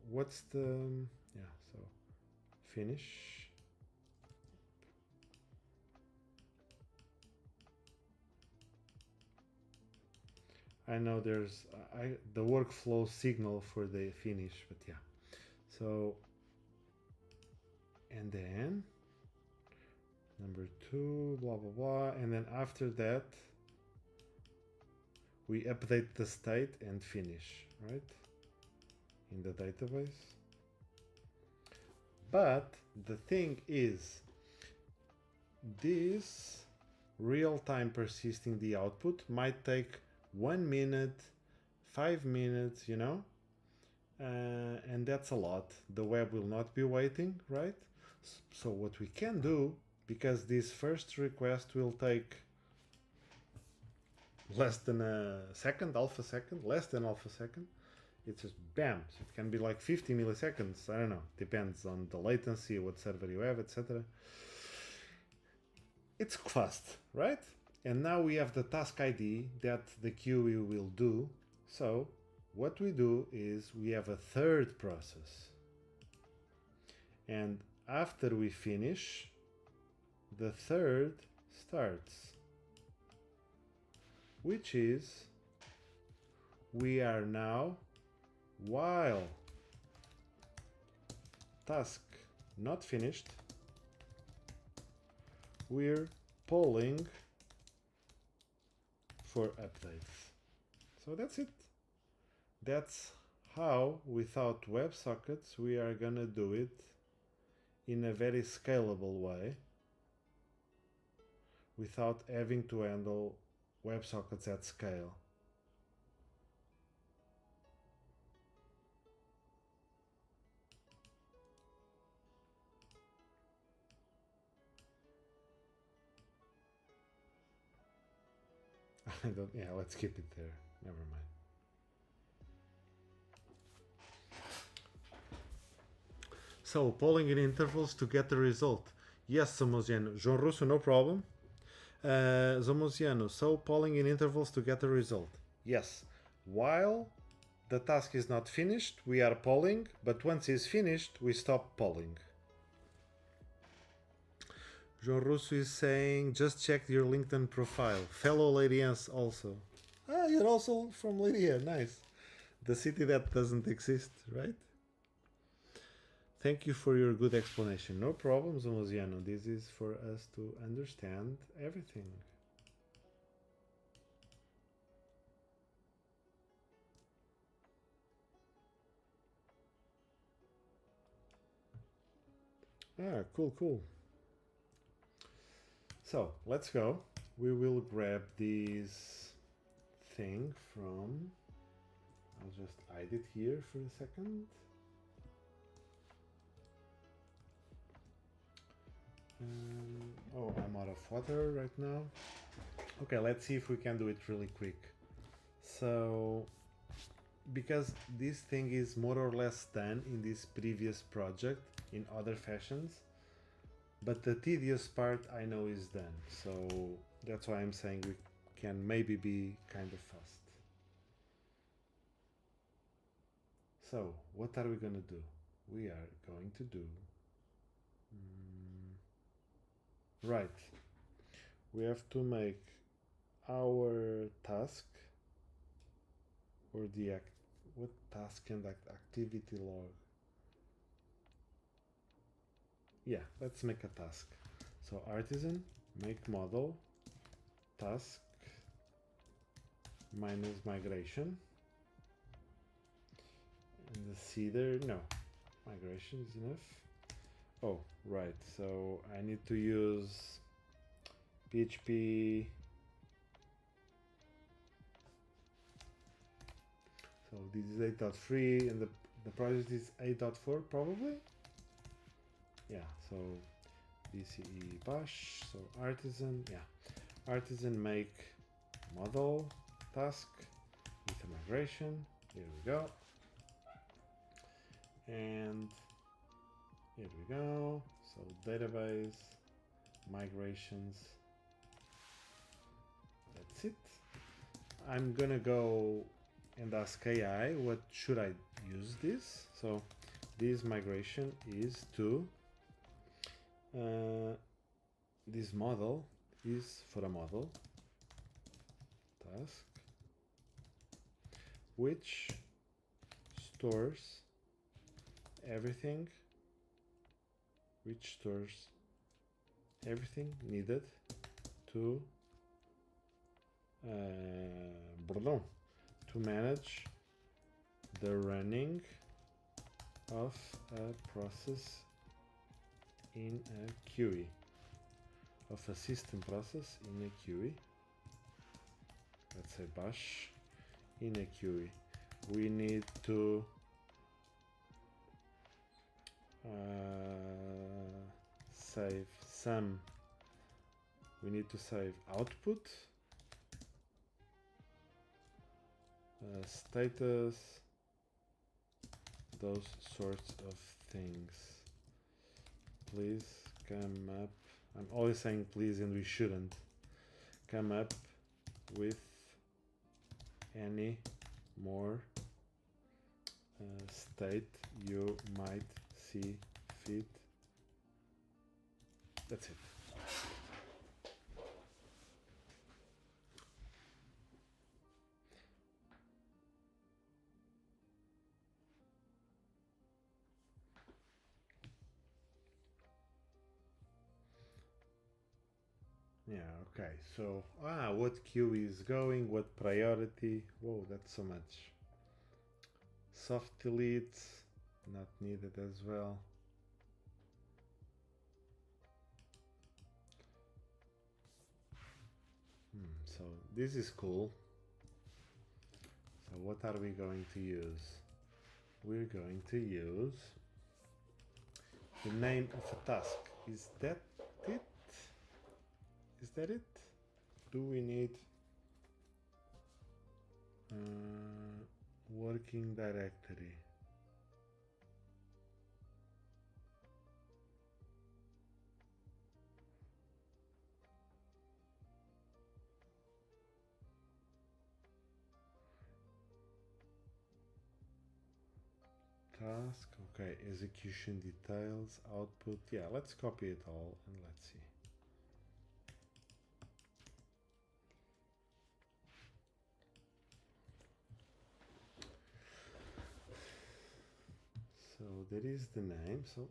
What's the, yeah, so finish. I know there's the workflow signal for the finish, but yeah. So, and then number 2, blah, blah, blah. And then after that, we update the state and finish, right? In the database. But the thing is, this real-time persisting the output might take 1 minute, 5 minutes, you know? and that's a lot. The web will not be waiting, right? So what we can do, because this first request will take less than a second, half a second, less than half a second, it's just bam. So it can be like 50 milliseconds. I don't know. Depends on the latency, what server you have, etc. It's fast, right? And now we have the task ID that the QE will do. So what we do is we have a third process. And after we finish, the third starts, which is we are now, while task not finished, we're polling for updates. So that's it. That's how, without WebSockets, we are gonna do it in a very scalable way without having to handle WebSockets at scale. I don't, yeah, let's keep it there. Never mind. So, polling in intervals to get the result. Yes, Zamosiano. João Russo, no problem. Zamosiano, so polling in intervals to get the result. Yes. While the task is not finished, we are polling, but once it's finished, we stop polling. João Russo is saying, just check your LinkedIn profile. Fellow Ladians also. Ah, you're also from Lydia. Nice. The city that doesn't exist, right? Thank you for your good explanation. No problem, Zamosiano. This is for us to understand everything. Ah, cool, cool. So, let's go. We will grab this thing from... I'll just hide it here for a second. Oh, I'm out of water right now. Okay, let's see if we can do it really quick. So, because this thing is more or less done in this previous project in other fashions, but the tedious part I know is done. So that's why I'm saying we can maybe be kind of fast. So what are we gonna do? We are going to do right. We have to make our task or the what task and activity log. Yeah, let's make a task. So artisan make model task minus migration. And the seeder, no, migration is enough. Oh, right, so I need to use PHP. So this is 8.3 and the project is 8.4 probably. Yeah, so BCE bash, so artisan, yeah, artisan make model task with a migration. Here we go. And here we go. So database migrations. That's it. I'm gonna go and ask AI what should I use this. So this migration is to this model is for a model task which stores everything needed to to manage the running of a process in a QE, of a system process in a QE. Let's say bash in a QE. We need to save some. We need to save output, status, those sorts of things. Please come up. I'm always saying please and we shouldn't. Come up with any more state you might see fit. That's it. Yeah, okay, so, what queue is going, what priority, whoa, that's so much. Soft deletes, not needed as well. So this is cool. So what are we going to use? We're going to use the name of a task. Is that it? Is that it? Do we need working directory? Task, okay, execution details, output. Yeah, let's copy it all and let's see. So that is the name. So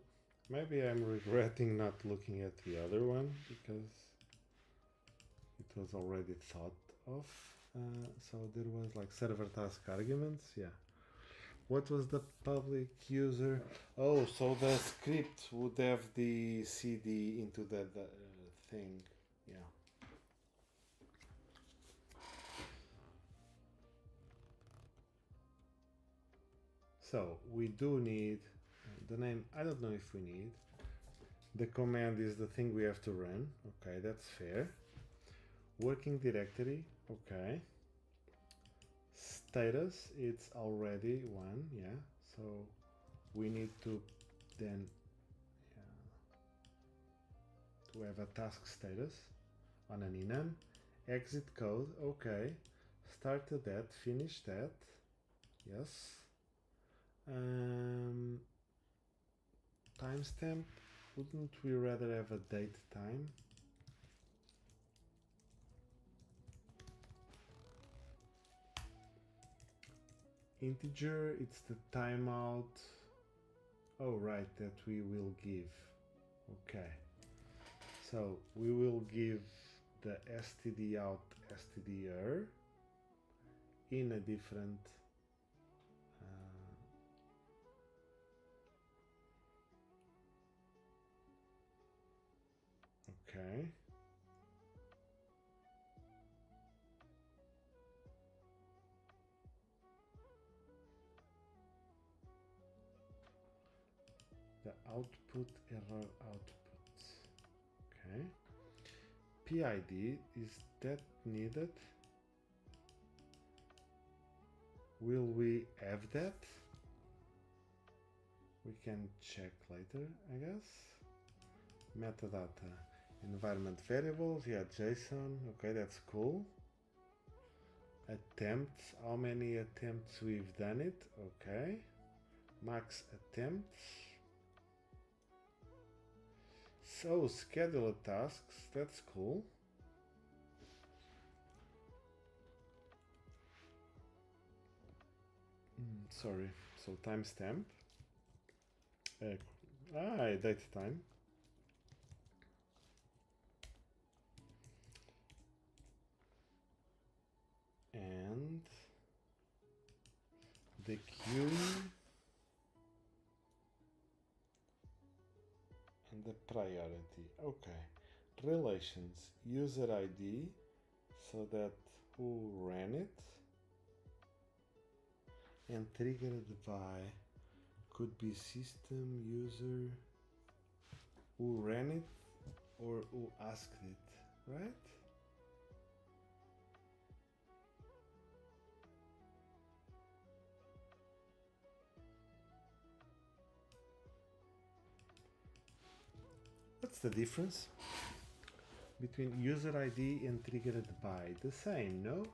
maybe I'm regretting not looking at the other one because it was already thought of. So there was like server task arguments. Yeah. What was the public user? Oh, so the script would have the CD into that thing. Yeah. So we do need the name. I don't know if we need. The command is the thing we have to run. Okay, that's fair. Working directory. Okay. Status, it's already one. Yeah. So we need to then to have a task status on an enum. Exit code. Okay. Started that. Finish that. Yes. Timestamp. Wouldn't we rather have a date time? Integer, it's the timeout. Oh, right, that we will give. Okay. So we will give the std out stdr in a different okay. The output error output. Okay. PID, is that needed? Will we have that? We can check later, I guess. Metadata. Environment variables, yeah, JSON, okay, that's cool. Attempts, how many attempts we've done it, okay. Max attempts. So, schedule tasks, that's cool. Sorry, so timestamp. Date time. And the queue and the priority. Okay. Relations, user ID, so that who ran it, and triggered by could be system user who ran it or who asked it, right? What's the difference between user ID and triggered by? The same, no?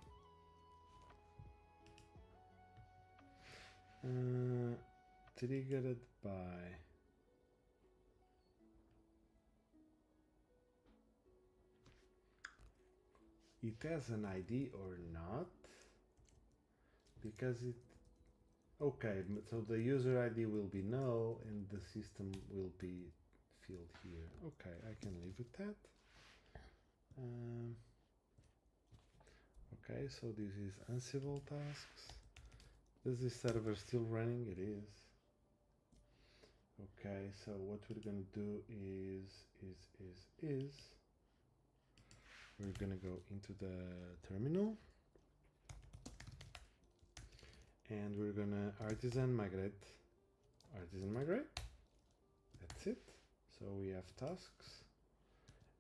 Triggered by. It has an ID or not? Because it. Okay, so the user ID will be null and the system will be filled here. Okay, I can live with that. Okay, so this is Ansible tasks. Is this server still running? It is. Okay, so what we're gonna do is we're gonna go into the terminal and we're gonna artisan migrate. That's it. So we have tasks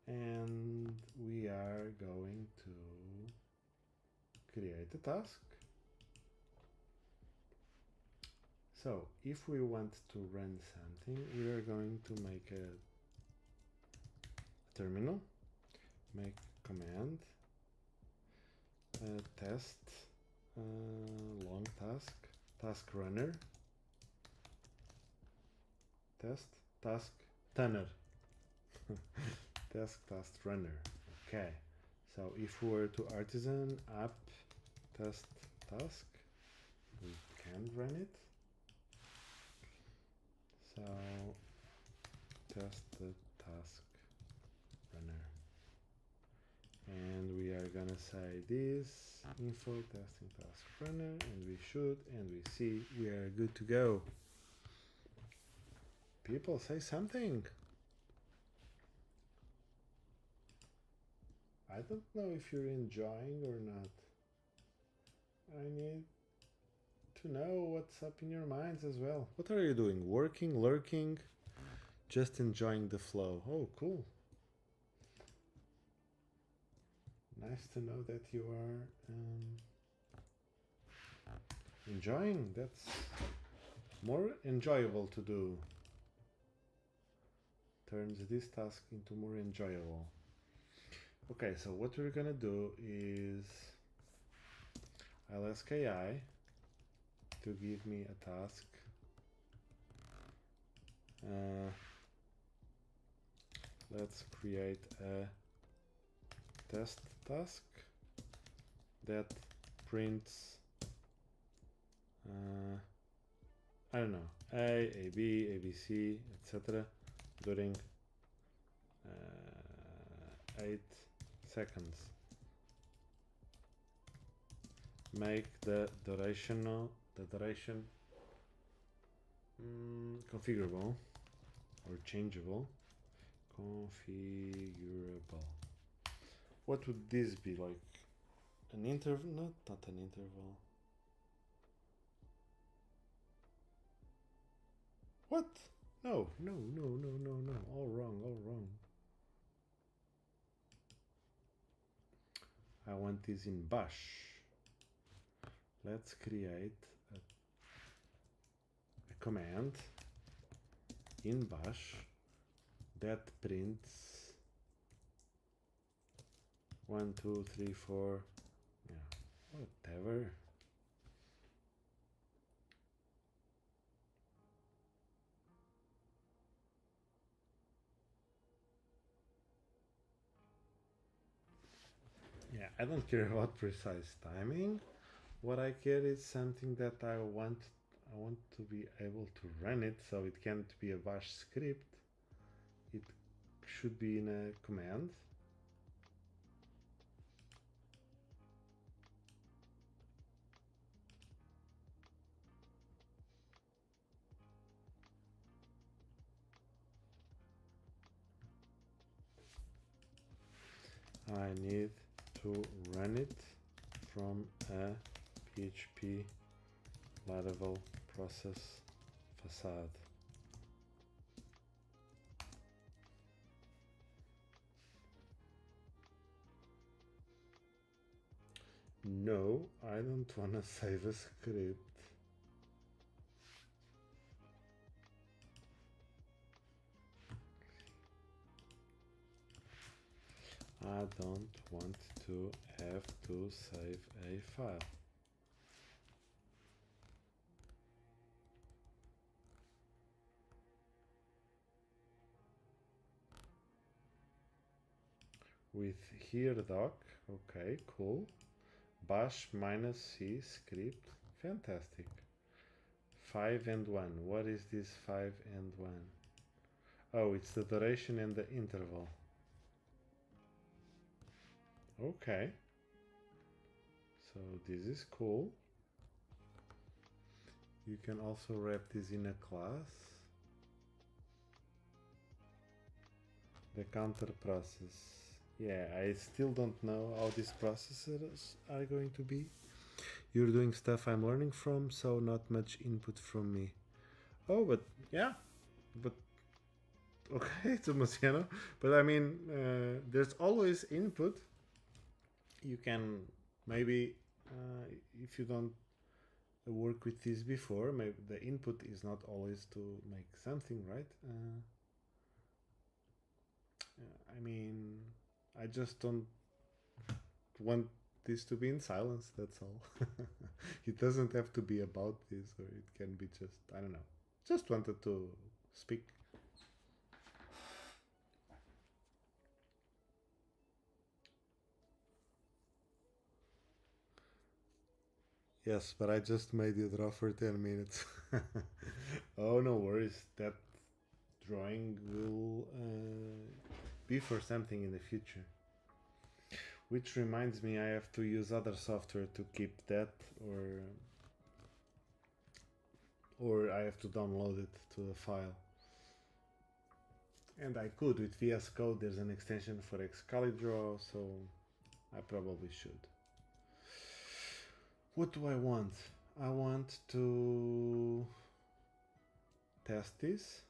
and we are going to create a task. So if we want to run something, we are going to make a terminal, make command, test, long task runner, task tunner, task runner. Okay, so if we were to artisan app test task, we can run it. So test the task runner, and we are gonna say this info testing task runner, and we should, and we see we are good to go. People, say something. I don't know if you're enjoying or not. I need to know what's up in your minds as well. What are you doing? Working, lurking, just enjoying the flow? Oh, cool. Nice to know that you are enjoying. That's more enjoyable to do. Turns this task into more enjoyable. Okay, so what we're gonna do is I'll ask AI to give me a task. Let's create a test task that prints I don't know, A, B, ABC, etc. during 8 seconds. Make the duration configurable or changeable. Configurable. What would this be like? An interval? Not an interval. What? No. All wrong. I want this in bash. Let's create a command in bash that prints 1, 2, 3, 4, yeah, whatever. Yeah, I don't care about precise timing. What I care is something that I want to be able to run it, so it can't be a bash script. It should be in a command. I need to run it from a PHP Laravel process facade. No, I don't want to save a script. I don't want to have to save a file. With here doc, okay, cool. Bash -c script, fantastic. 5 and 1, what is this 5 and 1? Oh, it's the duration and the interval. Okay. So this is cool. You can also wrap this in a class. The counter process. Yeah, I still don't know how these processes are going to be. You're doing stuff I'm learning from, so not much input from me. Oh, but yeah, but okay, Tomasino. But I mean, there's always input. You can maybe, if you don't work with this before, maybe the input is not always to make something, right? I mean, I just don't want this to be in silence, that's all. It doesn't have to be about this, or it can be just, I don't know. Just wanted to speak. Yes, but I just made you draw for 10 minutes. Oh, no worries. That drawing will be for something in the future. Which reminds me, I have to use other software to keep that, or I have to download it to the file. And I could with VS Code. There's an extension for Excalidraw, so I probably should. What do I want? I want to test this.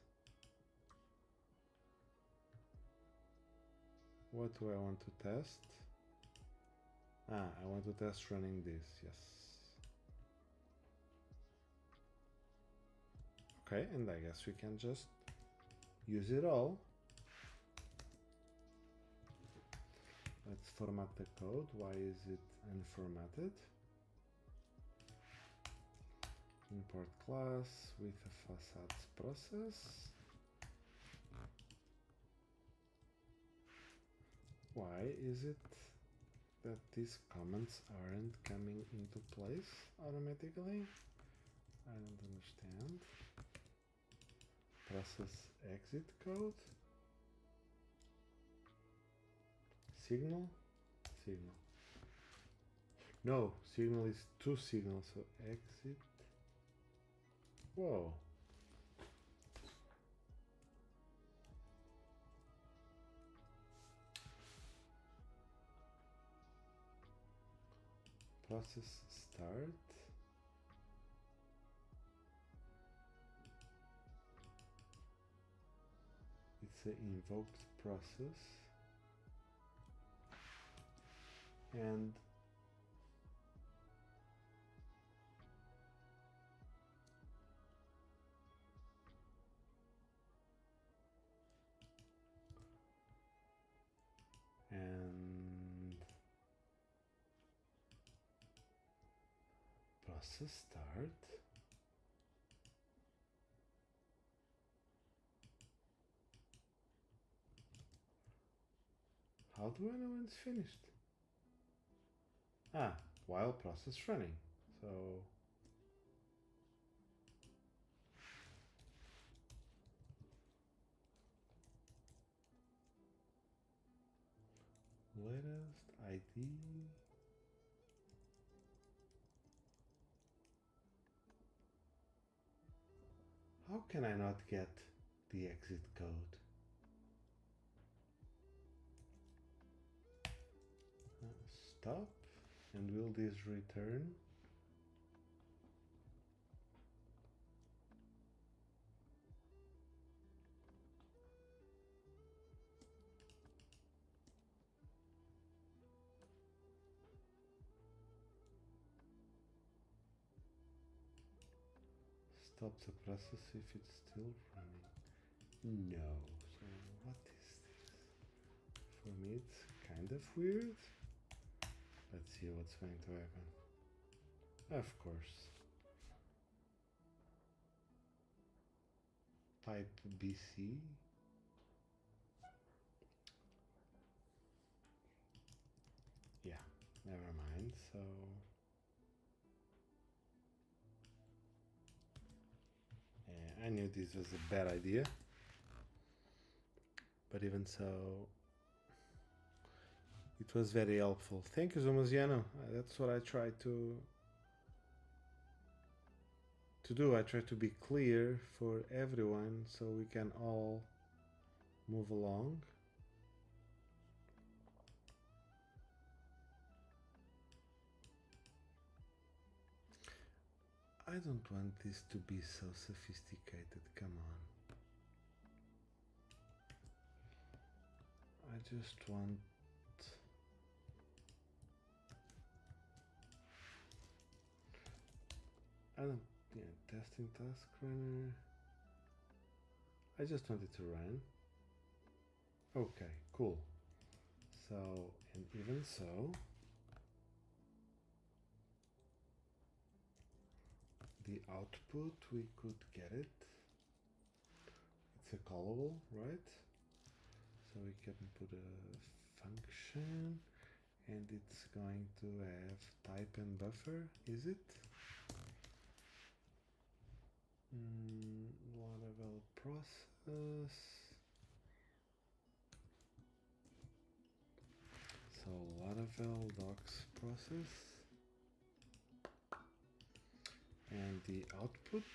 What do I want to test? I want to test running this, yes. Okay, and I guess we can just use it all. Let's format the code. Why is it unformatted? Import class with a facades process. Why is it that these comments aren't coming into place automatically? I don't understand. Process exit code. Signal? Signal. No, signal is two signals, so exit. Whoa. Process start. It's an invoked process. And process start. How do I know when it's finished? While process running. So latest ID. How can I not get the exit code? Stop. And will this return? stop the process if it's still running. No. So what is this? For me it's kind of weird. Let's see what's going to happen. Of course. Pipe BC. Yeah, never mind. So I knew this was a bad idea, but even so, it was very helpful. Thank you, Zomaziano. That's what I try to do. I try to be clear for everyone so we can all move along. I don't want this to be so sophisticated, come on. I just want testing task runner. I just want it to run. Okay, cool. So, and even so, the output, we could get it. It's a callable, right? So we can put a function and it's going to have type and buffer, is it? Laravel process. So Laravel docs process. And the output,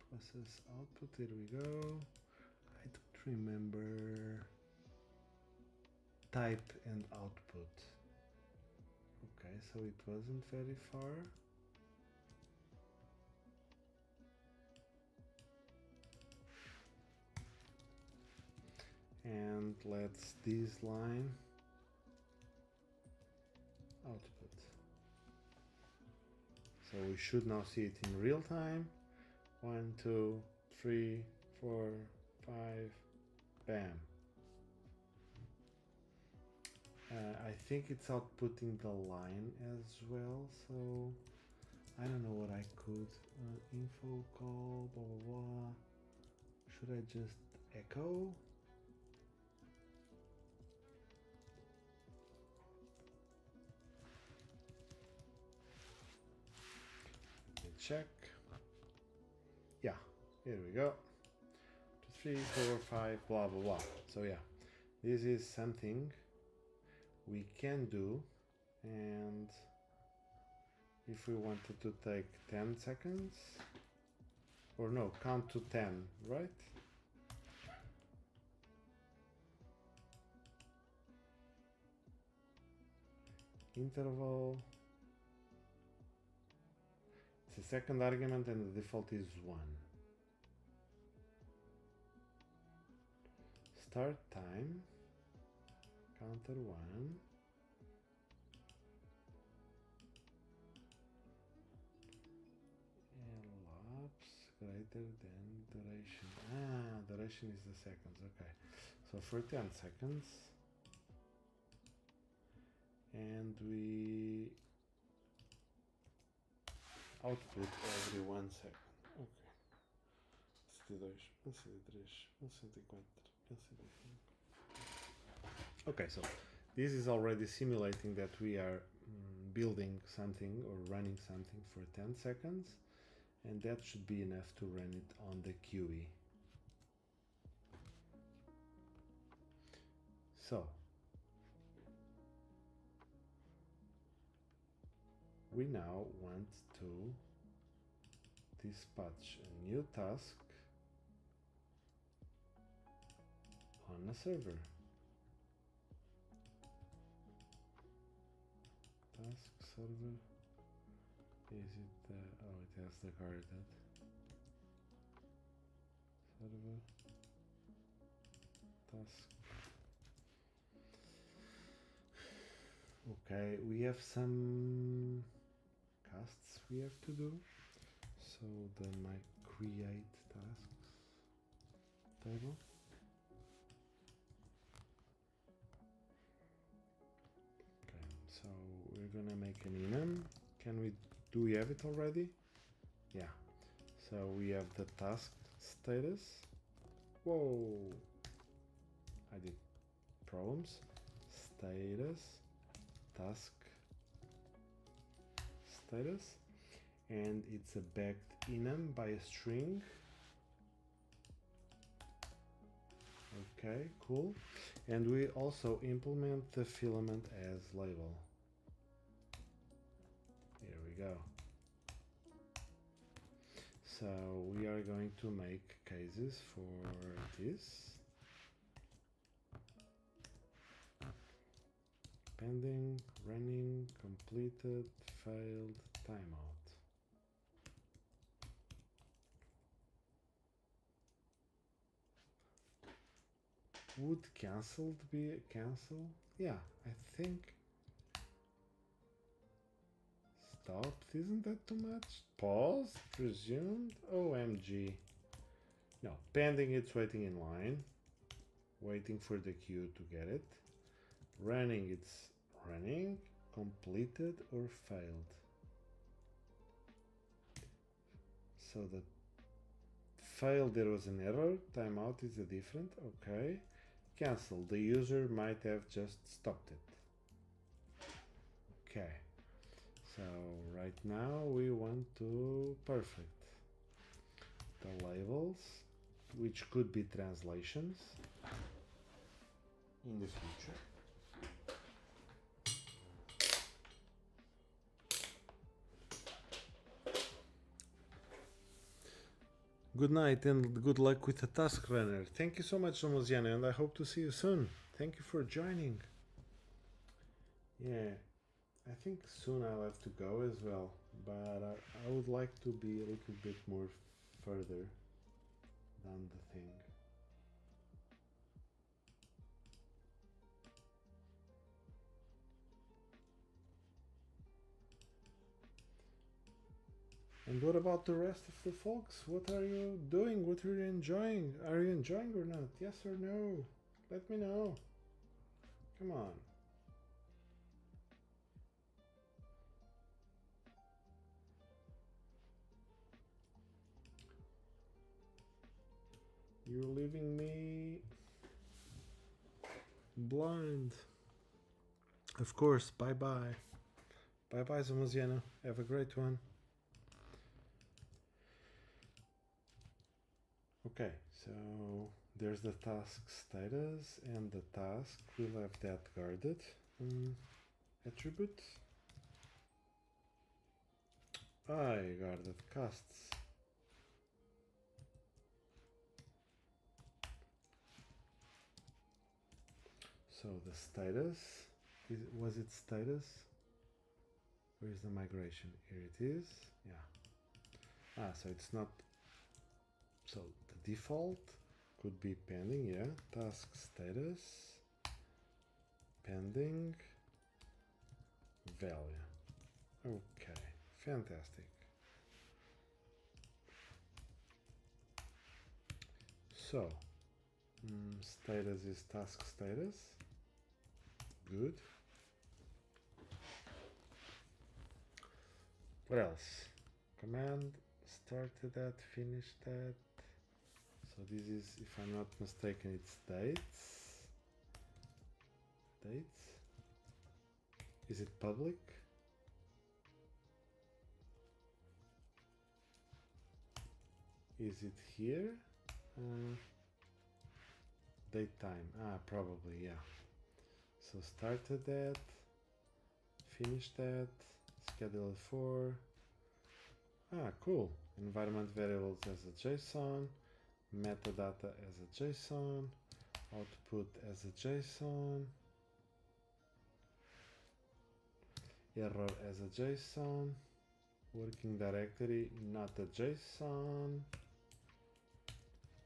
process output, here we go. I don't remember type and output. Okay, so it wasn't very far. And let's this line output. So we should now see it in real time. 1, 2, 3, 4, 5, bam. I think it's outputting the line as well, so I don't know what I could. Info call, blah blah blah. Should I just echo? Let me check. Yeah, here we go. 2, 3, 4, 5, blah blah blah. So yeah, this is something we can do, and if we wanted to take 10 seconds, or no, count to 10, right? Interval, it's a second argument and the default is 1. Start time, counter 1. Elapse greater than duration. Duration is the seconds, okay. So for 10 seconds, and we output every 1 second. Okay. 72, 103, 104, 105. Okay, so this is already simulating that we are building something or running something for 10 seconds, and that should be enough to run it on the QE. So we now want to dispatch a new task on a server. Task server, is it oh, it has the guarded server task. Okay, we have some casts we have to do. So the my create tasks table. Okay, so we're gonna make an enum. Do we have it already? Yeah. So we have the task status. Whoa! I did problems. Status, task status, and it's a backed enum by a string. Okay, cool. And we also implement the filament as label. Here we go. So we are going to make cases for this. Pending, running, completed, failed, timeout. Would cancelled be a cancel? Yeah, I think. Stopped, isn't that too much? Paused, resumed, OMG. No, pending, it's waiting in line. Waiting for the queue to get it. Running, it's running, completed or failed. So the failed, there was an error. Timeout is a different. Okay. Cancel. The user might have just stopped it. Okay. So right now we want to perfect the labels, which could be translations in the future. Good night and good luck with the task runner. Thank you so much, Somoziana, and I hope to see you soon. Thank you for joining. Yeah, I think soon I'll have to go as well, but I would like to be a little bit more further than the thing. And what about the rest of the folks? What are you doing? What are you enjoying? Are you enjoying or not? Yes or no? Let me know. Come on. You're leaving me blind. Of course. Bye bye. Bye bye, Zamuziana. Have a great one. Okay, so there's the task status, and the task will have that guarded attribute. I guarded costs. So the status, was it status? Where is the migration? Here it is. Yeah. So it's not. So the default could be pending. Yeah. Task status. Pending. Value. Okay. Fantastic. So status is task status. Good. What else? Command, started that, finished that. So this is, if I'm not mistaken, it's dates. Dates. Is it public? Is it here? Date time. Probably, yeah. So started that, finished that, scheduled for. Cool. Environment variables as a JSON, metadata as a JSON, output as a JSON, error as a JSON, working directory not a JSON,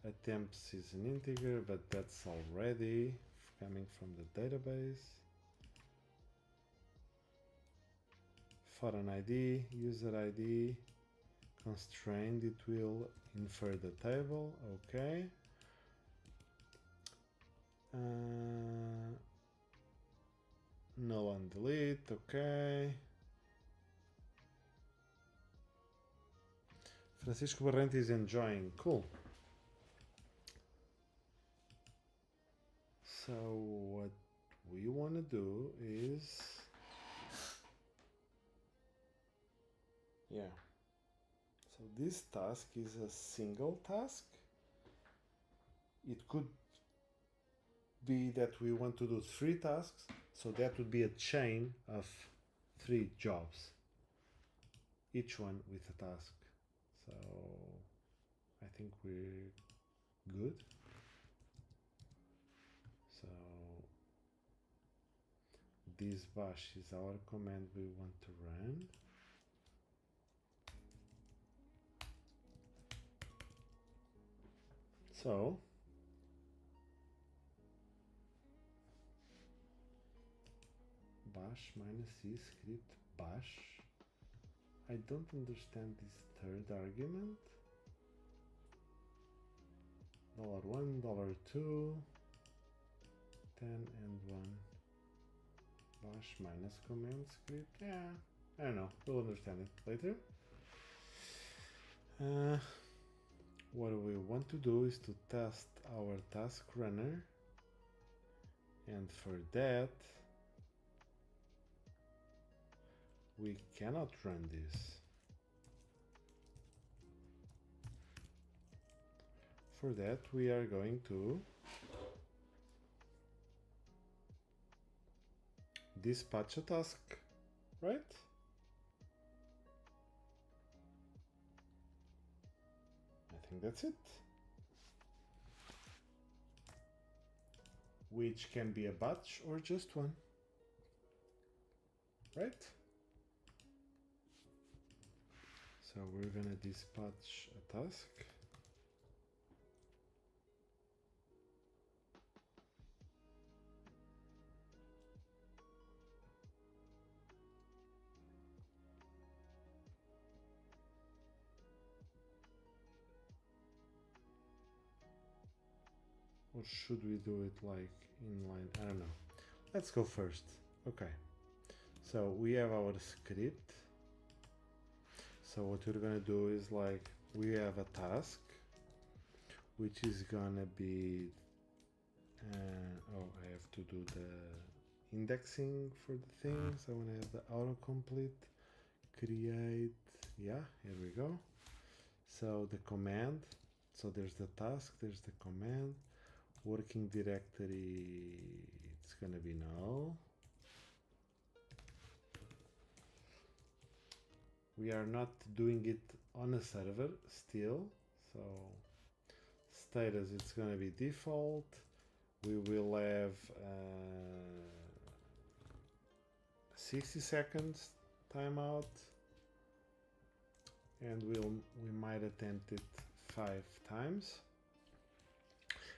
attempts is an integer, but that's already coming from the database. Foreign ID, user ID, constrained, it will infer the table. Okay. Null and delete. Okay. Francisco Barrente is enjoying. Cool. So what we want to do is, yeah. So this task is a single task. It could be that we want to do 3 tasks, so that would be a chain of 3 jobs, each one with a task. So I think we're good. So this bash is our command we want to run. So bash -c script bash. I don't understand this third argument. $1, $2, 10 and 1. Bash minus command script. Yeah, I don't know. We'll understand it later. What we want to do is to test our task runner, and for that we cannot run this. For that we are going to dispatch a task, right? I think that's it. Which can be a batch or just one, right? So we're gonna dispatch a task. Or should we do it like inline? I don't know. Let's go first. Okay. So we have our script. So what we're gonna do is like we have a task which is gonna be oh, I have to do the indexing for the things. I want to have the autocomplete create. Yeah, here we go. So the command, so there's the task, there's the command. Working directory, it's gonna be null. We are not doing it on a server still, so status, it's gonna be default. We will have 60 seconds timeout, and we might attempt it 5 times.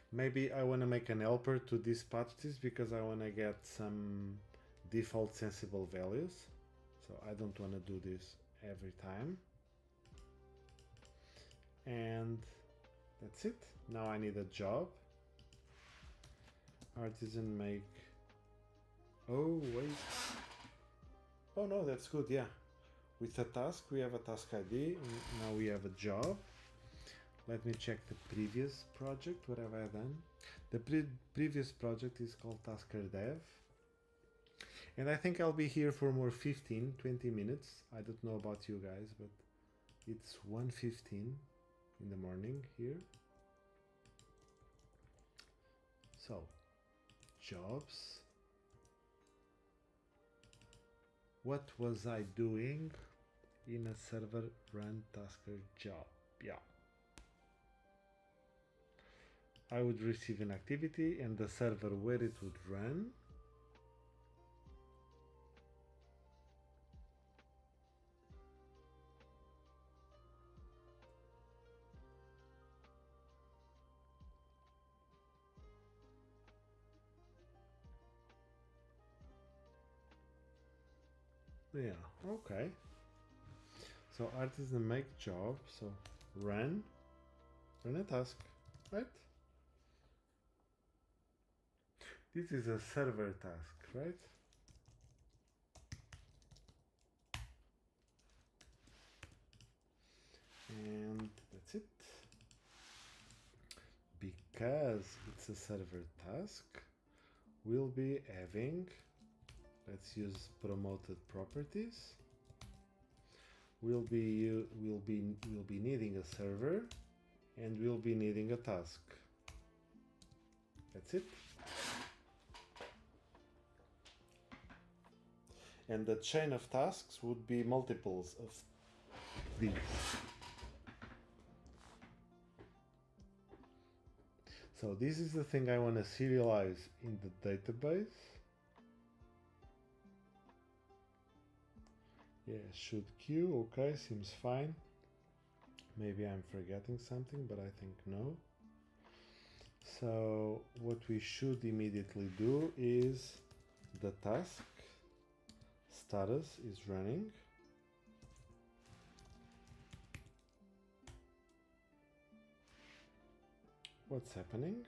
Maybe I want to make an helper to dispatch this because I want to get some default sensible values. So I don't want to do this every time. And that's it. Now I need a job. Artisan make. Oh, wait. Oh no, that's good. Yeah. With a task, we have a task ID. Now we have a job. Let me check the previous project. What have I done? The previous project is called Tasker Dev. And I think I'll be here for more 15, 20 minutes. I don't know about you guys, but it's 1:15 in the morning here. So, jobs. What was I doing in a server run Tasker job? Yeah. I would receive an activity and the server where it would run. Yeah, okay. So artisan make job, so run a task, right? This is a server task, right? And that's it. Because it's a server task, we'll be having, let's use promoted properties. We'll be needing a server, and we'll be needing a task. That's it. And the chain of tasks would be multiples of these. So this is the thing I want to serialize in the database. Yeah, should queue, okay, seems fine. Maybe I'm forgetting something, but I think no. So what we should immediately do is the task status is running. What's happening?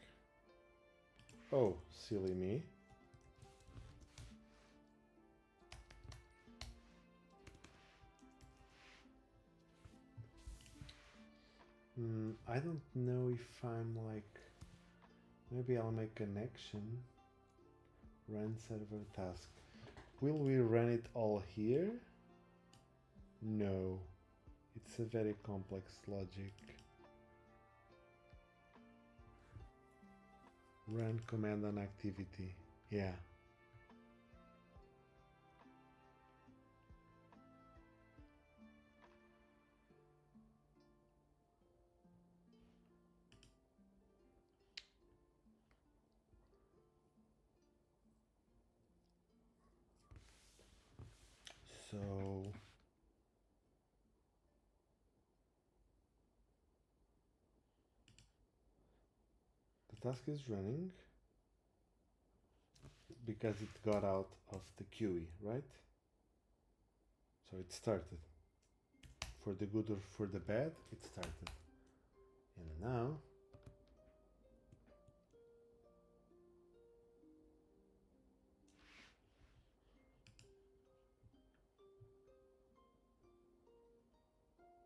Oh, silly me. I don't know if I'm like, maybe I'll make an action, run server task. Will we run it all here? No, it's a very complex logic. Run command on activity, yeah. So the task is running because it got out of the QE, right? So it started. For the good or for the bad, it started. And now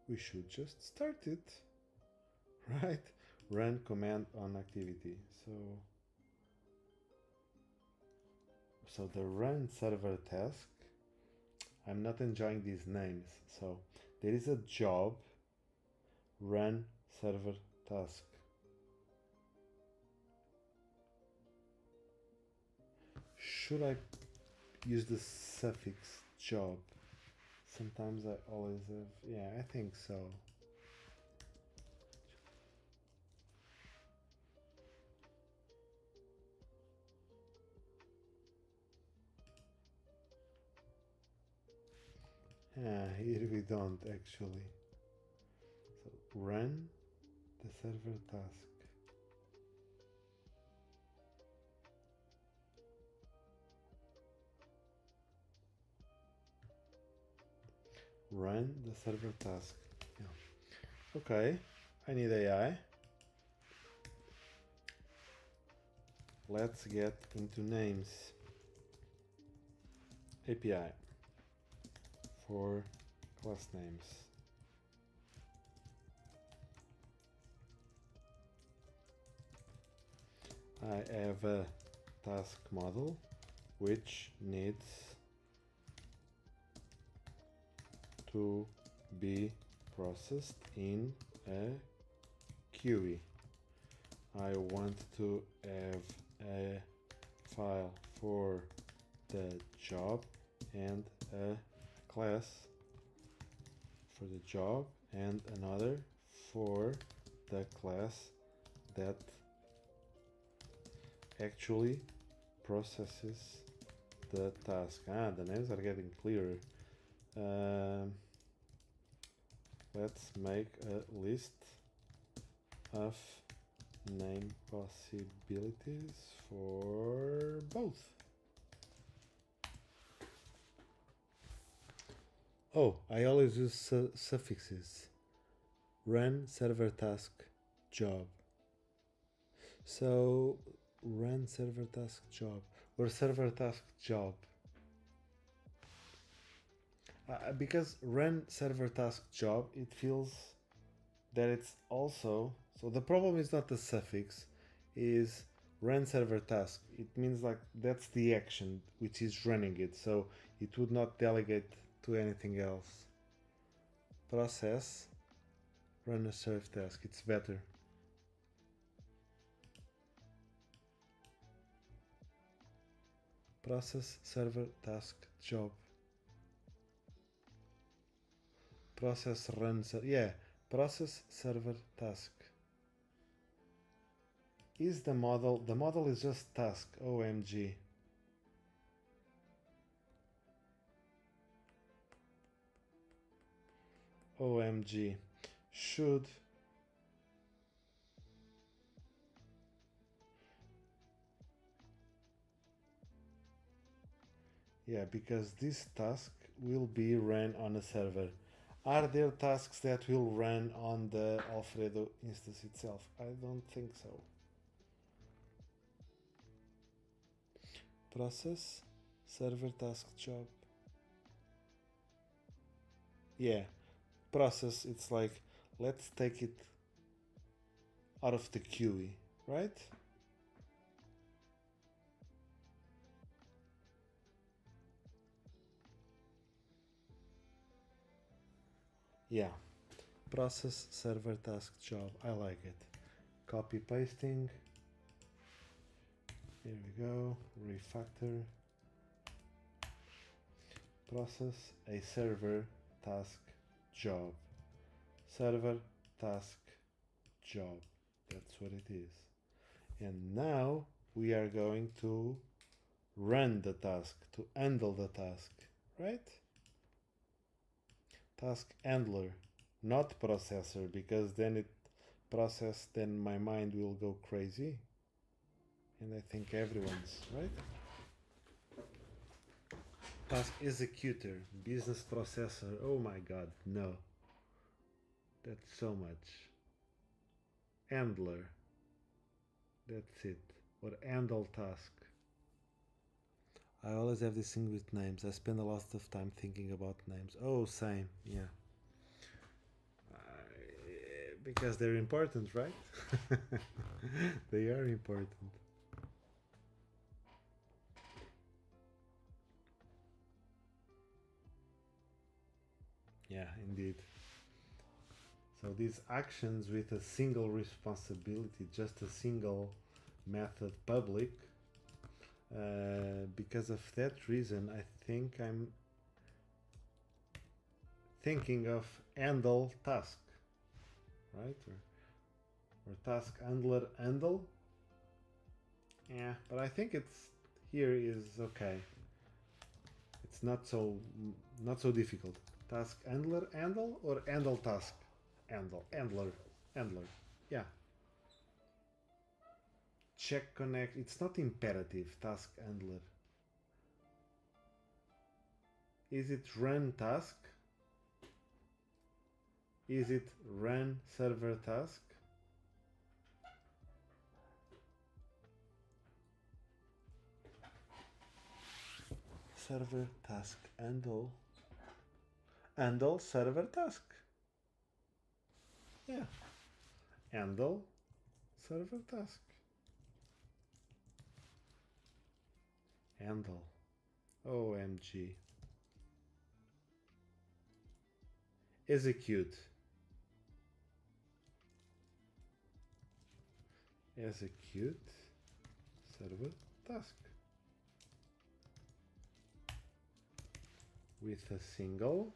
we should just start it, right? Run command on activity. So the run server task, I'm not enjoying these names. So there is a job, run server task. Should I use the suffix job? Sometimes I always have, yeah, I think so. Here we don't actually. So run the server task. Run the server task. Yeah. Okay, I need AI. Let's get into names. API for class names. I have a task model which needs to be processed in a QE. I want to have a file for the job and a class for the job and another for the class that actually processes the task. The names are getting clearer. Let's make a list of name possibilities for both. Oh, I always use suffixes. Run server task job. So run server task job or server task job. Because run server task job, it feels that it's also, so the problem is not the suffix, is run server task. It means like that's the action which is running it, so it would not delegate to anything else. Process run a serve task, it's better. Process server task job. Process run yeah, process server task. Is the model is just task. OMG. OMG. Should yeah, because this task will be run on a server. Are there tasks that will run on the Alfredo instance itself? I don't think so. Process server task job. Yeah, process, it's like let's take it out of the queue, right? Yeah, process server task job. I like it. Copy pasting. Here we go. Refactor. Process a server task job. Server task job. That's what it is. And now we are going to run the task, to handle the task, right? Task handler, not processor, because then it process, then my mind will go crazy. And I think everyone's, right? Task executor, business processor. Oh my god, no. That's so much. Handler. That's it. Or handle task. I always have this thing with names. I spend a lot of time thinking about names. Oh, same. Yeah. Because they're important, right? They are important. Yeah, indeed. So these actions with a single responsibility, just a single method public, because of that reason, I think I'm thinking of handle task, right? Or task handler handle. Yeah, but I think it's here is okay. It's not so difficult. Task handler handle or handle task handler. Yeah. Check connect. It's not imperative. Task handler. Is it run task? Is it run server task? Server task handle server task. Yeah. Handle server task. Handle. OMG. Execute. Execute server task with a single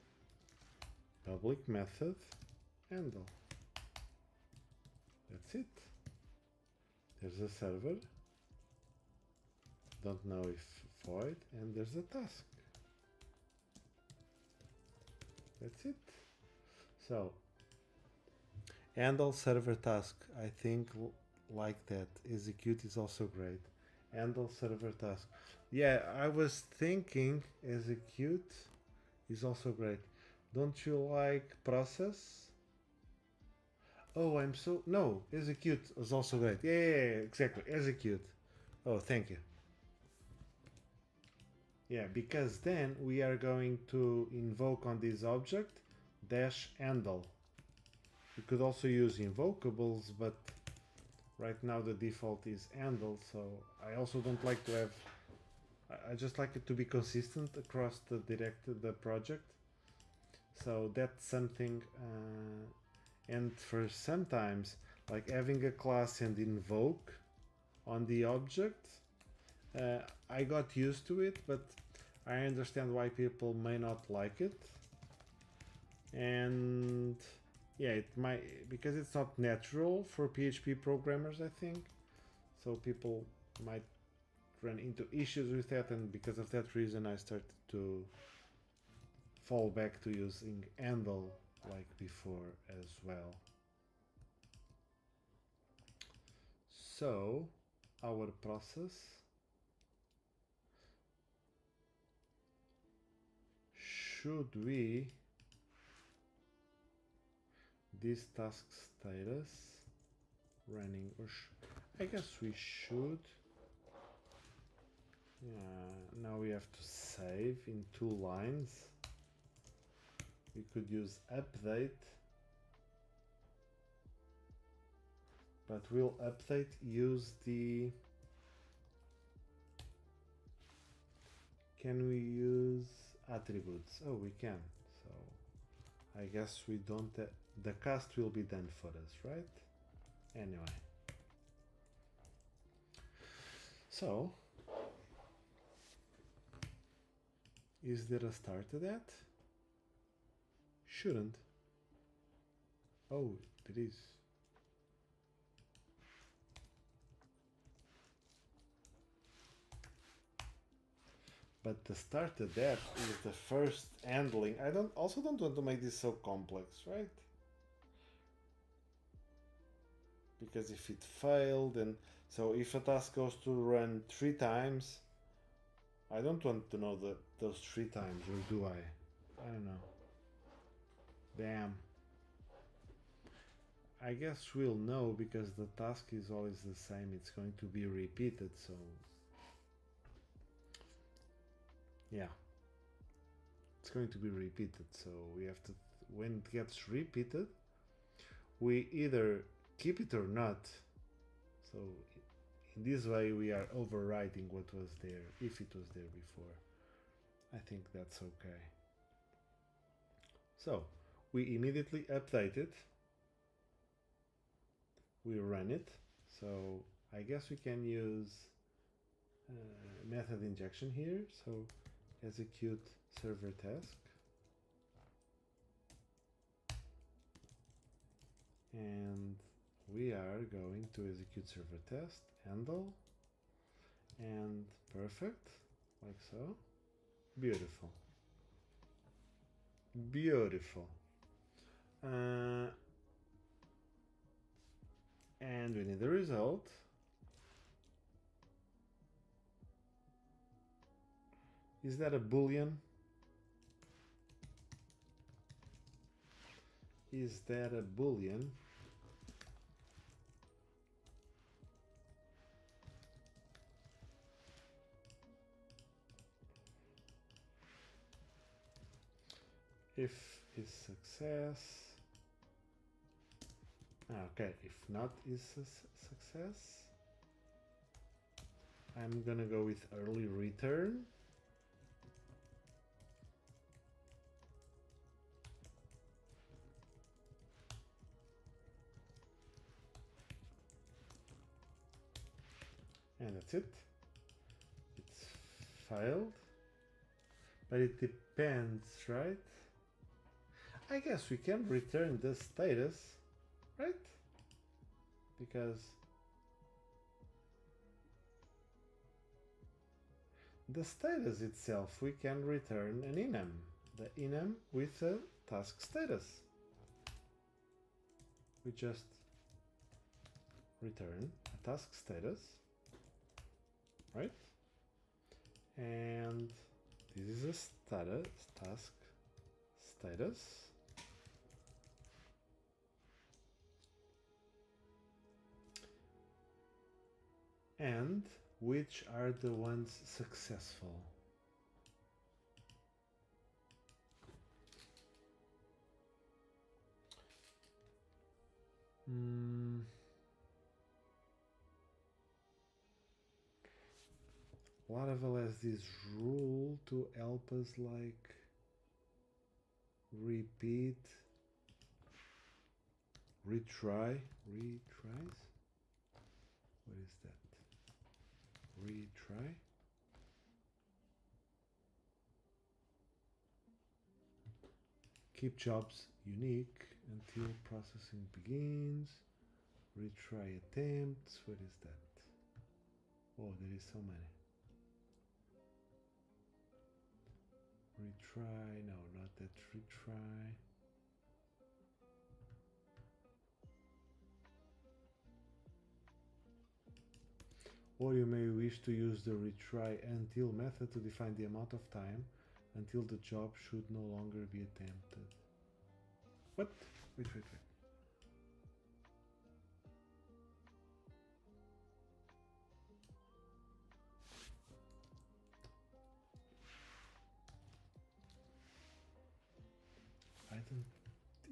public method handle. That's it. There's a server, don't know if void, and there's a task. That's it. So handle server task, I think like that. Execute is also great. Handle server task. Yeah, I was thinking execute is also great. Don't you like process? Oh, I'm so... No, execute is also great. Yeah, exactly. Execute. Oh, thank you. Yeah, because then we are going to invoke on this object dash handle. You could also use invocables, but right now the default is handle, so I also don't like to have... I just like it to be consistent across the project. So that's something, and for sometimes, like having a class and invoke on the object, I got used to it, but I understand why people may not like it. And yeah, it might, because it's not natural for PHP programmers, I think. So people might run into issues with that, and because of that reason I started to fall back to using handle like before as well. So our process should we this task status running, or I guess we should. Yeah, now we have to save in 2 lines. We could use update, but we'll update use the... Can we use attributes? Oh, we can. So I guess we don't... the cast will be done for us, right? Anyway. So, is there a start to that? Shouldn't. Oh, there is. But the start of that is the first handling. I don't want to make this so complex, right? Because if it failed, and so if a task goes to run 3 times, I don't want to know those 3 times, or do I? I don't know. Damn. I guess we'll know because the task is always the same. It's going to be repeated, so yeah, it's going to be repeated. So we have to, when it gets repeated, we either keep it or not. So in this way we are overriding what was there, if it was there before. I think that's okay. So we immediately update it, we run it. So I guess we can use method injection here. So execute server task, and we are going to execute server test handle, and perfect, like so. Beautiful, beautiful. And we need the result. Is that a boolean? Is that a boolean? If is success. Okay, if not is a success. I'm gonna go with early return. And that's it. It's failed. But it depends, right? I guess we can return the status, right? Because the status itself, we can return an enum. The enum with a task status. We just return a task status, right? And this is a task status, and which are the ones successful. Laravel has this rule to help us like repeat, retries. What is that? Retry. Keep jobs unique until processing begins. Retry attempts. What is that? Oh, there is so many. Retry. No, not that. Retry. Or you may wish to use the retry until method to define the amount of time until the job should no longer be attempted. What? Wait.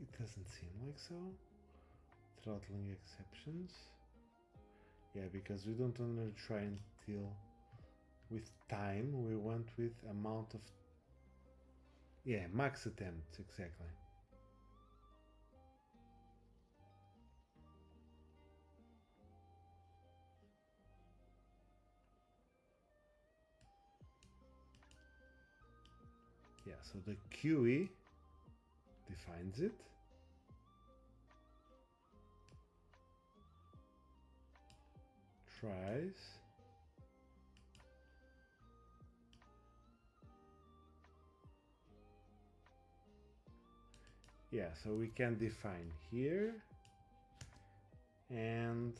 It doesn't seem like so. Throttling exceptions. Yeah, because we don't want to try until with time, we want with amount of, yeah, max attempts, exactly. Yeah, so the QE defines it. Tries. Yeah, so we can define here, and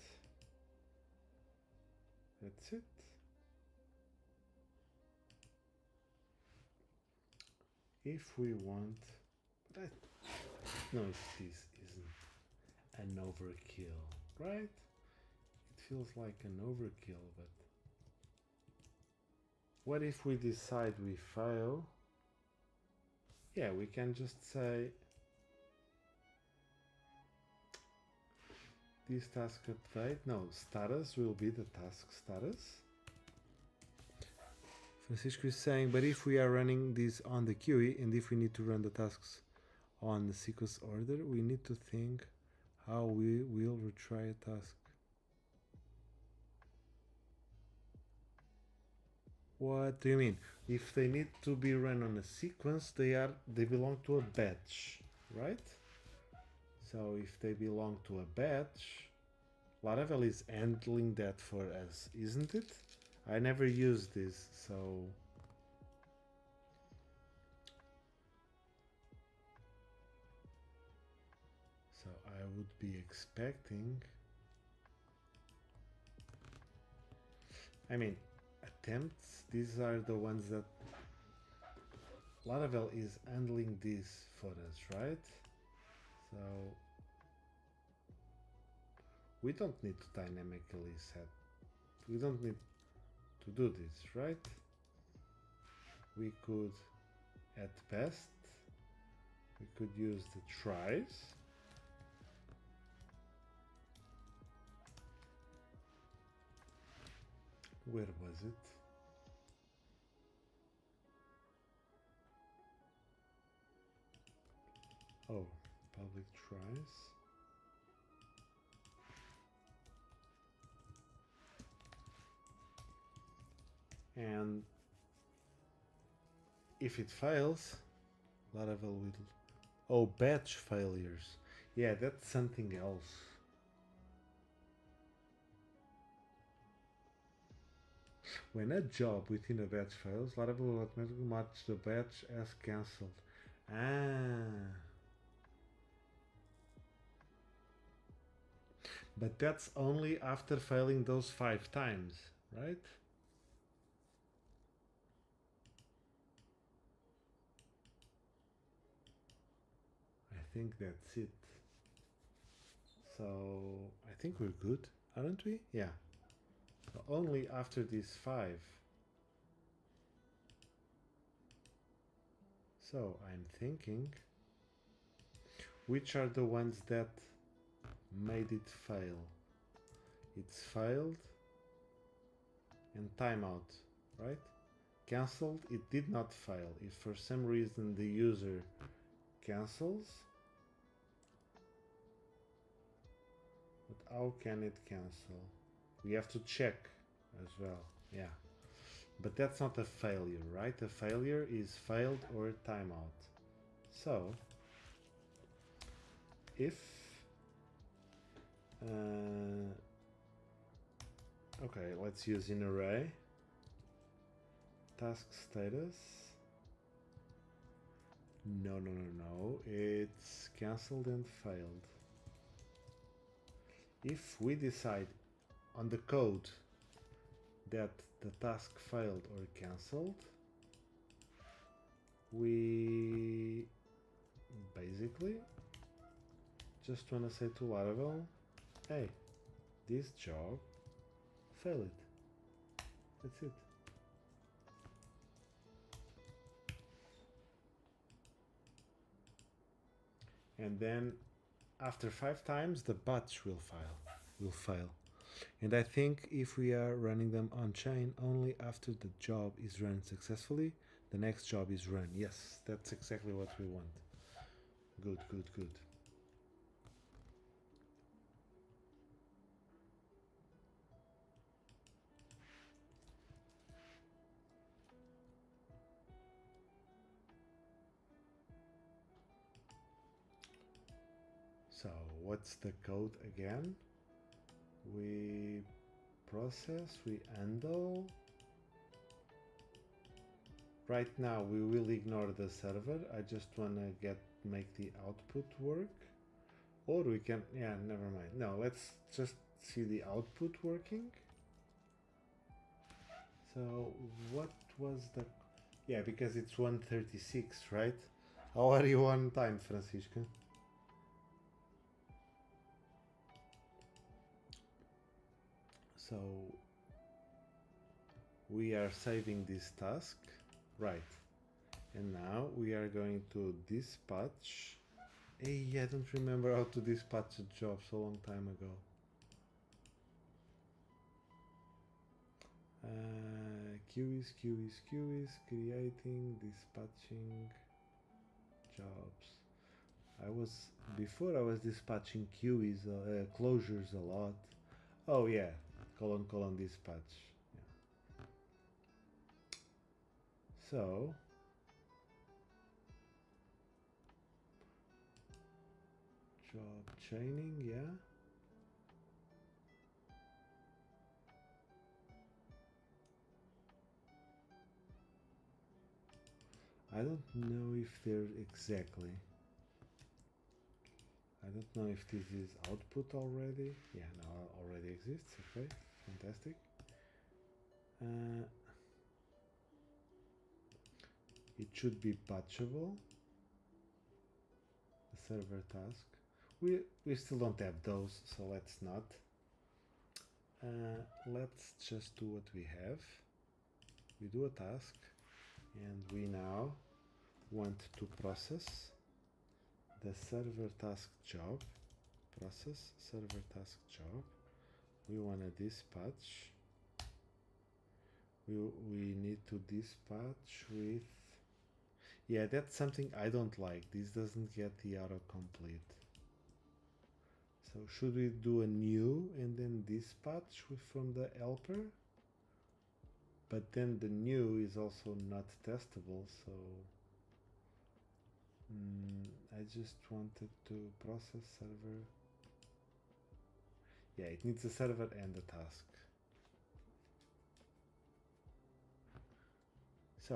that's it. If we want, but no, this isn't an overkill, right? It feels like an overkill, but what if we decide we fail? Yeah, we can just say this task update. No, status will be the task status. Francisco is saying, but if we are running this on the QE and if we need to run the tasks on the sequence order, we need to think how we will retry a task. What do you mean? If they need to be run on a sequence, they belong to a batch, right? So if they belong to a batch, Laravel is handling that for us, isn't it? I never used this, so I would be expecting, I mean, attempts, these are the ones that Laravel is handling this for us, right? So we don't need to dynamically set, we don't need to do this, right? We could, at best, we could use the tries. Where was it? Oh, public tries. And if it fails, Laravel will... Oh, batch failures. Yeah, that's something else. When a job within a batch fails, Laravel will automatically mark the batch as cancelled. Ah. But that's only after failing those 5 times, right? think that's it. So I think we're good, aren't we? Yeah. So only after these 5. So I'm thinking, which are the ones that made it fail? It's failed and timeout, right? Cancelled, it did not fail. If for some reason the user cancels, but how can it cancel? We have to check as well, yeah. But that's not a failure, right? A failure is failed or timeout. So, if okay, let's use an array. Task status. No. It's cancelled and failed. If we decide on the code that the task failed or cancelled, we basically just want to say to Laravel, hey, this job failed. That's it. And then after 5 times the batch will fail. And I think if we are running them on chain, only after the job is run successfully, the next job is run. Yes, that's exactly what we want. Good. So what's the code again? We process, we handle. Right now we will ignore the server. I just want to make the output work. Or we can, yeah, never mind. No, let's just see the output working. So what was the, yeah, because it's 1:36, right? How are you on time, Francisca? So we are saving this task, right? And now we are going to dispatch. Hey, I don't remember how to dispatch a job so long time ago. Queues, creating, dispatching jobs. Before I was dispatching queues, closures a lot. Oh yeah, colon dispatch. Yeah. So job chaining, yeah. I don't know if they're exactly. I don't know if this is output already. Yeah, no, already exists. Okay, fantastic. It should be patchable. The server task. We still don't have those, so let's not. Let's just do what we have. We do a task, and we now want to process the server task job. Process server task job. We want to dispatch. We need to dispatch with, yeah, that's something I don't like. This doesn't get the autocomplete. So should we do a new and then dispatch from the helper? But then the new is also not testable, so I just wanted to process server. Yeah, it needs a server and a task. So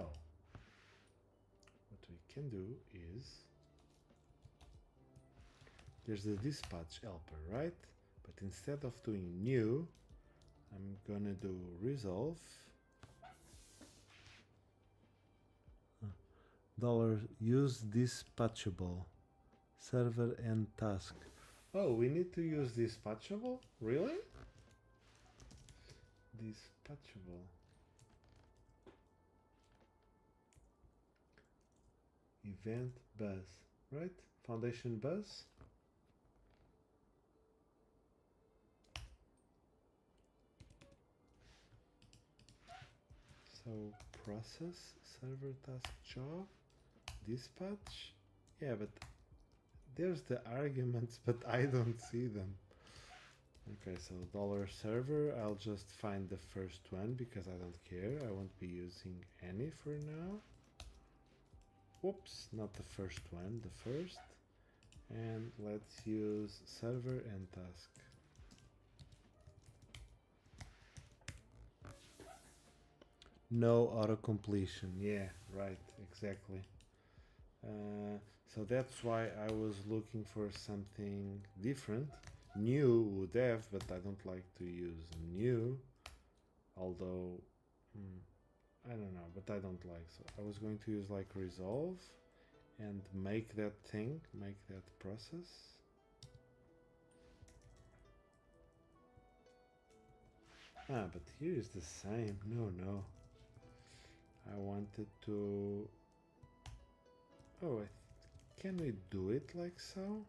what we can do is, there's the dispatch helper, right? But instead of doing new, I'm gonna do resolve $use dispatchable server and task. Oh, we need to use dispatchable? Really? Dispatchable. Event bus, right? Foundation bus. So process, server, task, job, dispatch. Yeah, but there's the arguments, but I don't see them. Okay, so $server, I'll just find the first one because I don't care. I won't be using any for now. Whoops, not the first one, the first. And let's use server and task. No auto completion. Yeah, right, exactly. So that's why I was looking for something different. New would have, but I don't like to use new. Although, I don't know, but I don't like. So I was going to use like resolve and make that thing, make that process. Ah, but here is the same. No. I wanted to... Oh, can we do it like so?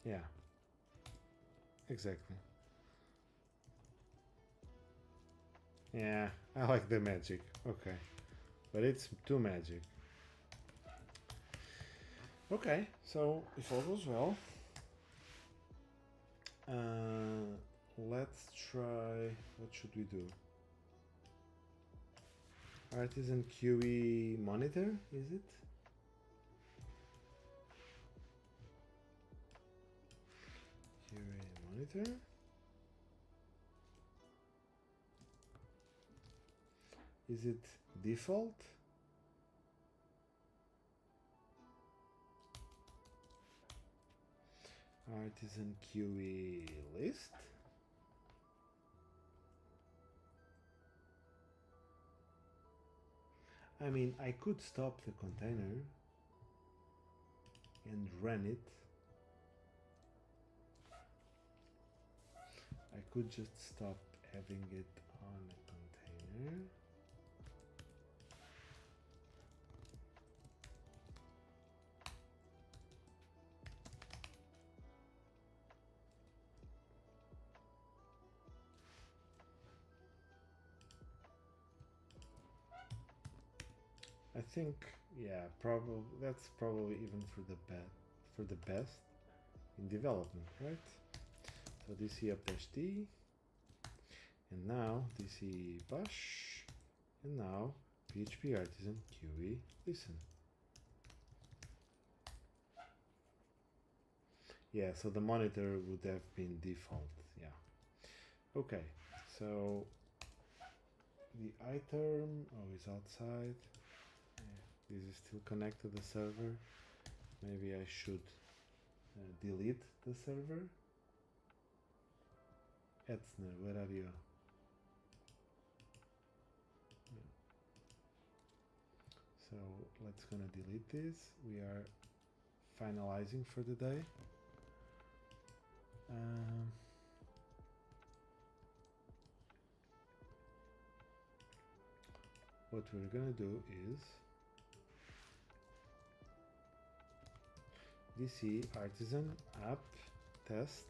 Yeah. Exactly. Yeah, I like the magic. Okay. But it's too magic. Okay, so if all goes well, let's try... What should we do? Artisan QE monitor, is it? QE monitor. Is it default? Artisan QE list. I mean, I could stop the container and run it. I could just stop having it on a container. I think, yeah, probably that's probably even for the best in development, right? So dc up-d, and now dc bash, and now php artisan QE listen. Yeah, so the monitor would have been default. Yeah. Okay, so the iTerm, is outside. This is still connected to the server. Maybe I should delete the server. Etzner, where are you? So let's gonna delete this. We are finalizing for the day. What we're gonna do is dc artisan app test.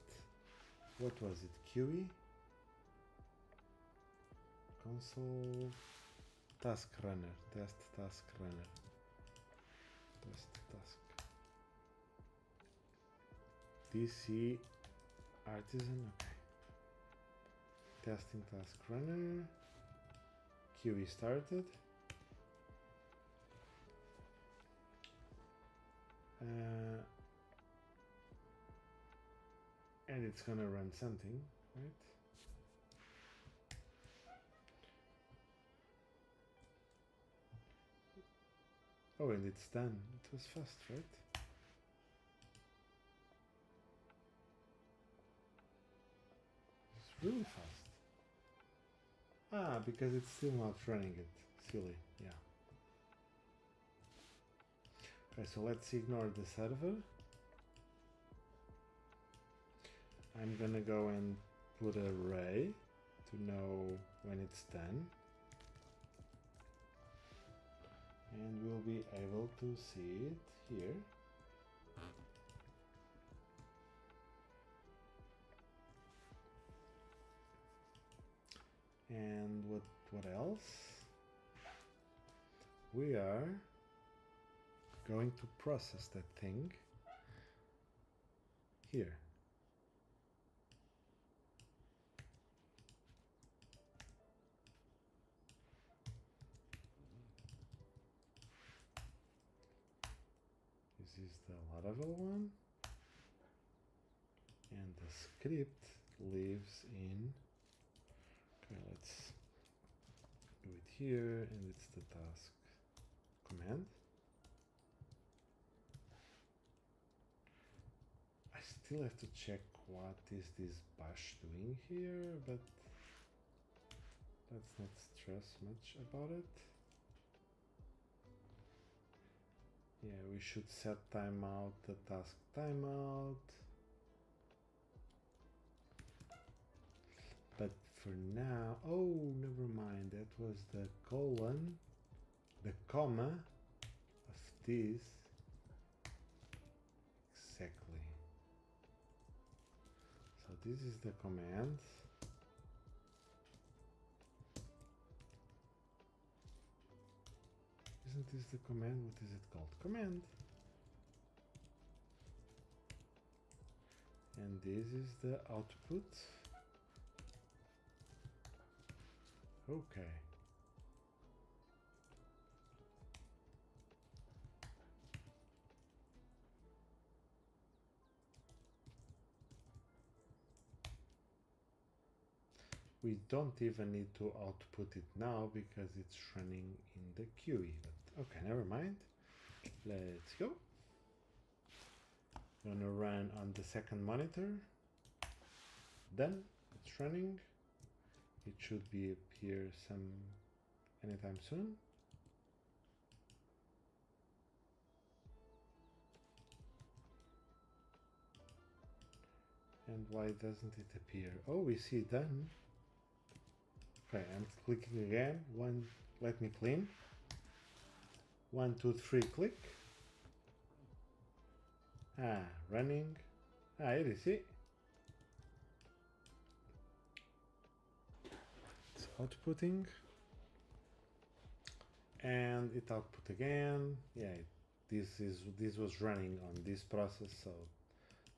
What was it? QE console task runner, test task runner, test task dc artisan. Okay, testing task runner, QE started. And it's gonna run something, right? Oh, and it's done. It was fast, right? It's really fast. Ah, because it's still not running it. Silly, yeah. Okay, so let's ignore the server. I'm gonna go and put an array to know when it's done. And we'll be able to see it here. And what else? We are going to process that thing here. This is the Laravel one, and the script lives in, okay, let's do it here, and it's the task command. I still have to check what is this bash doing here, but let's not stress much about it. Yeah, we should set timeout, the task timeout. But for now, oh, never mind, that was the colon, the comma of this. Exactly. So this is the command. Isn't this the command? What is it called? Command. And this is the output. Okay. We don't even need to output it now because it's running in the QE. But okay, never mind. Let's go. Gonna run on the second monitor. Done. It's running. It should be up here anytime soon. And why doesn't it appear? Oh, we see done. Okay, I'm clicking again. Let me clean. 1, 2, 3, click. Running. Here you see. It's outputting. And it output again. Yeah, this was running on this process, so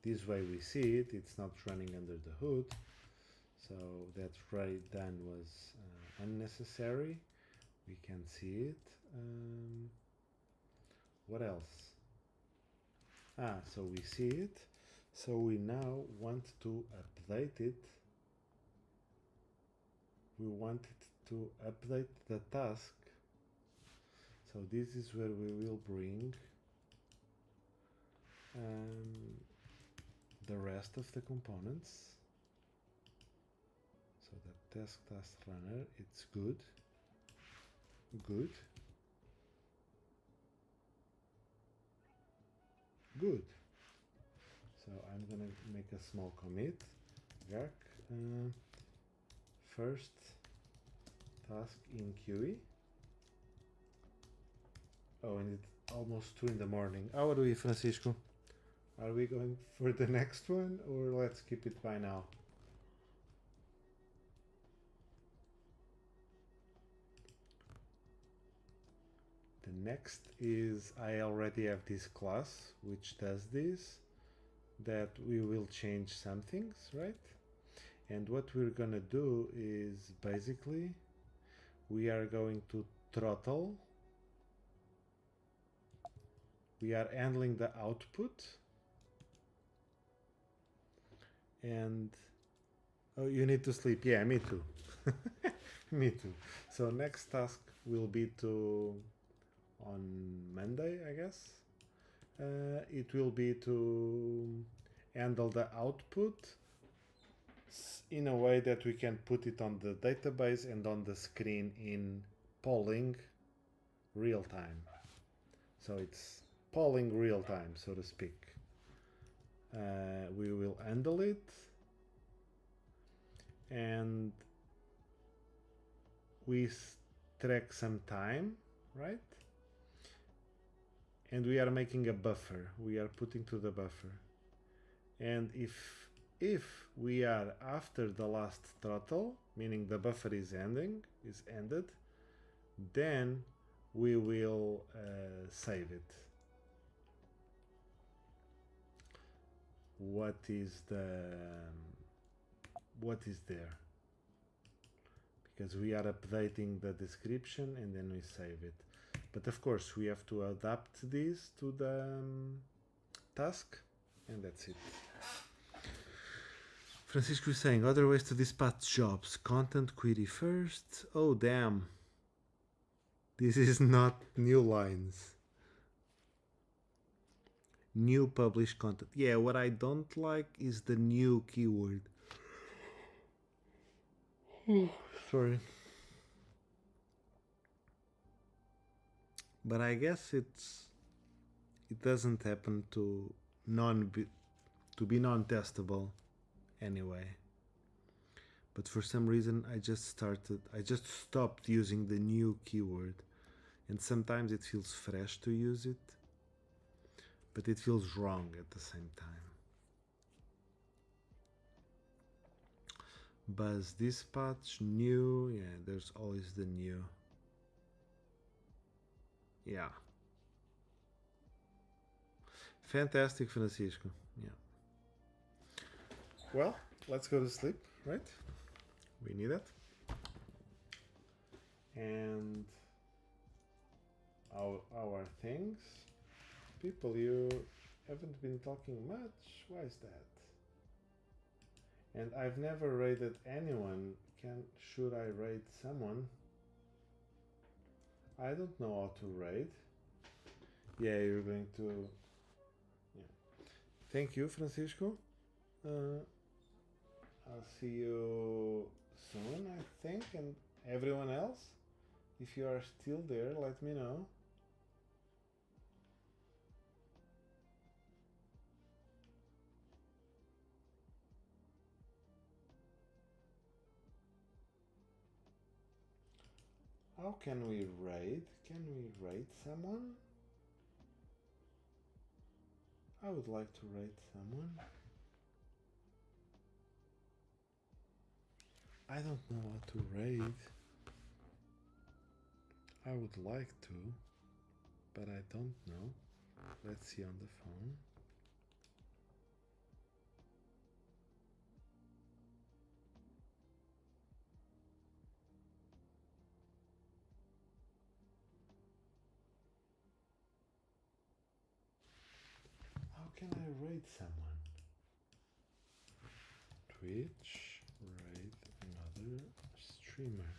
this way we see it. It's not running under the hood. So that write done was unnecessary. We can see it. What else? So we see it. So we now want to update it. We want it to update the task. So this is where we will bring the rest of the components. So the task runner, it's good. So I'm gonna make a small commit. Gark, first task in QE. Oh, and it's almost 2 in the morning. How are we, Francisco? Are we going for the next one, or let's keep it by now? The next is, I already have this class which does this, that we will change some things, right? And what we're gonna do is basically we are going to throttle. We are handling the output, and oh, you need to sleep. Yeah, me too. Me too. So next task will be on Monday, I guess. It will be to handle the output in a way that we can put it on the database and on the screen in polling real time. So it's polling real time, so to speak. We will handle it, and we track some time, right? And we are making a buffer. We are putting to the buffer. And if we are after the last throttle, meaning the buffer is ended, then we will save it. What is there? Because we are updating the description and then we save it. But of course we have to adapt this to the task, and that's it. Francisco is saying other ways to dispatch jobs. Content query first. Oh damn. This is not new lines. New published content. Yeah, what I don't like is the new keyword. Sorry. But I guess it doesn't happen to be non-testable anyway. But for some reason I just stopped using the new keyword, and sometimes it feels fresh to use it, but it feels wrong at the same time. Buzz dispatch, new, yeah, there's always the new. Yeah. Fantastic, Francisco. Yeah. Well, let's go to sleep, right? We need it. And our things. People, you haven't been talking much. Why is that? And I've never raided anyone. Should I raid someone? I don't know how to raid. Yeah, you're going to. Yeah. Thank you, Francisco. I'll see you soon, I think, and everyone else. If you are still there, let me know. How can we raid? Can we raid someone? I would like to raid someone. I don't know how to raid. I would like to, but I don't know. Let's see on the phone. How can I raid someone? Twitch, raid another streamer.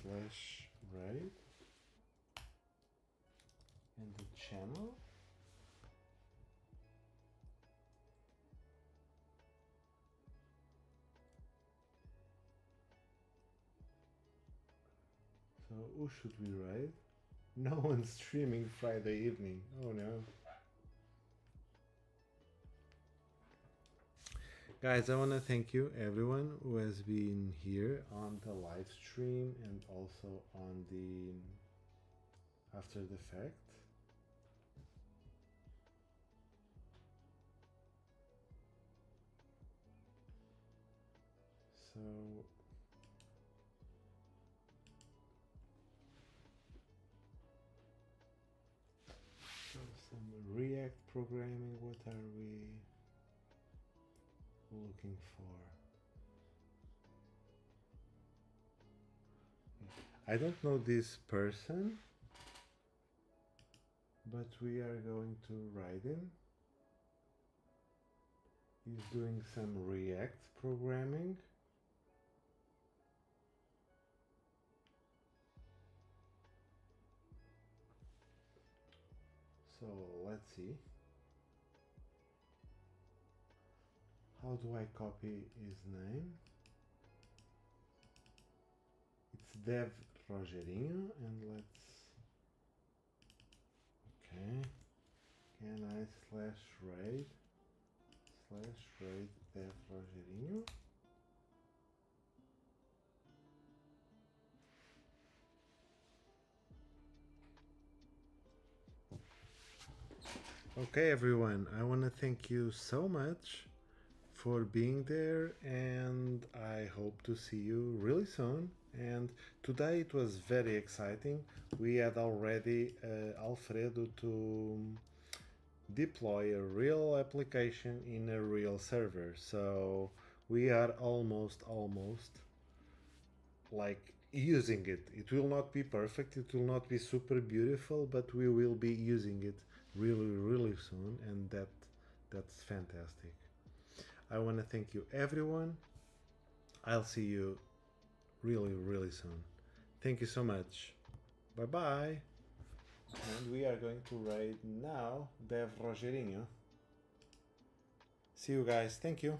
Slash raid and the channel. So who should we raid? No one's streaming Friday evening. Oh no. Guys, I want to thank you, everyone who has been here on the live stream and also on the after the fact. So some React programming, what are we looking for? I don't know this person, but we are going to write him. He's doing some React programming. So let's see. How do I copy his name? dev Rogerinho and let's, okay, can I /raid dev Rogerinho? Okay, everyone, I want to thank you so much for being there, and I hope to see you really soon. And today it was very exciting. We had already Alfredo to deploy a real application in a real server, so we are almost like using it. It will not be perfect, it will not be super beautiful, but we will be using it really soon, and that's fantastic. I want to thank you, everyone. I'll see you really soon. Thank you so much. Bye bye. And we are going to raid now Dev Rogerinho. See you guys. Thank you.